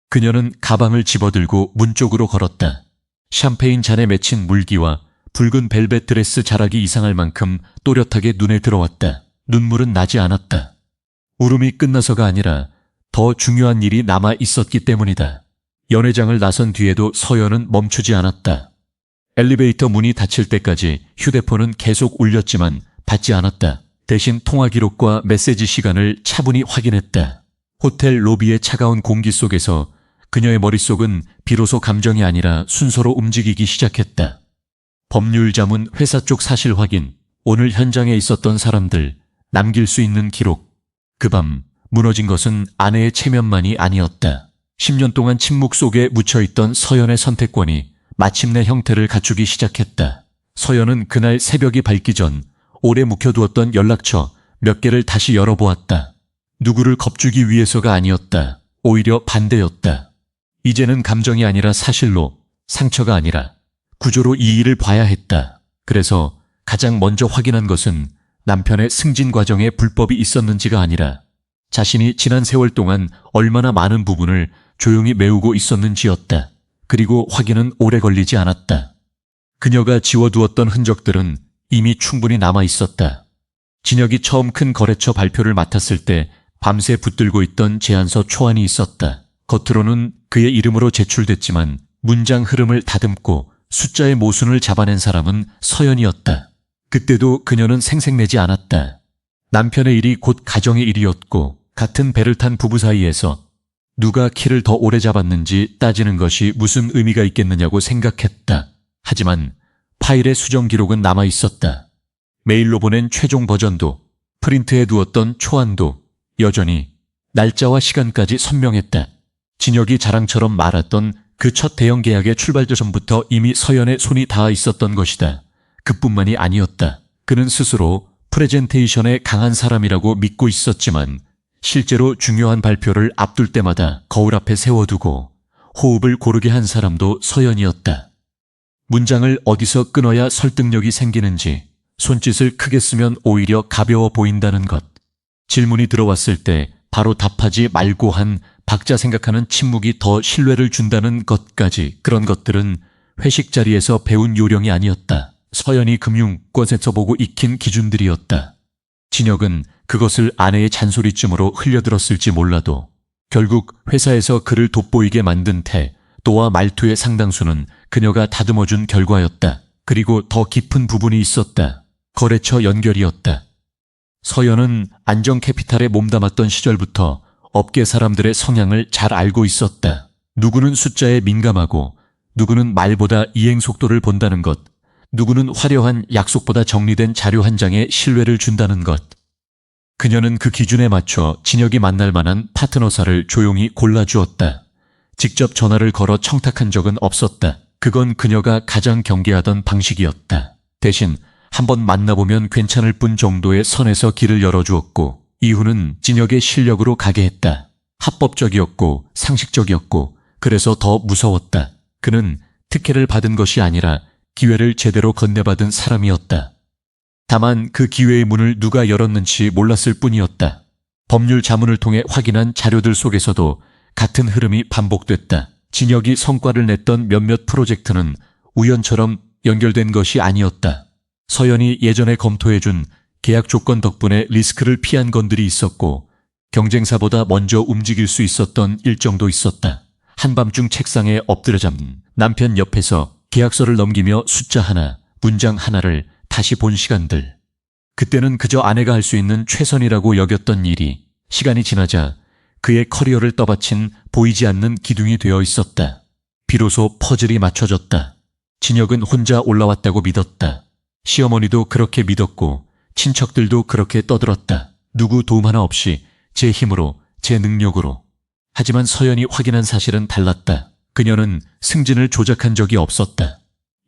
그녀는 가방을 집어들고 문 쪽으로 걸었다. 샴페인 잔에 맺힌 물기와 붉은 벨벳 드레스 자락이 이상할 만큼 또렷하게 눈에 들어왔다. 눈물은 나지 않았다. 울음이 끝나서가 아니라 더 중요한 일이 남아 있었기 때문이다. 연회장을 나선 뒤에도 서연은 멈추지 않았다. 엘리베이터 문이 닫힐 때까지 휴대폰은 계속 울렸지만 받지 않았다. 대신 통화 기록과 메시지 시간을 차분히 확인했다. 호텔 로비의 차가운 공기 속에서 그녀의 머릿속은 비로소 감정이 아니라 순서로 움직이기 시작했다. 법률 자문, 회사 쪽 사실 확인, 오늘 현장에 있었던 사람들, 남길 수 있는 기록. 그 밤 무너진 것은 아내의 체면만이 아니었다. 10년 동안 침묵 속에 묻혀있던 서연의 선택권이 마침내 형태를 갖추기 시작했다. 서연은 그날 새벽이 밝기 전 오래 묵혀두었던 연락처 몇 개를 다시 열어보았다. 누구를 겁주기 위해서가 아니었다. 오히려 반대였다. 이제는 감정이 아니라 사실로, 상처가 아니라 구조로 이 일을 봐야 했다. 그래서 가장 먼저 확인한 것은 남편의 승진 과정에 불법이 있었는지가 아니라 자신이 지난 세월 동안 얼마나 많은 부분을 조용히 메우고 있었는지였다. 그리고 확인은 오래 걸리지 않았다. 그녀가 지워두었던 흔적들은 이미 충분히 남아 있었다. 진혁이 처음 큰 거래처 발표를 맡았을 때 밤새 붙들고 있던 제안서 초안이 있었다. 겉으로는 그의 이름으로 제출됐지만 문장 흐름을 다듬고 숫자의 모순을 잡아낸 사람은 서연이었다. 그때도 그녀는 생색내지 않았다. 남편의 일이 곧 가정의 일이었고 같은 배를 탄 부부 사이에서 누가 키를 더 오래 잡았는지 따지는 것이 무슨 의미가 있겠느냐고 생각했다. 하지만 파일의 수정 기록은 남아 있었다. 메일로 보낸 최종 버전도, 프린트해 두었던 초안도 여전히 날짜와 시간까지 선명했다. 진혁이 자랑처럼 말했던 그 첫 대형 계약의 출발자 전부터 이미 서연의 손이 닿아 있었던 것이다. 그뿐만이 아니었다. 그는 스스로 프레젠테이션에 강한 사람이라고 믿고 있었지만 실제로 중요한 발표를 앞둘 때마다 거울 앞에 세워두고 호흡을 고르게 한 사람도 서연이었다. 문장을 어디서 끊어야 설득력이 생기는지, 손짓을 크게 쓰면 오히려 가벼워 보인다는 것, 질문이 들어왔을 때 바로 답하지 말고 한 박자 생각하는 침묵이 더 신뢰를 준다는 것까지, 그런 것들은 회식 자리에서 배운 요령이 아니었다. 서연이 금융권에서 보고 익힌 기준들이었다. 진혁은 그것을 아내의 잔소리쯤으로 흘려들었을지 몰라도 결국 회사에서 그를 돋보이게 만든 태도와 말투의 상당수는 그녀가 다듬어준 결과였다. 그리고 더 깊은 부분이 있었다. 거래처 연결이었다. 서연은 안정캐피탈에 몸담았던 시절부터 업계 사람들의 성향을 잘 알고 있었다. 누구는 숫자에 민감하고 누구는 말보다 이행 속도를 본다는 것, 누구는 화려한 약속보다 정리된 자료 한 장에 신뢰를 준다는 것. 그녀는 그 기준에 맞춰 진혁이 만날 만한 파트너사를 조용히 골라주었다. 직접 전화를 걸어 청탁한 적은 없었다. 그건 그녀가 가장 경계하던 방식이었다. 대신 한번 만나보면 괜찮을 뿐 정도의 선에서 길을 열어주었고 이후는 진혁의 실력으로 가게 했다. 합법적이었고 상식적이었고 그래서 더 무서웠다. 그는 특혜를 받은 것이 아니라 기회를 제대로 건네받은 사람이었다. 다만 그 기회의 문을 누가 열었는지 몰랐을 뿐이었다. 법률 자문을 통해 확인한 자료들 속에서도 같은 흐름이 반복됐다. 진혁이 성과를 냈던 몇몇 프로젝트는 우연처럼 연결된 것이 아니었다. 서연이 예전에 검토해준 계약 조건 덕분에 리스크를 피한 건들이 있었고 경쟁사보다 먼저 움직일 수 있었던 일정도 있었다. 한밤중 책상에 엎드려 잡는 남편 옆에서 계약서를 넘기며 숫자 하나, 문장 하나를 다시 본 시간들. 그때는 그저 아내가 할 수 있는 최선이라고 여겼던 일이 시간이 지나자 그의 커리어를 떠받친 보이지 않는 기둥이 되어 있었다. 비로소 퍼즐이 맞춰졌다. 진혁은 혼자 올라왔다고 믿었다. 시어머니도 그렇게 믿었고 친척들도 그렇게 떠들었다. 누구 도움 하나 없이 제 힘으로, 제 능력으로. 하지만 서연이 확인한 사실은 달랐다. 그녀는 승진을 조작한 적이 없었다.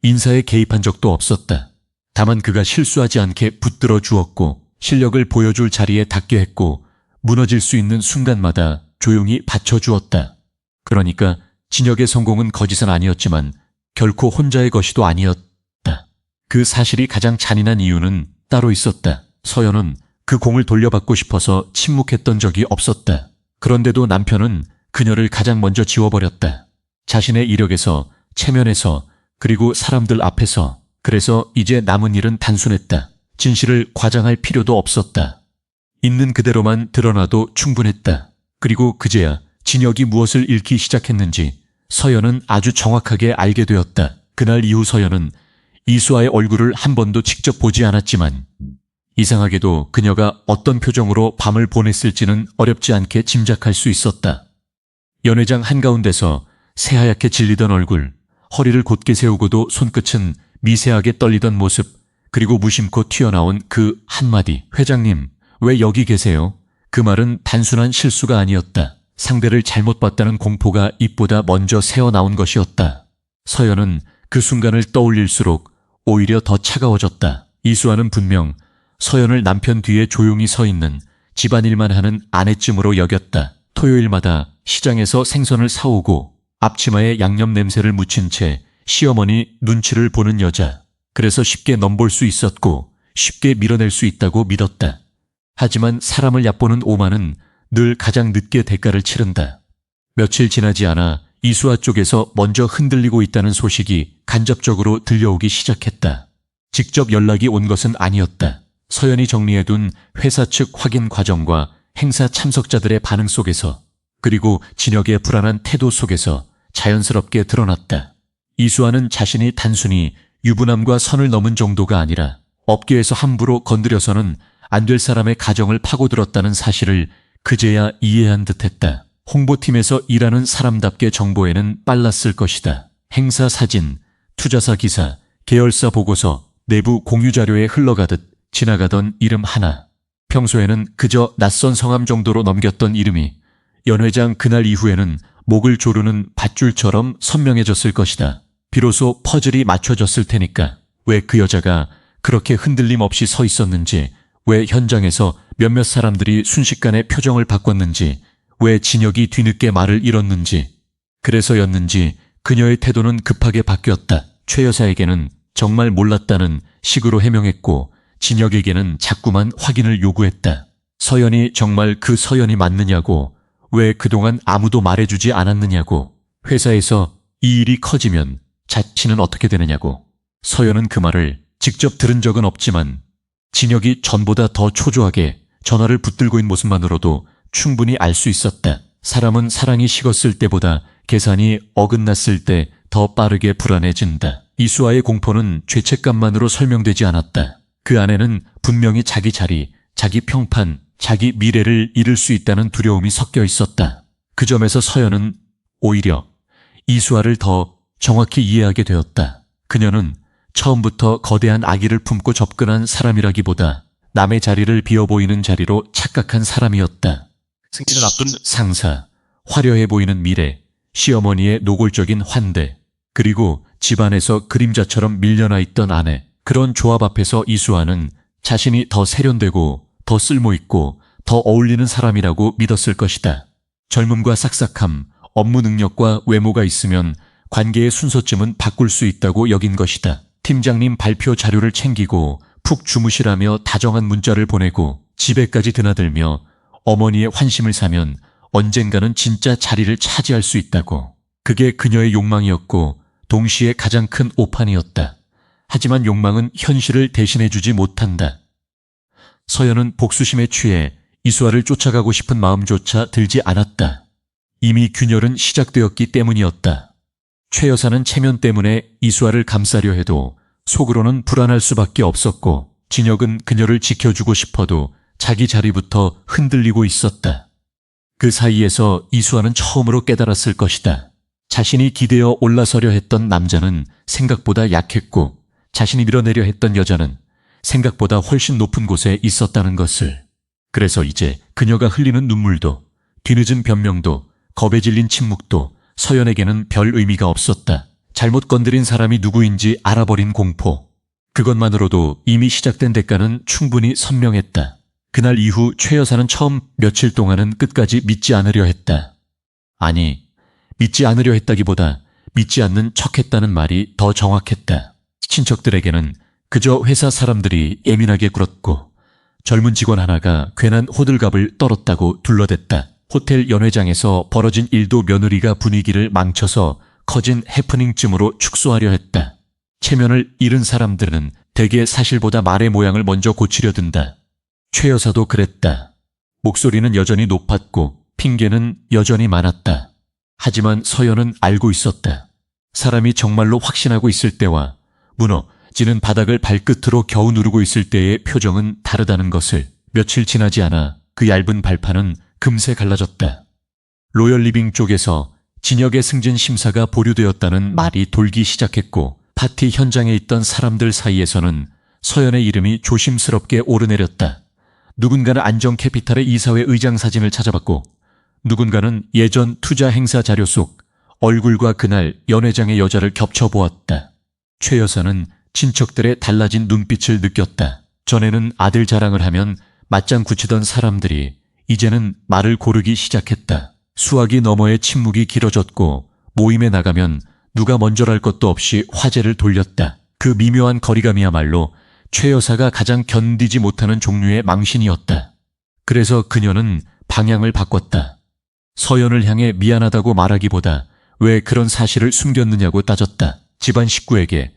인사에 개입한 적도 없었다. 다만 그가 실수하지 않게 붙들어 주었고 실력을 보여줄 자리에 닿게 했고 무너질 수 있는 순간마다 조용히 받쳐주었다. 그러니까 진혁의 성공은 거짓은 아니었지만 결코 혼자의 것이도 아니었다. 그 사실이 가장 잔인한 이유는 따로 있었다. 서연은 그 공을 돌려받고 싶어서 침묵했던 적이 없었다. 그런데도 남편은 그녀를 가장 먼저 지워버렸다. 자신의 이력에서, 체면에서, 그리고 사람들 앞에서. 그래서 이제 남은 일은 단순했다. 진실을 과장할 필요도 없었다. 있는 그대로만 드러나도 충분했다. 그리고 그제야 진혁이 무엇을 잃기 시작했는지 서연은 아주 정확하게 알게 되었다. 그날 이후 서연은 이수아의 얼굴을 한 번도 직접 보지 않았지만 이상하게도 그녀가 어떤 표정으로 밤을 보냈을지는 어렵지 않게 짐작할 수 있었다. 연회장 한가운데서 새하얗게 질리던 얼굴, 허리를 곧게 세우고도 손끝은 미세하게 떨리던 모습, 그리고 무심코 튀어나온 그 한마디, 회장님, 왜 여기 계세요? 그 말은 단순한 실수가 아니었다. 상대를 잘못 봤다는 공포가 입보다 먼저 새어나온 것이었다. 서연은 그 순간을 떠올릴수록 오히려 더 차가워졌다. 이수아는 분명 서연을 남편 뒤에 조용히 서 있는 집안일만 하는 아내쯤으로 여겼다. 토요일마다 시장에서 생선을 사오고 앞치마에 양념 냄새를 묻힌 채 시어머니 눈치를 보는 여자. 그래서 쉽게 넘볼 수 있었고 쉽게 밀어낼 수 있다고 믿었다. 하지만 사람을 얕보는 오만은 늘 가장 늦게 대가를 치른다. 며칠 지나지 않아 이수아 쪽에서 먼저 흔들리고 있다는 소식이 간접적으로 들려오기 시작했다. 직접 연락이 온 것은 아니었다. 서연이 정리해둔 회사 측 확인 과정과 행사 참석자들의 반응 속에서, 그리고 진혁의 불안한 태도 속에서 자연스럽게 드러났다. 이수아는 자신이 단순히 유부남과 선을 넘은 정도가 아니라 업계에서 함부로 건드려서는 안 될 사람의 가정을 파고들었다는 사실을 그제야 이해한 듯했다. 홍보팀에서 일하는 사람답게 정보에는 빨랐을 것이다. 행사 사진, 투자사 기사, 계열사 보고서, 내부 공유 자료에 흘러가듯 지나가던 이름 하나. 평소에는 그저 낯선 성함 정도로 넘겼던 이름이 연회장 그날 이후에는 목을 조르는 밧줄처럼 선명해졌을 것이다. 비로소 퍼즐이 맞춰졌을 테니까. 왜 그 여자가 그렇게 흔들림 없이 서 있었는지, 왜 현장에서 몇몇 사람들이 순식간에 표정을 바꿨는지, 왜 진혁이 뒤늦게 말을 잃었는지. 그래서였는지 그녀의 태도는 급하게 바뀌었다. 최 여사에게는 정말 몰랐다는 식으로 해명했고 진혁에게는 자꾸만 확인을 요구했다. 서연이 정말 그 서연이 맞느냐고, 왜 그동안 아무도 말해주지 않았느냐고, 회사에서 이 일이 커지면 자취는 어떻게 되느냐고. 서연은 그 말을 직접 들은 적은 없지만 진혁이 전보다 더 초조하게 전화를 붙들고 있는 모습만으로도 충분히 알 수 있었다. 사람은 사랑이 식었을 때보다 계산이 어긋났을 때 더 빠르게 불안해진다. 이수아의 공포는 죄책감만으로 설명되지 않았다. 그 안에는 분명히 자기 자리, 자기 평판, 자기 미래를 잃을 수 있다는 두려움이 섞여 있었다. 그 점에서 서연은 오히려 이수아를 더 정확히 이해하게 되었다. 그녀는 처음부터 거대한 악의를 품고 접근한 사람이라기보다 남의 자리를 비어보이는 자리로 착각한 사람이었다. 승진을 앞둔 상사, 화려해 보이는 미래, 시어머니의 노골적인 환대, 그리고 집안에서 그림자처럼 밀려나 있던 아내. 그런 조합 앞에서 이수아는 자신이 더 세련되고 더 쓸모있고 더 어울리는 사람이라고 믿었을 것이다. 젊음과 싹싹함, 업무 능력과 외모가 있으면 관계의 순서쯤은 바꿀 수 있다고 여긴 것이다. 팀장님 발표 자료를 챙기고 푹 주무시라며 다정한 문자를 보내고 집에까지 드나들며 어머니의 환심을 사면 언젠가는 진짜 자리를 차지할 수 있다고. 그게 그녀의 욕망이었고 동시에 가장 큰 오판이었다. 하지만 욕망은 현실을 대신해주지 못한다. 서연은 복수심에 취해 이수아를 쫓아가고 싶은 마음조차 들지 않았다. 이미 균열은 시작되었기 때문이었다. 최 여사는 체면 때문에 이수아를 감싸려 해도 속으로는 불안할 수밖에 없었고 진혁은 그녀를 지켜주고 싶어도 자기 자리부터 흔들리고 있었다. 그 사이에서 이수아는 처음으로 깨달았을 것이다. 자신이 기대어 올라서려 했던 남자는 생각보다 약했고 자신이 밀어내려 했던 여자는 생각보다 훨씬 높은 곳에 있었다는 것을. 그래서 이제 그녀가 흘리는 눈물도 뒤늦은 변명도 겁에 질린 침묵도 서연에게는 별 의미가 없었다. 잘못 건드린 사람이 누구인지 알아버린 공포. 그것만으로도 이미 시작된 대가는 충분히 선명했다. 그날 이후 최 여사는 처음 며칠 동안은 끝까지 믿지 않으려 했다. 아니, 믿지 않으려 했다기보다 믿지 않는 척했다는 말이 더 정확했다. 친척들에게는 그저 회사 사람들이 예민하게 굴었고 젊은 직원 하나가 괜한 호들갑을 떨었다고 둘러댔다. 호텔 연회장에서 벌어진 일도 며느리가 분위기를 망쳐서 커진 해프닝쯤으로 축소하려 했다. 체면을 잃은 사람들은 대개 사실보다 말의 모양을 먼저 고치려 든다. 최 여사도 그랬다. 목소리는 여전히 높았고 핑계는 여전히 많았다. 하지만 서연은 알고 있었다. 사람이 정말로 확신하고 있을 때와 무너지는 바닥을 발끝으로 겨우 누르고 있을 때의 표정은 다르다는 것을. 며칠 지나지 않아 그 얇은 발판은 금세 갈라졌다. 로열 리빙 쪽에서 진혁의 승진 심사가 보류되었다는 말이 돌기 시작했고 파티 현장에 있던 사람들 사이에서는 서연의 이름이 조심스럽게 오르내렸다. 누군가는 안정캐피탈의 이사회 의장 사진을 찾아봤고 누군가는 예전 투자 행사 자료 속 얼굴과 그날 연회장의 여자를 겹쳐보았다. 최 여사는 친척들의 달라진 눈빛을 느꼈다. 전에는 아들 자랑을 하면 맞장 굳히던 사람들이 이제는 말을 고르기 시작했다. 수화기 너머의 침묵이 길어졌고 모임에 나가면 누가 먼저랄 것도 없이 화제를 돌렸다. 그 미묘한 거리감이야말로 최 여사가 가장 견디지 못하는 종류의 망신이었다. 그래서 그녀는 방향을 바꿨다. 서연을 향해 미안하다고 말하기보다 왜 그런 사실을 숨겼느냐고 따졌다. 집안 식구에게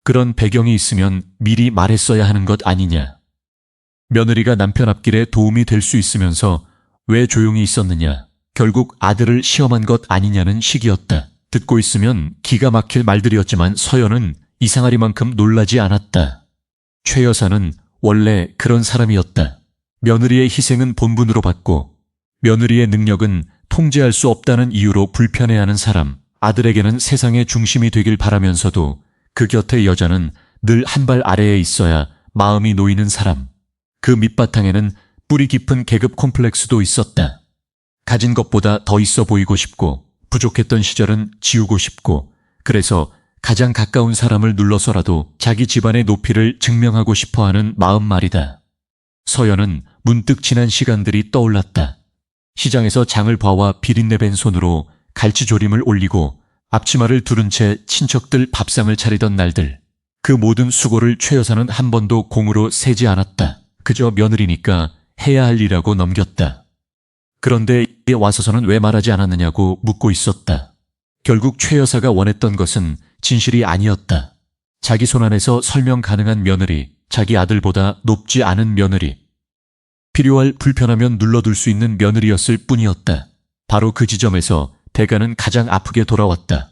그런 배경이 있으면 미리 말했어야 하는 것 아니냐. 며느리가 남편 앞길에 도움이 될 수 있으면서 왜 조용히 있었느냐. 결국 아들을 시험한 것 아니냐는 식이었다. 듣고 있으면 기가 막힐 말들이었지만 서연은 이상하리만큼 놀라지 않았다. 최 여사는 원래 그런 사람이었다. 며느리의 희생은 본분으로 받고 며느리의 능력은 통제할 수 없다는 이유로 불편해하는 사람. 아들에게는 세상의 중심이 되길 바라면서도 그 곁의 여자는 늘 한 발 아래에 있어야 마음이 놓이는 사람. 그 밑바탕에는 뿌리 깊은 계급 콤플렉스도 있었다. 가진 것보다 더 있어 보이고 싶고 부족했던 시절은 지우고 싶고 그래서 가장 가까운 사람을 눌러서라도 자기 집안의 높이를 증명하고 싶어하는 마음 말이다. 서연은 문득 지난 시간들이 떠올랐다. 시장에서 장을 봐와 비린내 밴 손으로 갈치조림을 올리고 앞치마를 두른 채 친척들 밥상을 차리던 날들. 그 모든 수고를 최 여사는 한 번도 공으로 세지 않았다. 그저 며느리니까 해야 할 일이라고 넘겼다. 그런데 이에 와서서는 왜 말하지 않았느냐고 묻고 있었다. 결국 최 여사가 원했던 것은 진실이 아니었다. 자기 손안에서 설명 가능한 며느리, 자기 아들보다 높지 않은 며느리. 필요할 불편하면 눌러둘 수 있는 며느리였을 뿐이었다. 바로 그 지점에서 대가는 가장 아프게 돌아왔다.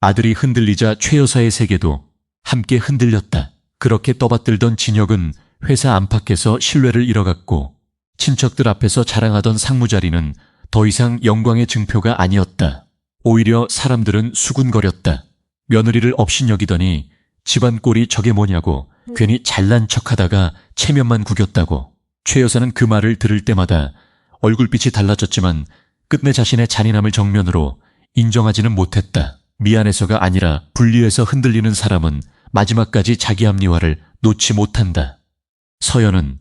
아들이 흔들리자 최 여사의 세계도 함께 흔들렸다. 그렇게 떠받들던 진혁은 회사 안팎에서 신뢰를 잃어갔고 친척들 앞에서 자랑하던 상무자리는 더 이상 영광의 증표가 아니었다. 오히려 사람들은 수군거렸다. 며느리를 업신여기더니 집안 꼴이 저게 뭐냐고 괜히 잘난 척하다가 체면만 구겼다고. 최 여사는 그 말을 들을 때마다 얼굴빛이 달라졌지만 끝내 자신의 잔인함을 정면으로 인정하지는 못했다. 미안해서가 아니라 분리해서 흔들리는 사람은 마지막까지 자기 합리화를 놓지 못한다. 서연은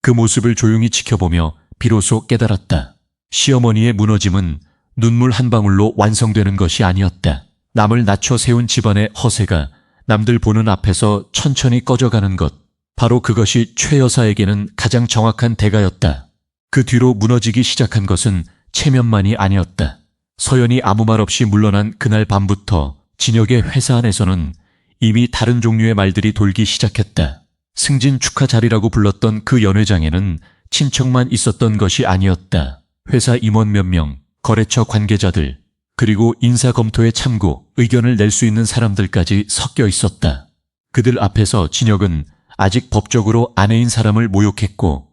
그 모습을 조용히 지켜보며 비로소 깨달았다. 시어머니의 무너짐은 눈물 한 방울로 완성되는 것이 아니었다. 남을 낮춰 세운 집안의 허세가 남들 보는 앞에서 천천히 꺼져가는 것. 바로 그것이 최 여사에게는 가장 정확한 대가였다. 그 뒤로 무너지기 시작한 것은 체면만이 아니었다. 서연이 아무 말 없이 물러난 그날 밤부터 진혁의 회사 안에서는 이미 다른 종류의 말들이 돌기 시작했다. 승진 축하 자리라고 불렀던 그 연회장에는 친척만 있었던 것이 아니었다. 회사 임원 몇 명, 거래처 관계자들, 그리고 인사검토에 참고 의견을 낼 수 있는 사람들까지 섞여 있었다. 그들 앞에서 진혁은 아직 법적으로 아내인 사람을 모욕했고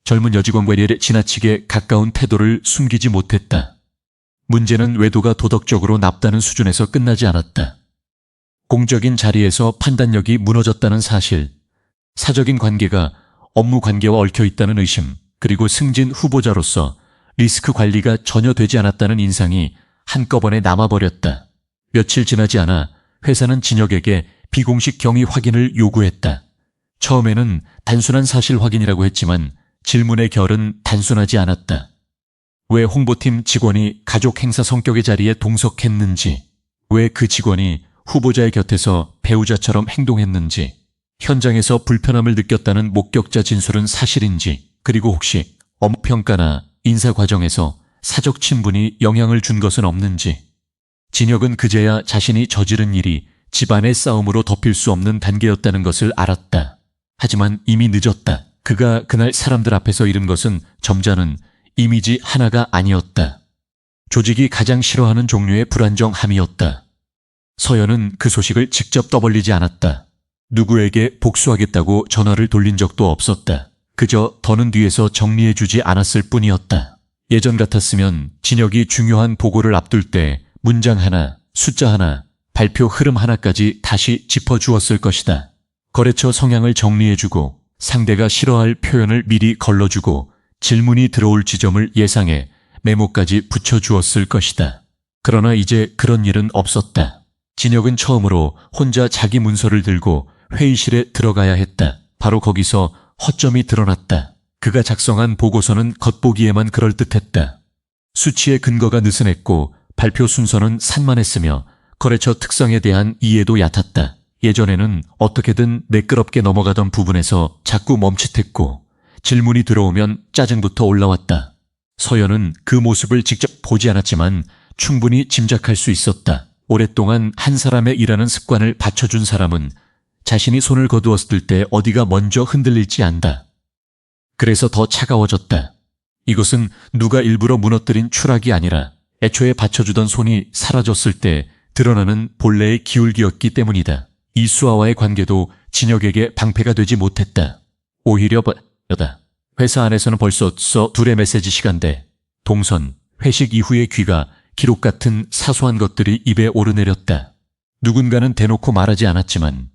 젊은 여직원과의 지나치게 가까운 태도를 숨기지 못했다. 문제는 외도가 도덕적으로 납다는 수준에서 끝나지 않았다. 공적인 자리에서 판단력이 무너졌다는 사실, 사적인 관계가 업무 관계와 얽혀 있다는 의심, 그리고 승진 후보자로서 리스크 관리가 전혀 되지 않았다는 인상이 한꺼번에 남아버렸다. 며칠 지나지 않아 회사는 진혁에게 비공식 경위 확인을 요구했다. 처음에는 단순한 사실 확인이라고 했지만 질문의 결은 단순하지 않았다. 왜 홍보팀 직원이 가족 행사 성격의 자리에 동석했는지, 왜 그 직원이 후보자의 곁에서 배우자처럼 행동했는지, 현장에서 불편함을 느꼈다는 목격자 진술은 사실인지, 그리고 혹시 업무평가나 인사 과정에서 사적 친분이 영향을 준 것은 없는지. 진혁은 그제야 자신이 저지른 일이 집안의 싸움으로 덮일 수 없는 단계였다는 것을 알았다. 하지만 이미 늦었다. 그가 그날 사람들 앞에서 잃은 것은 점잖은 이미지 하나가 아니었다. 조직이 가장 싫어하는 종류의 불안정함이었다. 서연은 그 소식을 직접 떠벌리지 않았다. 누구에게 복수하겠다고 전화를 돌린 적도 없었다. 그저 더는 뒤에서 정리해주지 않았을 뿐이었다. 예전 같았으면 진혁이 중요한 보고를 앞둘 때 문장 하나, 숫자 하나, 발표 흐름 하나까지 다시 짚어주었을 것이다. 거래처 성향을 정리해주고 상대가 싫어할 표현을 미리 걸러주고 질문이 들어올 지점을 예상해 메모까지 붙여주었을 것이다. 그러나 이제 그런 일은 없었다. 진혁은 처음으로 혼자 자기 문서를 들고 회의실에 들어가야 했다. 바로 거기서 허점이 드러났다. 그가 작성한 보고서는 겉보기에만 그럴듯했다. 수치의 근거가 느슨했고 발표 순서는 산만했으며 거래처 특성에 대한 이해도 얕았다. 예전에는 어떻게든 매끄럽게 넘어가던 부분에서 자꾸 멈칫했고 질문이 들어오면 짜증부터 올라왔다. 서연은 그 모습을 직접 보지 않았지만 충분히 짐작할 수 있었다. 오랫동안 한 사람의 일하는 습관을 받쳐준 사람은 자신이 손을 거두었을 때 어디가 먼저 흔들릴지 안다. 그래서 더 차가워졌다. 이것은 누가 일부러 무너뜨린 추락이 아니라 애초에 받쳐주던 손이 사라졌을 때 드러나는 본래의 기울기였기 때문이다. 이수아와의 관계도 진혁에게 방패가 되지 못했다. 오히려 회사 안에서는 벌써 둘의 메시지 시간대, 동선, 회식 이후의 귀가 기록 같은 사소한 것들이 입에 오르내렸다. 누군가는 대놓고 말하지 않았지만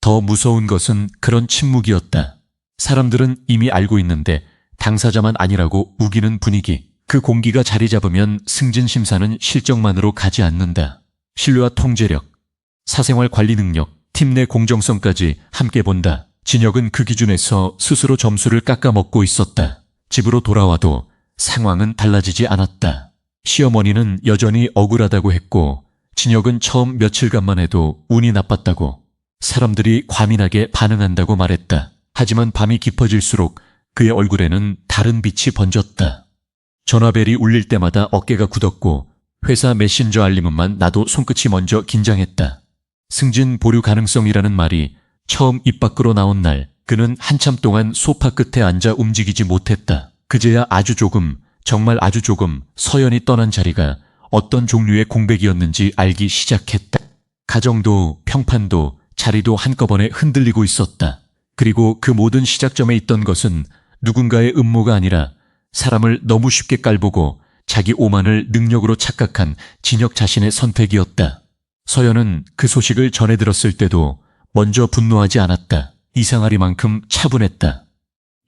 더 무서운 것은 그런 침묵이었다. 사람들은 이미 알고 있는데 당사자만 아니라고 우기는 분위기. 그 공기가 자리 잡으면 승진 심사는 실적만으로 가지 않는다. 신뢰와 통제력, 사생활 관리 능력, 팀 내 공정성까지 함께 본다. 진혁은 그 기준에서 스스로 점수를 깎아먹고 있었다. 집으로 돌아와도 상황은 달라지지 않았다. 시어머니는 여전히 억울하다고 했고 진혁은 처음 며칠간만 해도 운이 나빴다고, 사람들이 과민하게 반응한다고 말했다. 하지만 밤이 깊어질수록 그의 얼굴에는 다른 빛이 번졌다. 전화벨이 울릴 때마다 어깨가 굳었고 회사 메신저 알림음만 나도 손끝이 먼저 긴장했다. 승진 보류 가능성이라는 말이 처음 입 밖으로 나온 날 그는 한참 동안 소파 끝에 앉아 움직이지 못했다. 그제야 아주 조금, 정말 아주 조금 서연이 떠난 자리가 어떤 종류의 공백이었는지 알기 시작했다. 가정도 평판도 자리도 한꺼번에 흔들리고 있었다. 그리고 그 모든 시작점에 있던 것은 누군가의 음모가 아니라 사람을 너무 쉽게 깔보고 자기 오만을 능력으로 착각한 진혁 자신의 선택이었다. 서연은 그 소식을 전해 들었을 때도 먼저 분노하지 않았다. 이상하리만큼 차분했다.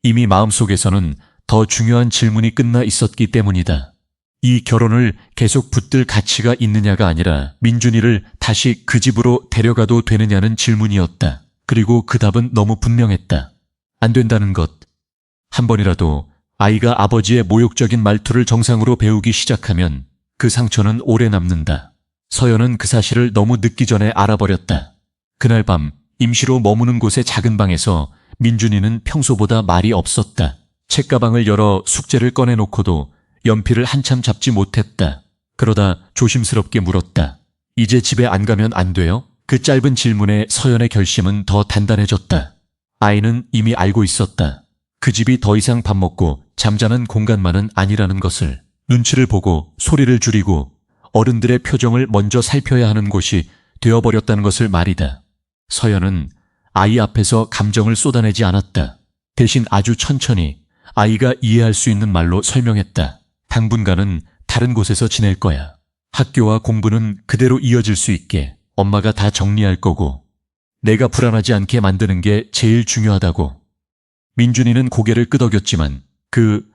이미 마음속에서는 더 중요한 질문이 끝나 있었기 때문이다. 이 결혼을 계속 붙들 가치가 있느냐가 아니라 민준이를 다시 그 집으로 데려가도 되느냐는 질문이었다. 그리고 그 답은 너무 분명했다. 안 된다는 것. 한 번이라도 아이가 아버지의 모욕적인 말투를 정상으로 배우기 시작하면 그 상처는 오래 남는다. 서연은 그 사실을 너무 늦기 전에 알아버렸다. 그날 밤 임시로 머무는 곳의 작은 방에서 민준이는 평소보다 말이 없었다. 책가방을 열어 숙제를 꺼내놓고도 연필을 한참 잡지 못했다. 그러다 조심스럽게 물었다. 이제 집에 안 가면 안 돼요? 그 짧은 질문에 서연의 결심은 더 단단해졌다. 아이는 이미 알고 있었다. 그 집이 더 이상 밥 먹고 잠자는 공간만은 아니라는 것을. 눈치를 보고 소리를 줄이고 어른들의 표정을 먼저 살펴야 하는 곳이 되어버렸다는 것을 말이다. 서연은 아이 앞에서 감정을 쏟아내지 않았다. 대신 아주 천천히 아이가 이해할 수 있는 말로 설명했다. 당분간은 다른 곳에서 지낼 거야. 학교와 공부는 그대로 이어질 수 있게 엄마가 다 정리할 거고 내가 불안하지 않게 만드는 게 제일 중요하다고. 민준이는 고개를 끄덕였지만 그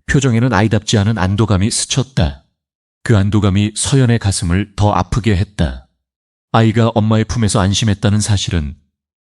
표정에는 아이답지 않은 안도감이 스쳤다. 그 안도감이 서연의 가슴을 더 아프게 했다. 아이가 엄마의 품에서 안심했다는 사실은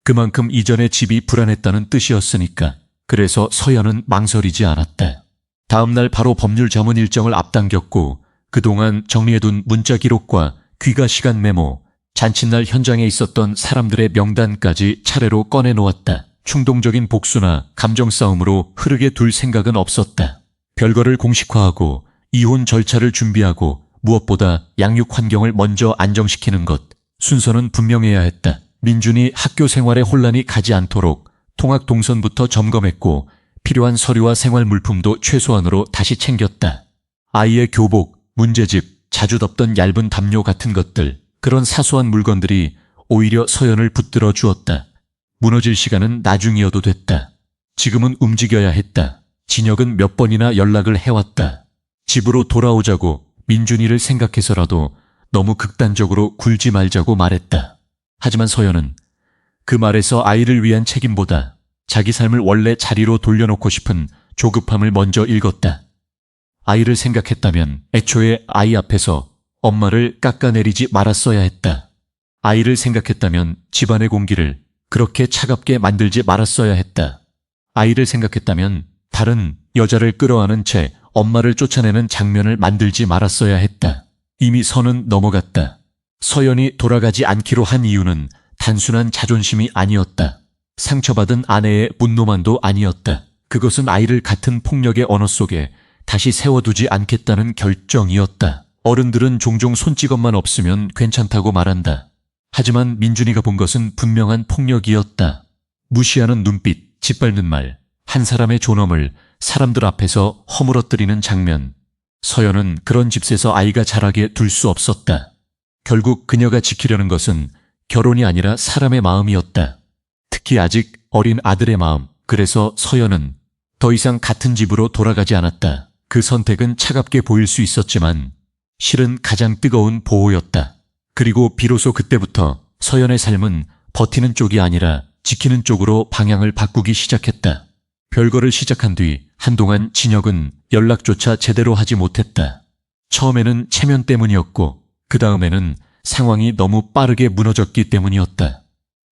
그만큼 이전에 집이 불안했다는 뜻이었으니까. 그래서 서연은 망설이지 않았다. 다음 날 바로 법률 자문 일정을 앞당겼고 그동안 정리해둔 문자 기록과 귀가 시간 메모, 잔칫날 현장에 있었던 사람들의 명단까지 차례로 꺼내놓았다. 충동적인 복수나 감정 싸움으로 흐르게 둘 생각은 없었다. 별거를 공식화하고 이혼 절차를 준비하고 무엇보다 양육 환경을 먼저 안정시키는 것, 순서는 분명해야 했다. 민준이 학교 생활에 혼란이 가지 않도록 통학 동선부터 점검했고 필요한 서류와 생활 물품도 최소한으로 다시 챙겼다. 아이의 교복, 문제집, 자주 덮던 얇은 담요 같은 것들, 그런 사소한 물건들이 오히려 서연을 붙들어 주었다. 무너질 시간은 나중이어도 됐다. 지금은 움직여야 했다. 진혁은 몇 번이나 연락을 해왔다. 집으로 돌아오자고 민준이를 생각해서라도 너무 극단적으로 굴지 말자고 말했다. 하지만 서연은 그 말에서 아이를 위한 책임보다 자기 삶을 원래 자리로 돌려놓고 싶은 조급함을 먼저 읽었다. 아이를 생각했다면 애초에 아이 앞에서 엄마를 깎아내리지 말았어야 했다. 아이를 생각했다면 집안의 공기를 그렇게 차갑게 만들지 말았어야 했다. 아이를 생각했다면 다른 여자를 끌어안은 채 엄마를 쫓아내는 장면을 만들지 말았어야 했다. 이미 선은 넘어갔다. 서연이 돌아가지 않기로 한 이유는 단순한 자존심이 아니었다. 상처받은 아내의 분노만도 아니었다. 그것은 아이를 같은 폭력의 언어 속에 다시 세워두지 않겠다는 결정이었다. 어른들은 종종 손찌검만 없으면 괜찮다고 말한다. 하지만 민준이가 본 것은 분명한 폭력이었다. 무시하는 눈빛, 짓밟는 말, 한 사람의 존엄을 사람들 앞에서 허물어뜨리는 장면. 서연은 그런 집에서 아이가 자라게 둘 수 없었다. 결국 그녀가 지키려는 것은 결혼이 아니라 사람의 마음이었다. 특히 아직 어린 아들의 마음. 그래서 서연은 더 이상 같은 집으로 돌아가지 않았다. 그 선택은 차갑게 보일 수 있었지만 실은 가장 뜨거운 보호였다. 그리고 비로소 그때부터 서연의 삶은 버티는 쪽이 아니라 지키는 쪽으로 방향을 바꾸기 시작했다. 별거를 시작한 뒤 한동안 진혁은 연락조차 제대로 하지 못했다. 처음에는 체면 때문이었고 그 다음에는 상황이 너무 빠르게 무너졌기 때문이었다.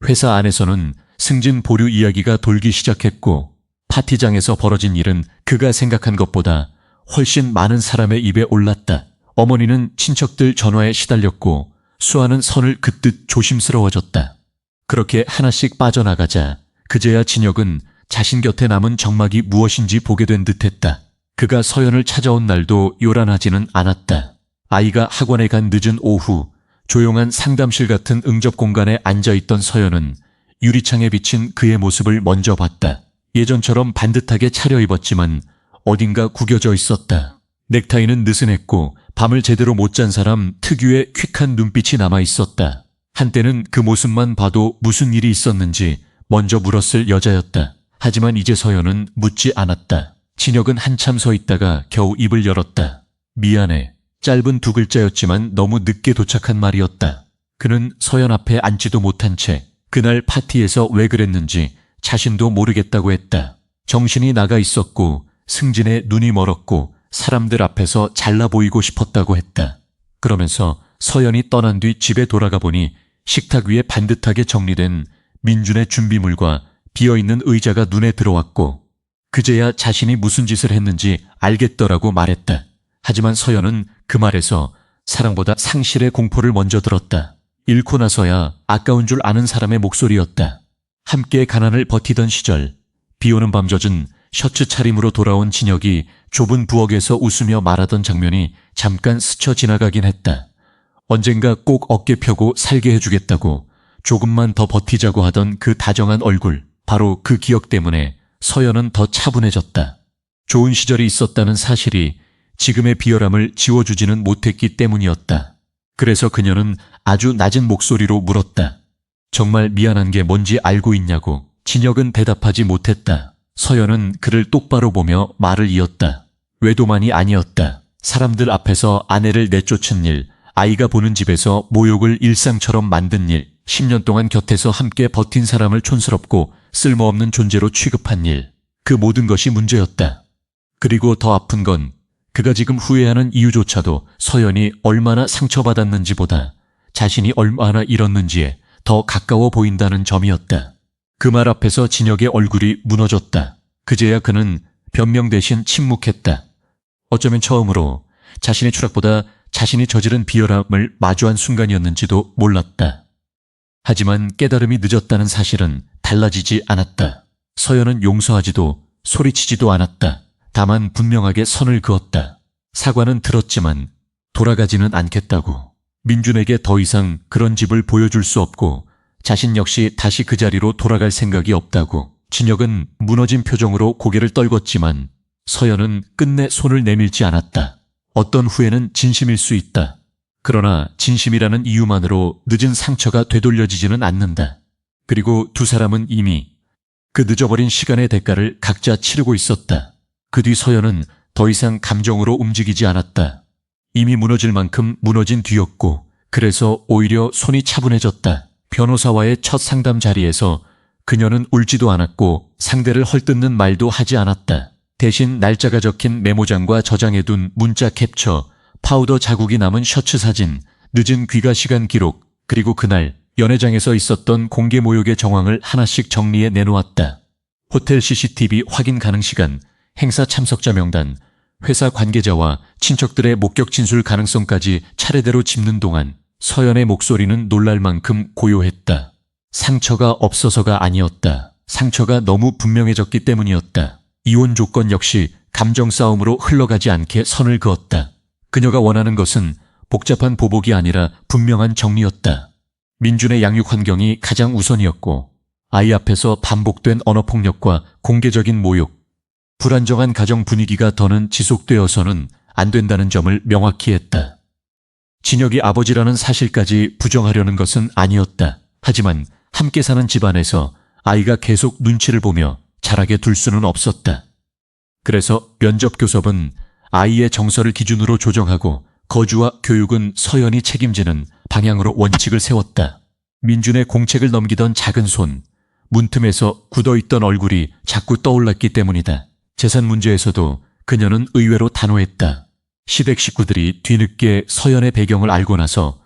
회사 안에서는 승진 보류 이야기가 돌기 시작했고 파티장에서 벌어진 일은 그가 생각한 것보다 훨씬 많은 사람의 입에 올랐다. 어머니는 친척들 전화에 시달렸고 수아는 선을 긋듯 조심스러워졌다. 그렇게 하나씩 빠져나가자 그제야 진혁은 자신 곁에 남은 정막이 무엇인지 보게 된 듯했다. 그가 서연을 찾아온 날도 요란하지는 않았다. 아이가 학원에 간 늦은 오후 조용한 상담실 같은 응접 공간에 앉아있던 서연은 유리창에 비친 그의 모습을 먼저 봤다. 예전처럼 반듯하게 차려입었지만 어딘가 구겨져 있었다. 넥타이는 느슨했고 밤을 제대로 못 잔 사람 특유의 퀵한 눈빛이 남아있었다. 한때는 그 모습만 봐도 무슨 일이 있었는지 먼저 물었을 여자였다. 하지만 이제 서연은 묻지 않았다. 진혁은 한참 서 있다가 겨우 입을 열었다. 미안해. 짧은 두 글자였지만 너무 늦게 도착한 말이었다. 그는 서연 앞에 앉지도 못한 채 그날 파티에서 왜 그랬는지 자신도 모르겠다고 했다. 정신이 나가 있었고 승진에 눈이 멀었고 사람들 앞에서 잘나 보이고 싶었다고 했다. 그러면서 서연이 떠난 뒤 집에 돌아가 보니 식탁 위에 반듯하게 정리된 민준의 준비물과 비어있는 의자가 눈에 들어왔고 그제야 자신이 무슨 짓을 했는지 알겠더라고 말했다. 하지만 서연은 그 말에서 사랑보다 상실의 공포를 먼저 들었다. 잃고 나서야 아까운 줄 아는 사람의 목소리였다. 함께 가난을 버티던 시절, 비오는 밤 젖은 셔츠 차림으로 돌아온 진혁이 좁은 부엌에서 웃으며 말하던 장면이 잠깐 스쳐 지나가긴 했다. 언젠가 꼭 어깨 펴고 살게 해주겠다고 조금만 더 버티자고 하던 그 다정한 얼굴, 바로 그 기억 때문에 서연은 더 차분해졌다. 좋은 시절이 있었다는 사실이 지금의 비열함을 지워주지는 못했기 때문이었다. 그래서 그녀는 아주 낮은 목소리로 물었다. 정말 미안한 게 뭔지 알고 있냐고. 진혁은 대답하지 못했다. 서연은 그를 똑바로 보며 말을 이었다. 외도만이 아니었다. 사람들 앞에서 아내를 내쫓은 일, 아이가 보는 집에서 모욕을 일상처럼 만든 일, 10년 동안 곁에서 함께 버틴 사람을 촌스럽고 쓸모없는 존재로 취급한 일, 그 모든 것이 문제였다. 그리고 더 아픈 건 그가 지금 후회하는 이유조차도 서연이 얼마나 상처받았는지보다 자신이 얼마나 잃었는지에 더 가까워 보인다는 점이었다. 그 말 앞에서 진혁의 얼굴이 무너졌다. 그제야 그는 변명 대신 침묵했다. 어쩌면 처음으로 자신의 추락보다 자신이 저지른 비열함을 마주한 순간이었는지도 몰랐다. 하지만 깨달음이 늦었다는 사실은 달라지지 않았다. 서연은 용서하지도 소리치지도 않았다. 다만 분명하게 선을 그었다. 사과는 들었지만 돌아가지는 않겠다고. 민준에게 더 이상 그런 집을 보여줄 수 없고 자신 역시 다시 그 자리로 돌아갈 생각이 없다고. 진혁은 무너진 표정으로 고개를 떨궜지만 서연은 끝내 손을 내밀지 않았다. 어떤 후회는 진심일 수 있다. 그러나 진심이라는 이유만으로 늦은 상처가 되돌려지지는 않는다. 그리고 두 사람은 이미 그 늦어버린 시간의 대가를 각자 치르고 있었다. 그 뒤 서연은 더 이상 감정으로 움직이지 않았다. 이미 무너질 만큼 무너진 뒤였고 그래서 오히려 손이 차분해졌다. 변호사와의 첫 상담 자리에서 그녀는 울지도 않았고 상대를 헐뜯는 말도 하지 않았다. 대신 날짜가 적힌 메모장과 저장해둔 문자 캡처, 파우더 자국이 남은 셔츠 사진, 늦은 귀가 시간 기록, 그리고 그날 연회장에서 있었던 공개 모욕의 정황을 하나씩 정리해 내놓았다. 호텔 CCTV 확인 가능 시간, 행사 참석자 명단, 회사 관계자와 친척들의 목격 진술 가능성까지 차례대로 짚는 동안 서연의 목소리는 놀랄 만큼 고요했다. 상처가 없어서가 아니었다. 상처가 너무 분명해졌기 때문이었다. 이혼 조건 역시 감정 싸움으로 흘러가지 않게 선을 그었다. 그녀가 원하는 것은 복잡한 보복이 아니라 분명한 정리였다. 민준의 양육 환경이 가장 우선이었고 아이 앞에서 반복된 언어폭력과 공개적인 모욕, 불안정한 가정 분위기가 더는 지속되어서는 안 된다는 점을 명확히 했다. 진혁이 아버지라는 사실까지 부정하려는 것은 아니었다. 하지만 함께 사는 집안에서 아이가 계속 눈치를 보며 자라게 둘 수는 없었다. 그래서 면접 교섭은 아이의 정서를 기준으로 조정하고 거주와 교육은 서연이 책임지는 방향으로 원칙을 세웠다. 민준의 공책을 넘기던 작은 손, 문틈에서 굳어있던 얼굴이 자꾸 떠올랐기 때문이다. 재산 문제에서도 그녀는 의외로 단호했다. 시댁 식구들이 뒤늦게 서연의 배경을 알고 나서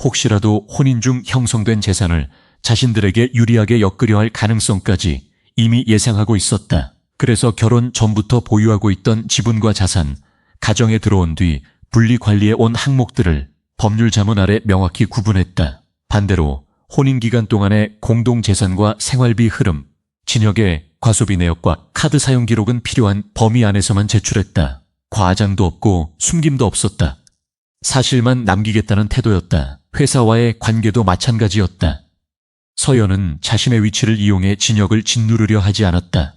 혹시라도 혼인 중 형성된 재산을 자신들에게 유리하게 엮으려 할 가능성까지 이미 예상하고 있었다. 그래서 결혼 전부터 보유하고 있던 지분과 자산, 가정에 들어온 뒤 분리 관리해 온 항목들을 법률 자문 아래 명확히 구분했다. 반대로 혼인 기간 동안의 공동 재산과 생활비 흐름, 진혁의 과소비 내역과 카드 사용 기록은 필요한 범위 안에서만 제출했다. 과장도 없고 숨김도 없었다. 사실만 남기겠다는 태도였다. 회사와의 관계도 마찬가지였다. 서연은 자신의 위치를 이용해 진혁을 짓누르려 하지 않았다.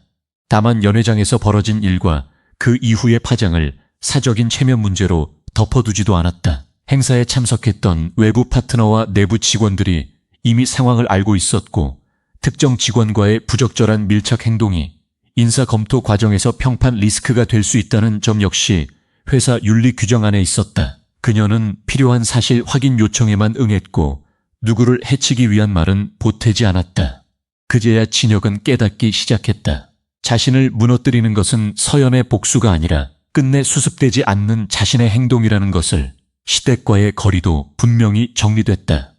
다만 연회장에서 벌어진 일과 그 이후의 파장을 사적인 체면 문제로 덮어두지도 않았다. 행사에 참석했던 외부 파트너와 내부 직원들이 이미 상황을 알고 있었고 특정 직원과의 부적절한 밀착 행동이 인사 검토 과정에서 평판 리스크가 될 수 있다는 점 역시 회사 윤리 규정 안에 있었다. 그녀는 필요한 사실 확인 요청에만 응했고 누구를 해치기 위한 말은 보태지 않았다. 그제야 진혁은 깨닫기 시작했다. 자신을 무너뜨리는 것은 서연의 복수가 아니라 끝내 수습되지 않는 자신의 행동이라는 것을. 시댁과의 거리도 분명히 정리됐다.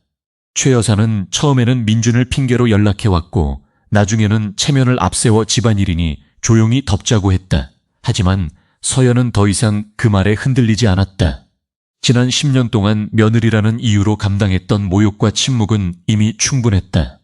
최 여사는 처음에는 민준을 핑계로 연락해왔고 나중에는 체면을 앞세워 집안일이니 조용히 덮자고 했다. 하지만 서연은 더 이상 그 말에 흔들리지 않았다. 지난 10년 동안 며느리라는 이유로 감당했던 모욕과 침묵은 이미 충분했다.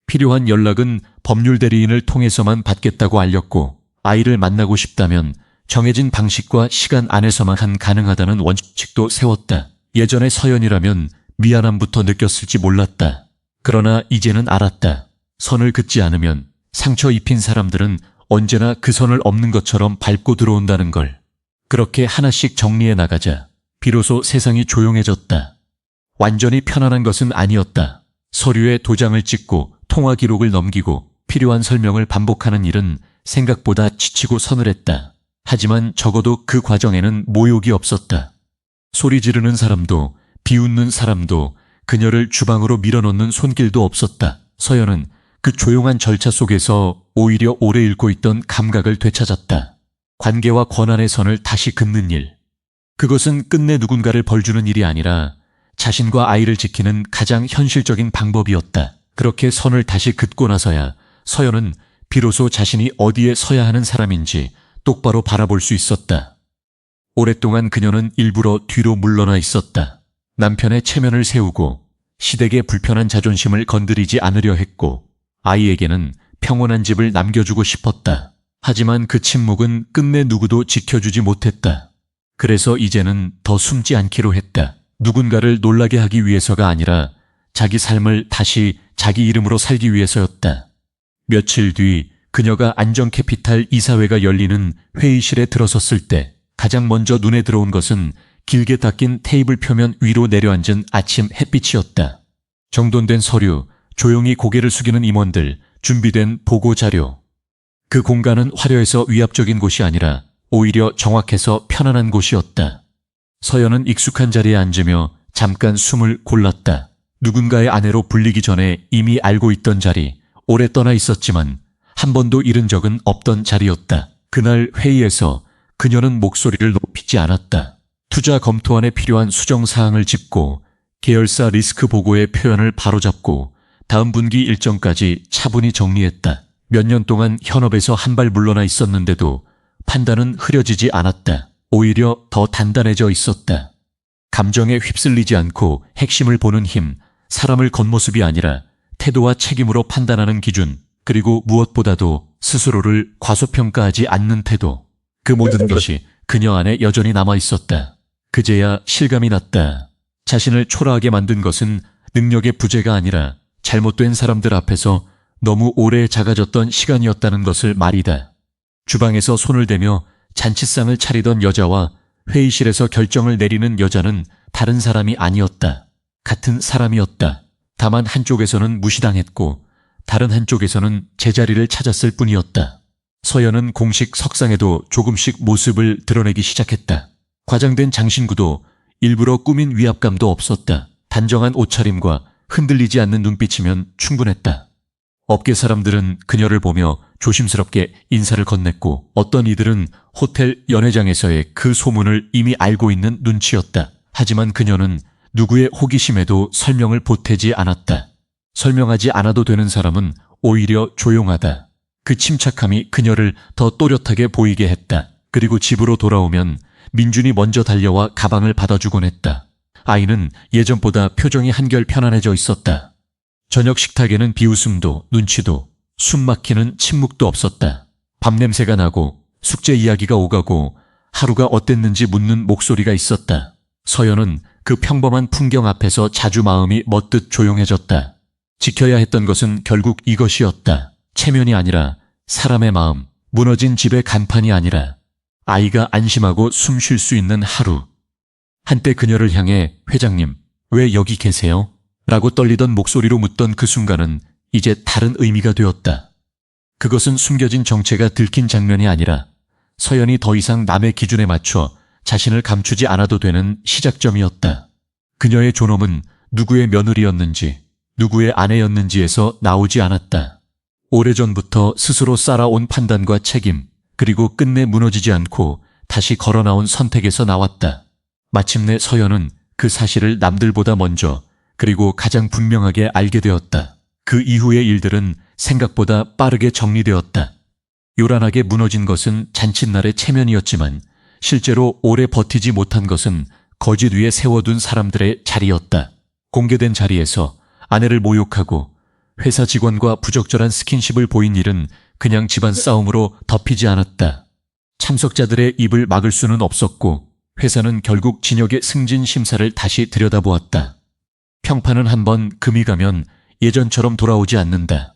필요한 연락은 법률 대리인을 통해서만 받겠다고 알렸고 아이를 만나고 싶다면 정해진 방식과 시간 안에서만 가능하다는 원칙도 세웠다. 예전에 서연이라면 미안함부터 느꼈을지 몰랐다. 그러나 이제는 알았다. 선을 긋지 않으면 상처 입힌 사람들은 언제나 그 선을 넘는 것처럼 밟고 들어온다는 걸. 그렇게 하나씩 정리해 나가자 비로소 세상이 조용해졌다. 완전히 편안한 것은 아니었다. 서류에 도장을 찍고 통화 기록을 넘기고 필요한 설명을 반복하는 일은 생각보다 지치고 서늘했다. 하지만 적어도 그 과정에는 모욕이 없었다. 소리 지르는 사람도 비웃는 사람도 그녀를 주방으로 밀어넣는 손길도 없었다. 서연은 그 조용한 절차 속에서 오히려 오래 잃고 있던 감각을 되찾았다. 관계와 권한의 선을 다시 긋는 일. 그것은 끝내 누군가를 벌주는 일이 아니라 자신과 아이를 지키는 가장 현실적인 방법이었다. 그렇게 선을 다시 긋고 나서야 서연은 비로소 자신이 어디에 서야 하는 사람인지 똑바로 바라볼 수 있었다. 오랫동안 그녀는 일부러 뒤로 물러나 있었다. 남편의 체면을 세우고 시댁의 불편한 자존심을 건드리지 않으려 했고 아이에게는 평온한 집을 남겨주고 싶었다. 하지만 그 침묵은 끝내 누구도 지켜주지 못했다. 그래서 이제는 더 숨지 않기로 했다. 누군가를 놀라게 하기 위해서가 아니라 자기 삶을 다시 자기 이름으로 살기 위해서였다. 며칠 뒤 그녀가 안정캐피탈 이사회가 열리는 회의실에 들어섰을 때 가장 먼저 눈에 들어온 것은 길게 닦인 테이블 표면 위로 내려앉은 아침 햇빛이었다. 정돈된 서류, 조용히 고개를 숙이는 임원들, 준비된 보고 자료. 그 공간은 화려해서 위압적인 곳이 아니라 오히려 정확해서 편안한 곳이었다. 서연은 익숙한 자리에 앉으며 잠깐 숨을 골랐다. 누군가의 아내로 불리기 전에 이미 알고 있던 자리, 오래 떠나 있었지만 한 번도 잃은 적은 없던 자리였다. 그날 회의에서 그녀는 목소리를 높이지 않았다. 투자 검토안에 필요한 수정사항을 짚고 계열사 리스크 보고의 표현을 바로잡고 다음 분기 일정까지 차분히 정리했다. 몇 년 동안 현업에서 한 발 물러나 있었는데도 판단은 흐려지지 않았다. 오히려 더 단단해져 있었다. 감정에 휩쓸리지 않고 핵심을 보는 힘, 사람을 겉모습이 아니라 태도와 책임으로 판단하는 기준, 그리고 무엇보다도 스스로를 과소평가하지 않는 태도. 그 모든 것이 그녀 안에 여전히 남아 있었다. 그제야 실감이 났다. 자신을 초라하게 만든 것은 능력의 부재가 아니라 잘못된 사람들 앞에서 너무 오래 작아졌던 시간이었다는 것을 말이다. 주방에서 손을 대며 잔치상을 차리던 여자와 회의실에서 결정을 내리는 여자는 다른 사람이 아니었다. 같은 사람이었다. 다만 한쪽에서는 무시당했고 다른 한쪽에서는 제자리를 찾았을 뿐이었다. 서연은 공식 석상에도 조금씩 모습을 드러내기 시작했다. 과장된 장신구도 일부러 꾸민 위압감도 없었다. 단정한 옷차림과 흔들리지 않는 눈빛이면 충분했다. 업계 사람들은 그녀를 보며 조심스럽게 인사를 건넸고 어떤 이들은 호텔 연회장에서의 그 소문을 이미 알고 있는 눈치였다. 하지만 그녀는 누구의 호기심에도 설명을 보태지 않았다. 설명하지 않아도 되는 사람은 오히려 조용하다. 그 침착함이 그녀를 더 또렷하게 보이게 했다. 그리고 집으로 돌아오면 민준이 먼저 달려와 가방을 받아주곤 했다. 아이는 예전보다 표정이 한결 편안해져 있었다. 저녁 식탁에는 비웃음도 눈치도 숨 막히는 침묵도 없었다. 밥 냄새가 나고 숙제 이야기가 오가고 하루가 어땠는지 묻는 목소리가 있었다. 서연은 그 평범한 풍경 앞에서 자주 마음이 멎듯 조용해졌다. 지켜야 했던 것은 결국 이것이었다. 체면이 아니라 사람의 마음, 무너진 집의 간판이 아니라 아이가 안심하고 숨 쉴 수 있는 하루. 한때 그녀를 향해 회장님, 왜 여기 계세요? 라고 떨리던 목소리로 묻던 그 순간은 이제 다른 의미가 되었다. 그것은 숨겨진 정체가 들킨 장면이 아니라 서연이 더 이상 남의 기준에 맞춰 자신을 감추지 않아도 되는 시작점이었다. 그녀의 존엄은 누구의 며느리였는지, 누구의 아내였는지에서 나오지 않았다. 오래전부터 스스로 쌓아온 판단과 책임, 그리고 끝내 무너지지 않고 다시 걸어나온 선택에서 나왔다. 마침내 서연은 그 사실을 남들보다 먼저 그리고 가장 분명하게 알게 되었다. 그 이후의 일들은 생각보다 빠르게 정리되었다. 요란하게 무너진 것은 잔칫날의 체면이었지만 실제로 오래 버티지 못한 것은 거짓 위에 세워둔 사람들의 자리였다. 공개된 자리에서 아내를 모욕하고 회사 직원과 부적절한 스킨십을 보인 일은 그냥 집안 싸움으로 덮이지 않았다. 참석자들의 입을 막을 수는 없었고 회사는 결국 진혁의 승진 심사를 다시 들여다보았다. 평판은 한번 금이 가면 예전처럼 돌아오지 않는다.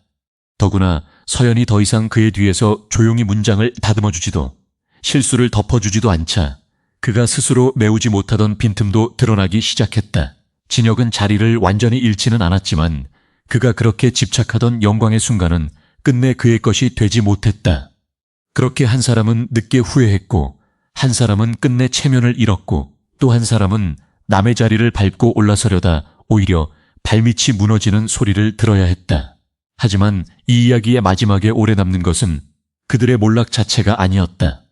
더구나 서연이 더 이상 그의 뒤에서 조용히 문장을 다듬어주지도 실수를 덮어주지도 않자 그가 스스로 메우지 못하던 빈틈도 드러나기 시작했다. 진혁은 자리를 완전히 잃지는 않았지만 그가 그렇게 집착하던 영광의 순간은 끝내 그의 것이 되지 못했다. 그렇게 한 사람은 늦게 후회했고 한 사람은 끝내 체면을 잃었고 또 한 사람은 남의 자리를 밟고 올라서려다 오히려 발밑이 무너지는 소리를 들어야 했다. 하지만 이 이야기의 마지막에 오래 남는 것은 그들의 몰락 자체가 아니었다.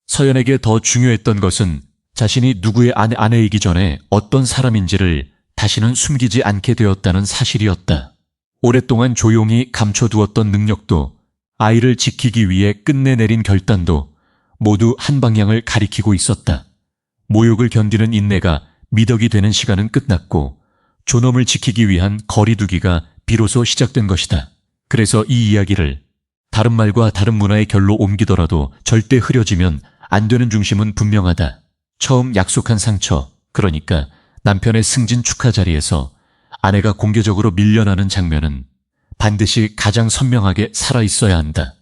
서연에게 더 중요했던 것은 자신이 누구의 아내이기 전에 어떤 사람인지를 다시는 숨기지 않게 되었다는 사실이었다. 오랫동안 조용히 감춰두었던 능력도 아이를 지키기 위해 끝내 내린 결단도 모두 한 방향을 가리키고 있었다. 모욕을 견디는 인내가 미덕이 되는 시간은 끝났고 존엄을 지키기 위한 거리두기가 비로소 시작된 것이다. 그래서 이 이야기를 다른 말과 다른 문화의 결로 옮기더라도 절대 흐려지면 안 되는 중심은 분명하다. 처음 약속한 상처, 그러니까 남편의 승진 축하 자리에서 아내가 공개적으로 밀려나는 장면은 반드시 가장 선명하게 살아있어야 한다.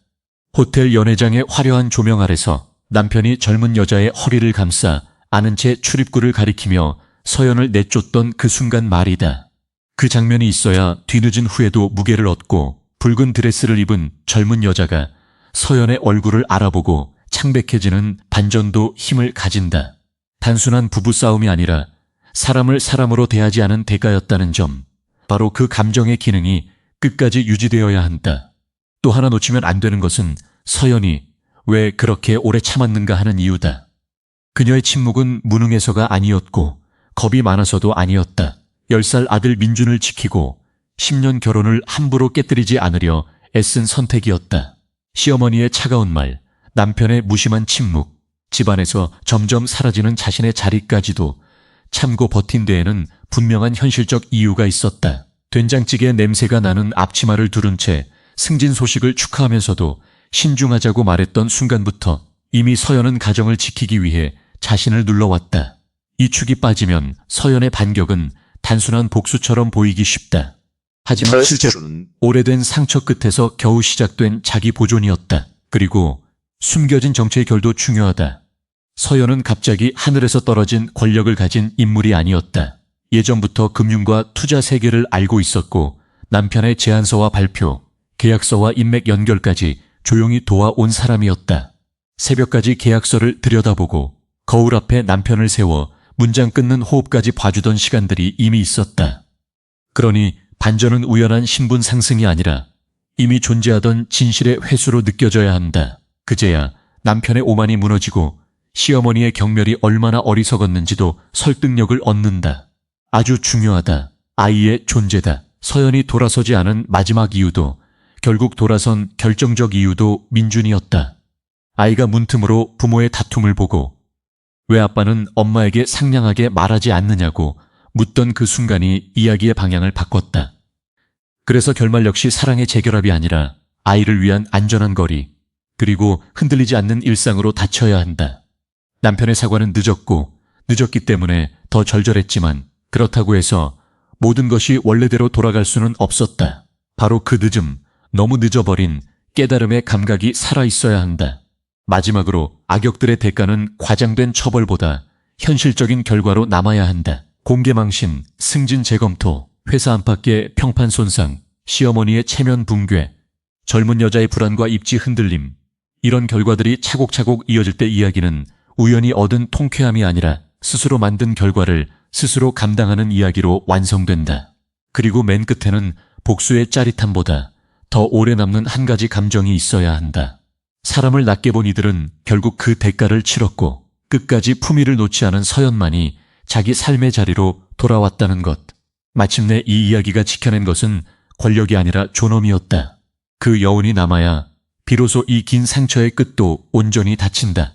호텔 연회장의 화려한 조명 아래서 남편이 젊은 여자의 허리를 감싸 아는 채 출입구를 가리키며 서연을 내쫓던 그 순간 말이다. 그 장면이 있어야 뒤늦은 후에도 무게를 얻고 붉은 드레스를 입은 젊은 여자가 서연의 얼굴을 알아보고 창백해지는 반전도 힘을 가진다. 단순한 부부싸움이 아니라 사람을 사람으로 대하지 않은 대가였다는 점, 바로 그 감정의 기능이 끝까지 유지되어야 한다. 또 하나 놓치면 안 되는 것은 서연이 왜 그렇게 오래 참았는가 하는 이유다. 그녀의 침묵은 무능해서가 아니었고 겁이 많아서도 아니었다. 10살 아들 민준을 지키고 10년 결혼을 함부로 깨뜨리지 않으려 애쓴 선택이었다. 시어머니의 차가운 말, 남편의 무심한 침묵, 집안에서 점점 사라지는 자신의 자리까지도 참고 버틴 데에는 분명한 현실적 이유가 있었다. 된장찌개 냄새가 나는 앞치마를 두른 채 승진 소식을 축하하면서도 신중하자고 말했던 순간부터 이미 서연은 가정을 지키기 위해 자신을 눌러왔다. 이 축이 빠지면 서연의 반격은 단순한 복수처럼 보이기 쉽다. 하지만 실제로는 오래된 상처 끝에서 겨우 시작된 자기 보존이었다. 그리고 숨겨진 정체의 결도 중요하다. 서연은 갑자기 하늘에서 떨어진 권력을 가진 인물이 아니었다. 예전부터 금융과 투자 세계를 알고 있었고 남편의 제안서와 발표, 계약서와 인맥 연결까지 조용히 도와온 사람이었다. 새벽까지 계약서를 들여다보고 거울 앞에 남편을 세워 문장 끊는 호흡까지 봐주던 시간들이 이미 있었다. 그러니 반전은 우연한 신분 상승이 아니라 이미 존재하던 진실의 회수로 느껴져야 한다. 그제야 남편의 오만이 무너지고 시어머니의 경멸이 얼마나 어리석었는지도 설득력을 얻는다. 아주 중요하다. 아이의 존재다. 서연이 돌아서지 않은 마지막 이유도 결국 돌아선 결정적 이유도 민준이었다. 아이가 문틈으로 부모의 다툼을 보고 왜 아빠는 엄마에게 상냥하게 말하지 않느냐고 묻던 그 순간이 이야기의 방향을 바꿨다. 그래서 결말 역시 사랑의 재결합이 아니라 아이를 위한 안전한 거리, 그리고 흔들리지 않는 일상으로 닫혀야 한다. 남편의 사과는 늦었기 때문에 더 절절했지만 그렇다고 해서 모든 것이 원래대로 돌아갈 수는 없었다. 바로 그 늦음, 너무 늦어버린 깨달음의 감각이 살아있어야 한다. 마지막으로 악역들의 대가는 과장된 처벌보다 현실적인 결과로 남아야 한다. 공개망신, 승진 재검토, 회사 안팎의 평판 손상, 시어머니의 체면 붕괴, 젊은 여자의 불안과 입지 흔들림, 이런 결과들이 차곡차곡 이어질 때 이야기는 우연히 얻은 통쾌함이 아니라 스스로 만든 결과를 스스로 감당하는 이야기로 완성된다. 그리고 맨 끝에는 복수의 짜릿함보다 더 오래 남는 한 가지 감정이 있어야 한다. 사람을 낮게 본 이들은 결국 그 대가를 치렀고 끝까지 품위를 놓지 않은 서연만이 자기 삶의 자리로 돌아왔다는 것. 마침내 이 이야기가 지켜낸 것은 권력이 아니라 존엄이었다. 그 여운이 남아야 비로소 이 긴 상처의 끝도 온전히 닫힌다.